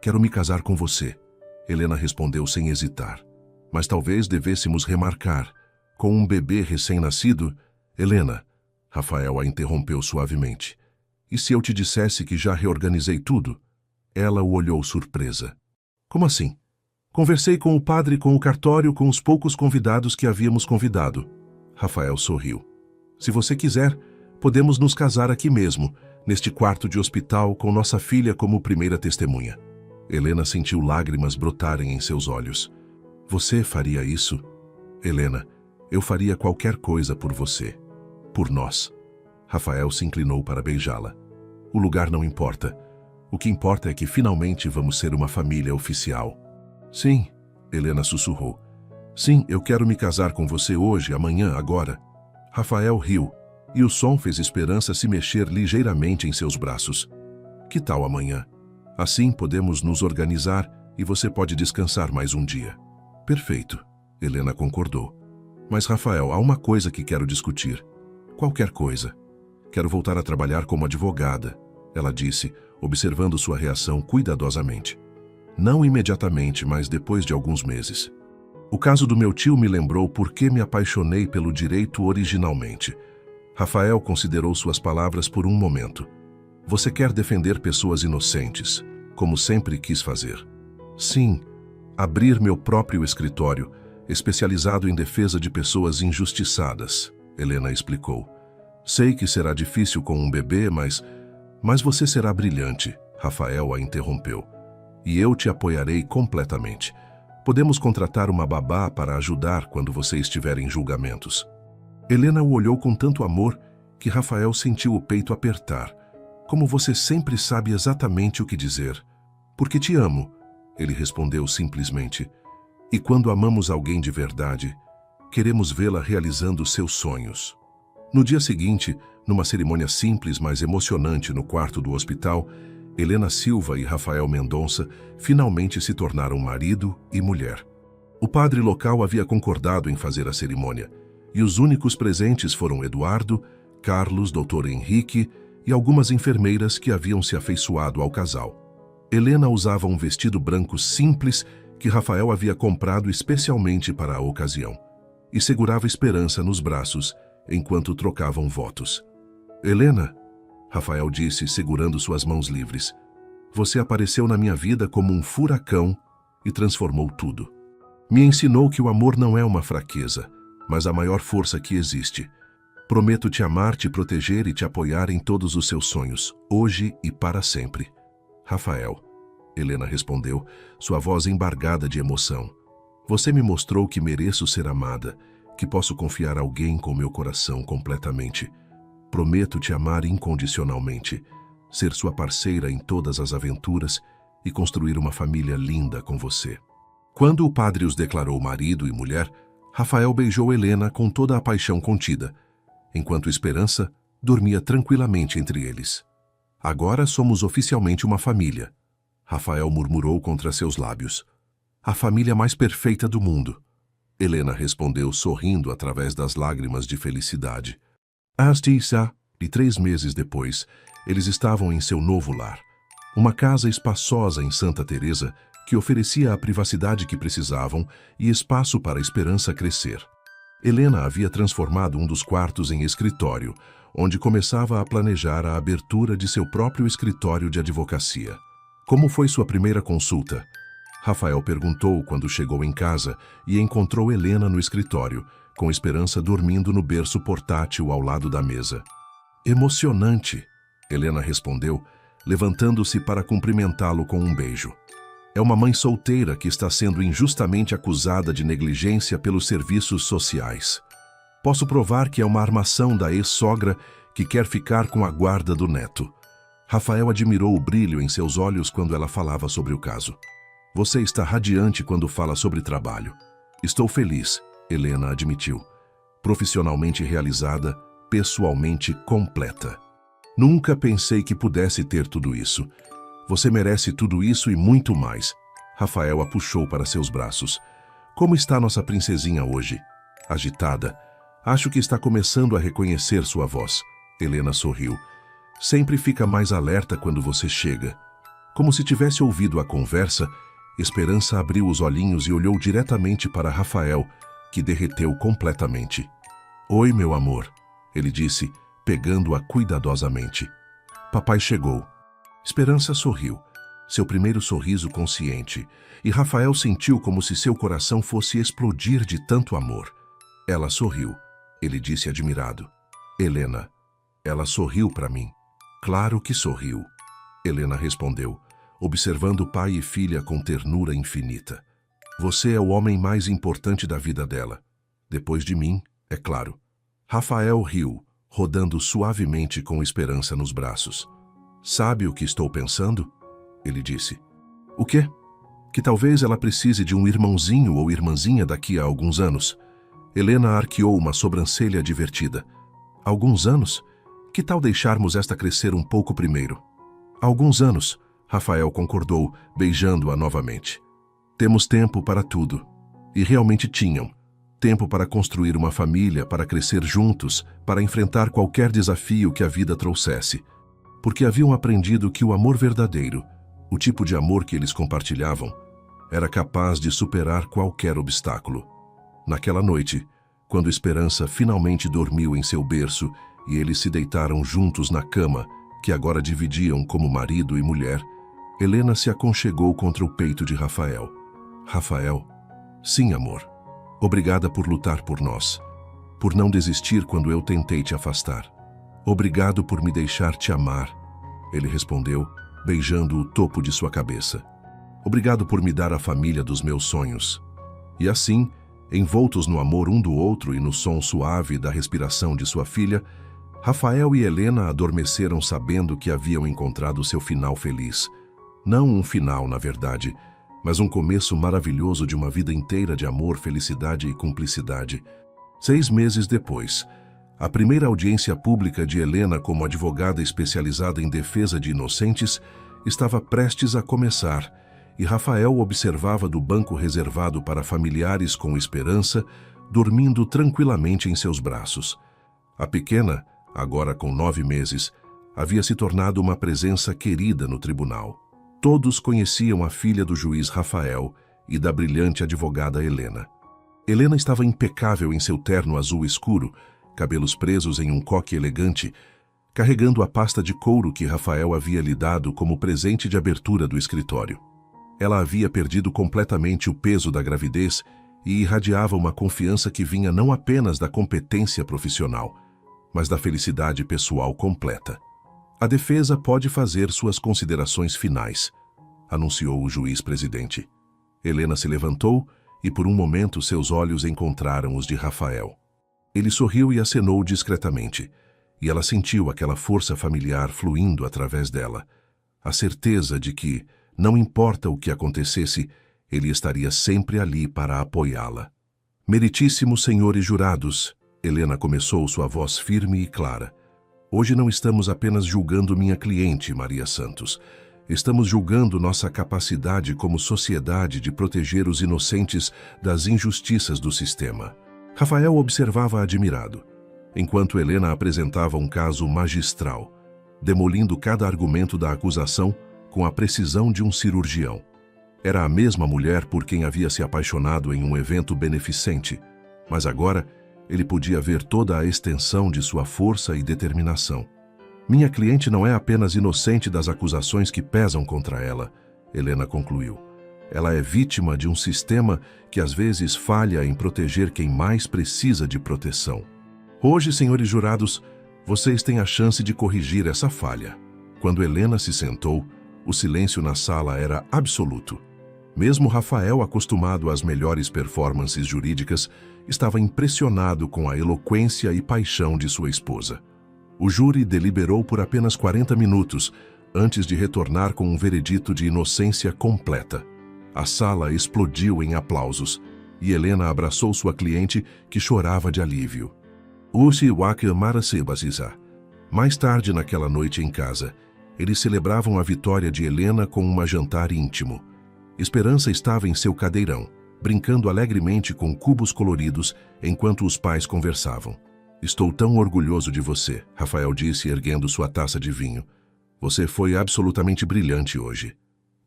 Quero me casar com você, Helena respondeu sem hesitar. Mas talvez devêssemos remarcar. Com um bebê recém-nascido... Helena, Rafael a interrompeu suavemente. E se eu te dissesse que já reorganizei tudo? Ela o olhou surpresa. Como assim? Conversei com o padre, com o cartório, com os poucos convidados que havíamos convidado. Rafael sorriu. Se você quiser, podemos nos casar aqui mesmo, neste quarto de hospital, com nossa filha como primeira testemunha. Helena sentiu lágrimas brotarem em seus olhos. Você faria isso? Helena, eu faria qualquer coisa por você. Por nós. Rafael se inclinou para beijá-la. O lugar não importa. O que importa é que finalmente vamos ser uma família oficial. Sim, Helena sussurrou. Sim, eu quero me casar com você hoje, amanhã, agora. Rafael riu, e o som fez Esperança se mexer ligeiramente em seus braços. Que tal amanhã? Assim podemos nos organizar e você pode descansar mais um dia. Perfeito, Helena concordou. Mas, Rafael, há uma coisa que quero discutir. Qualquer coisa. Quero voltar a trabalhar como advogada, ela disse, observando sua reação cuidadosamente. Não imediatamente, mas depois de alguns meses. O caso do meu tio me lembrou por que me apaixonei pelo direito originalmente. Rafael considerou suas palavras por um momento. Você quer defender pessoas inocentes, como sempre quis fazer. Sim, abrir meu próprio escritório, especializado em defesa de pessoas injustiçadas, Helena explicou. Sei que será difícil com um bebê, mas você será brilhante, Rafael a interrompeu. E eu te apoiarei completamente. Podemos contratar uma babá para ajudar quando você estiver em julgamentos. Helena o olhou com tanto amor que Rafael sentiu o peito apertar. Como você sempre sabe exatamente o que dizer. Porque te amo, ele respondeu simplesmente. E quando amamos alguém de verdade, queremos vê-la realizando seus sonhos. No dia seguinte, numa cerimônia simples, mas emocionante no quarto do hospital, Helena Silva e Rafael Mendonça finalmente se tornaram marido e mulher. O padre local havia concordado em fazer a cerimônia, e os únicos presentes foram Eduardo, Carlos, Dr. Henrique e algumas enfermeiras que haviam se afeiçoado ao casal. Helena usava um vestido branco simples que Rafael havia comprado especialmente para a ocasião, e segurava Esperança nos braços enquanto trocavam votos. Helena, Rafael disse, segurando suas mãos livres, você apareceu na minha vida como um furacão e transformou tudo. Me ensinou que o amor não é uma fraqueza, mas a maior força que existe. Prometo te amar, te proteger e te apoiar em todos os seus sonhos, hoje e para sempre. Rafael, Helena respondeu, sua voz embargada de emoção. Você me mostrou que mereço ser amada, que posso confiar a alguém com meu coração completamente. Prometo te amar incondicionalmente, ser sua parceira em todas as aventuras e construir uma família linda com você. Quando o padre os declarou marido e mulher, Rafael beijou Helena com toda a paixão contida, enquanto Esperança dormia tranquilamente entre eles. Agora somos oficialmente uma família, Rafael murmurou contra seus lábios. A família mais perfeita do mundo. Helena respondeu sorrindo através das lágrimas de felicidade. Asti-sa, E 3 meses depois, eles estavam em seu novo lar. Uma casa espaçosa em Santa Teresa que oferecia a privacidade que precisavam e espaço para a esperança crescer. Helena havia transformado um dos quartos em escritório, onde começava a planejar a abertura de seu próprio escritório de advocacia. Como foi sua primeira consulta? Rafael perguntou quando chegou em casa e encontrou Helena no escritório, com Esperança dormindo no berço portátil ao lado da mesa. Emocionante, Helena respondeu, levantando-se para cumprimentá-lo com um beijo. É uma mãe solteira que está sendo injustamente acusada de negligência pelos serviços sociais. Posso provar que é uma armação da ex-sogra que quer ficar com a guarda do neto. Rafael admirou o brilho em seus olhos quando ela falava sobre o caso. Você está radiante quando fala sobre trabalho. Estou feliz, Helena admitiu. Profissionalmente realizada, pessoalmente completa. Nunca pensei que pudesse ter tudo isso. Você merece tudo isso e muito mais. Rafael a puxou para seus braços. Como está nossa princesinha hoje? Agitada. Acho que está começando a reconhecer sua voz. Helena sorriu. Sempre fica mais alerta quando você chega. Como se tivesse ouvido a conversa, Esperança abriu os olhinhos e olhou diretamente para Rafael, que derreteu completamente. Oi, meu amor, ele disse, pegando-a cuidadosamente. Papai chegou. Esperança sorriu, seu primeiro sorriso consciente, e Rafael sentiu como se seu coração fosse explodir de tanto amor. Ela sorriu, ele disse admirado. Helena, ela sorriu para mim. Claro que sorriu. Helena respondeu, observando pai e filha com ternura infinita. Você é o homem mais importante da vida dela. Depois de mim, é claro. Rafael riu, rodando suavemente com Esperança nos braços. Sabe o que estou pensando? Ele disse. O quê? Que talvez ela precise de um irmãozinho ou irmãzinha daqui a alguns anos. Helena arqueou uma sobrancelha divertida. Alguns anos? Que tal deixarmos esta crescer um pouco primeiro? Alguns anos, Rafael concordou, beijando-a novamente. Temos tempo para tudo. E realmente tinham. Tempo para construir uma família, para crescer juntos, para enfrentar qualquer desafio que a vida trouxesse. Porque haviam aprendido que o amor verdadeiro, o tipo de amor que eles compartilhavam, era capaz de superar qualquer obstáculo. Naquela noite, quando Esperança finalmente dormiu em seu berço e eles se deitaram juntos na cama, que agora dividiam como marido e mulher, Helena se aconchegou contra o peito de Rafael. Rafael, sim, amor. Obrigada por lutar por nós, por não desistir quando eu tentei te afastar. Obrigado por me deixar te amar, ele respondeu, beijando o topo de sua cabeça. Obrigado por me dar a família dos meus sonhos. E assim, envoltos no amor um do outro e no som suave da respiração de sua filha, Rafael e Helena adormeceram sabendo que haviam encontrado seu final feliz. Não um final, na verdade, mas um começo maravilhoso de uma vida inteira de amor, felicidade e cumplicidade. 6 meses depois, a primeira audiência pública de Helena como advogada especializada em defesa de inocentes estava prestes a começar, e Rafael observava do banco reservado para familiares com Esperança, dormindo tranquilamente em seus braços. A pequena, agora com 9 meses, havia se tornado uma presença querida no tribunal. Todos conheciam a filha do juiz Rafael e da brilhante advogada Helena. Helena estava impecável em seu terno azul escuro, cabelos presos em um coque elegante, carregando a pasta de couro que Rafael havia lhe dado como presente de abertura do escritório. Ela havia perdido completamente o peso da gravidez e irradiava uma confiança que vinha não apenas da competência profissional, mas da felicidade pessoal completa. A defesa pode fazer suas considerações finais, anunciou o juiz-presidente. Helena se levantou e por um momento seus olhos encontraram os de Rafael. Ele sorriu e acenou discretamente, e ela sentiu aquela força familiar fluindo através dela, a certeza de que, não importa o que acontecesse, ele estaria sempre ali para apoiá-la. Meritíssimos senhores jurados, Helena começou sua voz firme e clara. Hoje não estamos apenas julgando minha cliente, Maria Santos. Estamos julgando nossa capacidade como sociedade de proteger os inocentes das injustiças do sistema. Rafael observava admirado. enquanto Helena apresentava um caso magistral, demolindo cada argumento da acusação com a precisão de um cirurgião. Era a mesma mulher por quem havia se apaixonado em um evento beneficente, mas agora ele podia ver toda a extensão de sua força e determinação. Minha cliente não é apenas inocente das acusações que pesam contra ela, Helena concluiu. Ela é vítima de um sistema que às vezes falha em proteger quem mais precisa de proteção. Hoje, senhores jurados, vocês têm a chance de corrigir essa falha. Quando Helena se sentou, o silêncio na sala era absoluto. Mesmo Rafael, acostumado às melhores performances jurídicas, estava impressionado com a eloquência e paixão de sua esposa. O júri deliberou por apenas 40 minutos, antes de retornar com um veredito de inocência completa. A sala explodiu em aplausos, e Helena abraçou sua cliente, que chorava de alívio. Mais tarde naquela noite em casa, eles celebravam a vitória de Helena com um jantar íntimo. Esperança estava em seu cadeirão, brincando alegremente com cubos coloridos enquanto os pais conversavam. Estou tão orgulhoso de você, Rafael disse, erguendo sua taça de vinho. Você foi absolutamente brilhante hoje.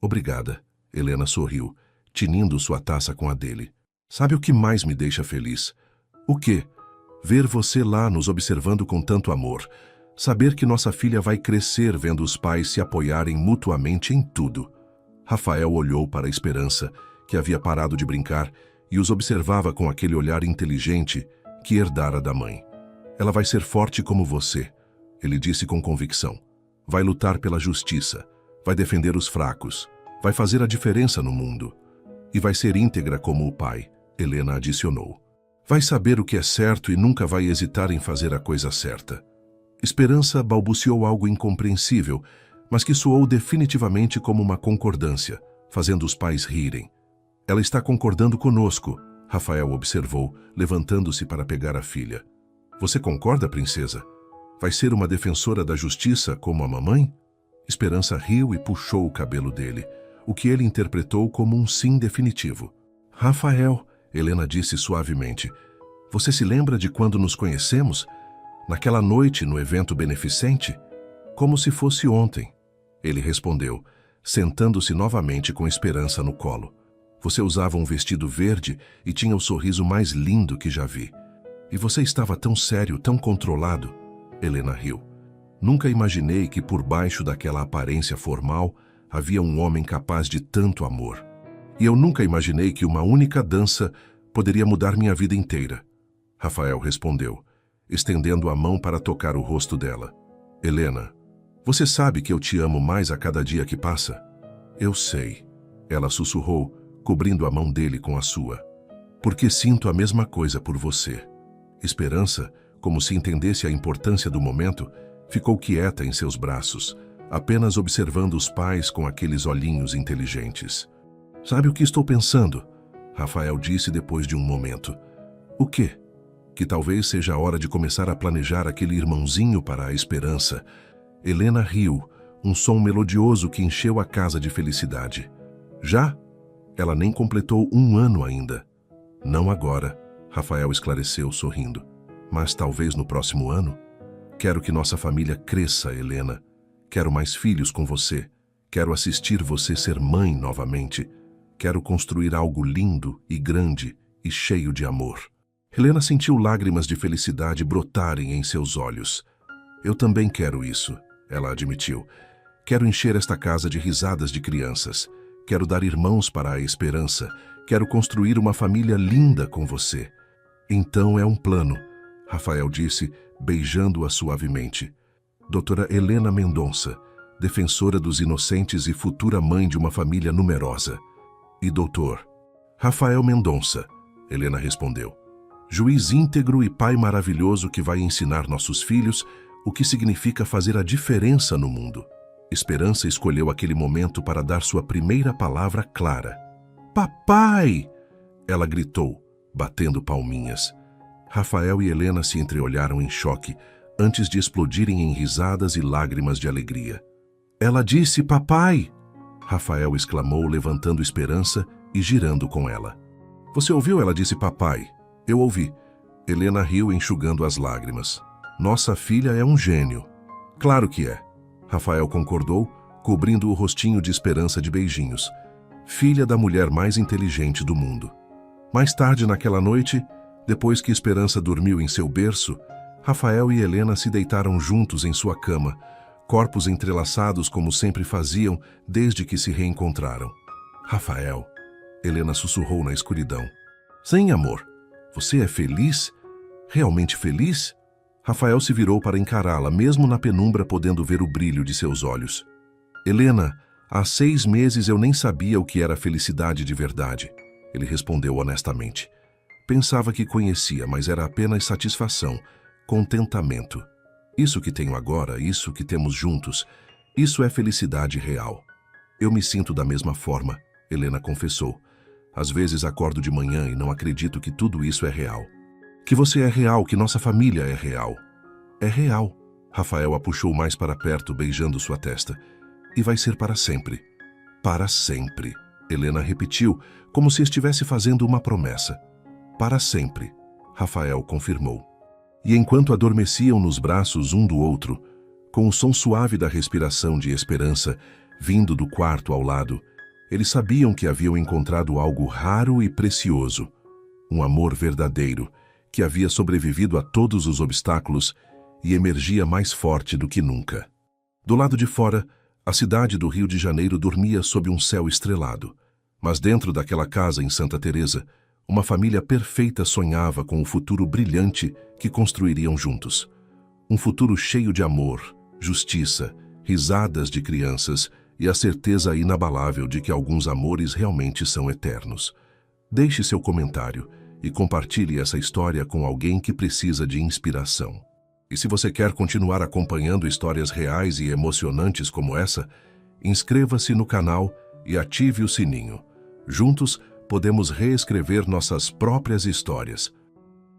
Obrigada, Helena sorriu, tinindo sua taça com a dele. Sabe o que mais me deixa feliz? O quê? Ver você lá nos observando com tanto amor. Saber que nossa filha vai crescer vendo os pais se apoiarem mutuamente em tudo. Rafael olhou para a Esperança, que havia parado de brincar, e os observava com aquele olhar inteligente que herdara da mãe. Ela vai ser forte como você, ele disse com convicção. Vai lutar pela justiça, vai defender os fracos, vai fazer a diferença no mundo. E vai ser íntegra como o pai, Helena adicionou. Vai saber o que é certo e nunca vai hesitar em fazer a coisa certa. Esperança balbuciou algo incompreensível, mas que soou definitivamente como uma concordância, fazendo os pais rirem. Ela está concordando conosco, Rafael observou, levantando-se para pegar a filha. Você concorda, princesa? Vai ser uma defensora da justiça como a mamãe? Esperança riu e puxou o cabelo dele, o que ele interpretou como um sim definitivo. Rafael, Helena disse suavemente, você se lembra de quando nos conhecemos? Naquela noite no evento beneficente? Como se fosse ontem. Ele respondeu, sentando-se novamente com Esperança no colo. Você usava um vestido verde e tinha o sorriso mais lindo que já vi. E você estava tão sério, tão controlado. Helena riu. Nunca imaginei que por baixo daquela aparência formal havia um homem capaz de tanto amor. E eu nunca imaginei que uma única dança poderia mudar minha vida inteira. Rafael respondeu, estendendo a mão para tocar o rosto dela. Helena, você sabe que eu te amo mais a cada dia que passa? Eu sei. Ela sussurrou, cobrindo a mão dele com a sua. Porque sinto a mesma coisa por você. Esperança, como se entendesse a importância do momento, ficou quieta em seus braços, apenas observando os pais com aqueles olhinhos inteligentes. Sabe o que estou pensando? Rafael disse depois de um momento. O quê? Que talvez seja a hora de começar a planejar aquele irmãozinho para a Esperança. Helena riu, um som melodioso que encheu a casa de felicidade. Já? Ela nem completou 1 ano ainda. Não agora, Rafael esclareceu sorrindo. Mas talvez no próximo ano? Quero que nossa família cresça, Helena. Quero mais filhos com você. Quero assistir você ser mãe novamente. Quero construir algo lindo e grande e cheio de amor. Helena sentiu lágrimas de felicidade brotarem em seus olhos. Eu também quero isso, ela admitiu. Quero encher esta casa de risadas de crianças. Quero dar irmãos para a Esperança. Quero construir uma família linda com você. Então é um plano, Rafael disse, beijando-a suavemente. Doutora Helena Mendonça, defensora dos inocentes e futura mãe de uma família numerosa. E doutor? Rafael Mendonça, Helena respondeu. Juiz íntegro e pai maravilhoso que vai ensinar nossos filhos o que significa fazer a diferença no mundo. Esperança escolheu aquele momento para dar sua primeira palavra clara. Papai! Ela gritou, batendo palminhas. Rafael e Helena se entreolharam em choque, antes de explodirem em risadas e lágrimas de alegria. Ela disse papai! Rafael exclamou, levantando Esperança e girando com ela. Você ouviu? Ela disse papai. Eu ouvi. Helena riu, enxugando as lágrimas. Nossa filha é um gênio. Claro que é. Rafael concordou, cobrindo o rostinho de Esperança de beijinhos. Filha da mulher mais inteligente do mundo. Mais tarde naquela noite, depois que Esperança dormiu em seu berço, Rafael e Helena se deitaram juntos em sua cama, corpos entrelaçados como sempre faziam desde que se reencontraram. Rafael, Helena sussurrou na escuridão. Sim, amor. Você é feliz? Realmente feliz? Rafael se virou para encará-la, mesmo na penumbra podendo ver o brilho de seus olhos. Helena, há 6 meses eu nem sabia o que era felicidade de verdade. Ele respondeu honestamente. Pensava que conhecia, mas era apenas satisfação, contentamento. Isso que tenho agora, isso que temos juntos, isso é felicidade real. Eu me sinto da mesma forma, Helena confessou. Às vezes acordo de manhã e não acredito que tudo isso é real. Que você é real, que nossa família é real. É real. Rafael a puxou mais para perto, beijando sua testa. E vai ser para sempre. Para sempre. Helena repetiu, como se estivesse fazendo uma promessa. Para sempre. Rafael confirmou. E enquanto adormeciam nos braços um do outro, com o som suave da respiração de Esperança vindo do quarto ao lado, eles sabiam que haviam encontrado algo raro e precioso. Um amor verdadeiro, que havia sobrevivido a todos os obstáculos e emergia mais forte do que nunca. Do lado de fora, a cidade do Rio de Janeiro dormia sob um céu estrelado. Mas dentro daquela casa em Santa Teresa, uma família perfeita sonhava com o futuro brilhante que construiriam juntos. Um futuro cheio de amor, justiça, risadas de crianças e a certeza inabalável de que alguns amores realmente são eternos. Deixe seu comentário e compartilhe essa história com alguém que precisa de inspiração. E se você quer continuar acompanhando histórias reais e emocionantes como essa, inscreva-se no canal e ative o sininho. Juntos, podemos reescrever nossas próprias histórias.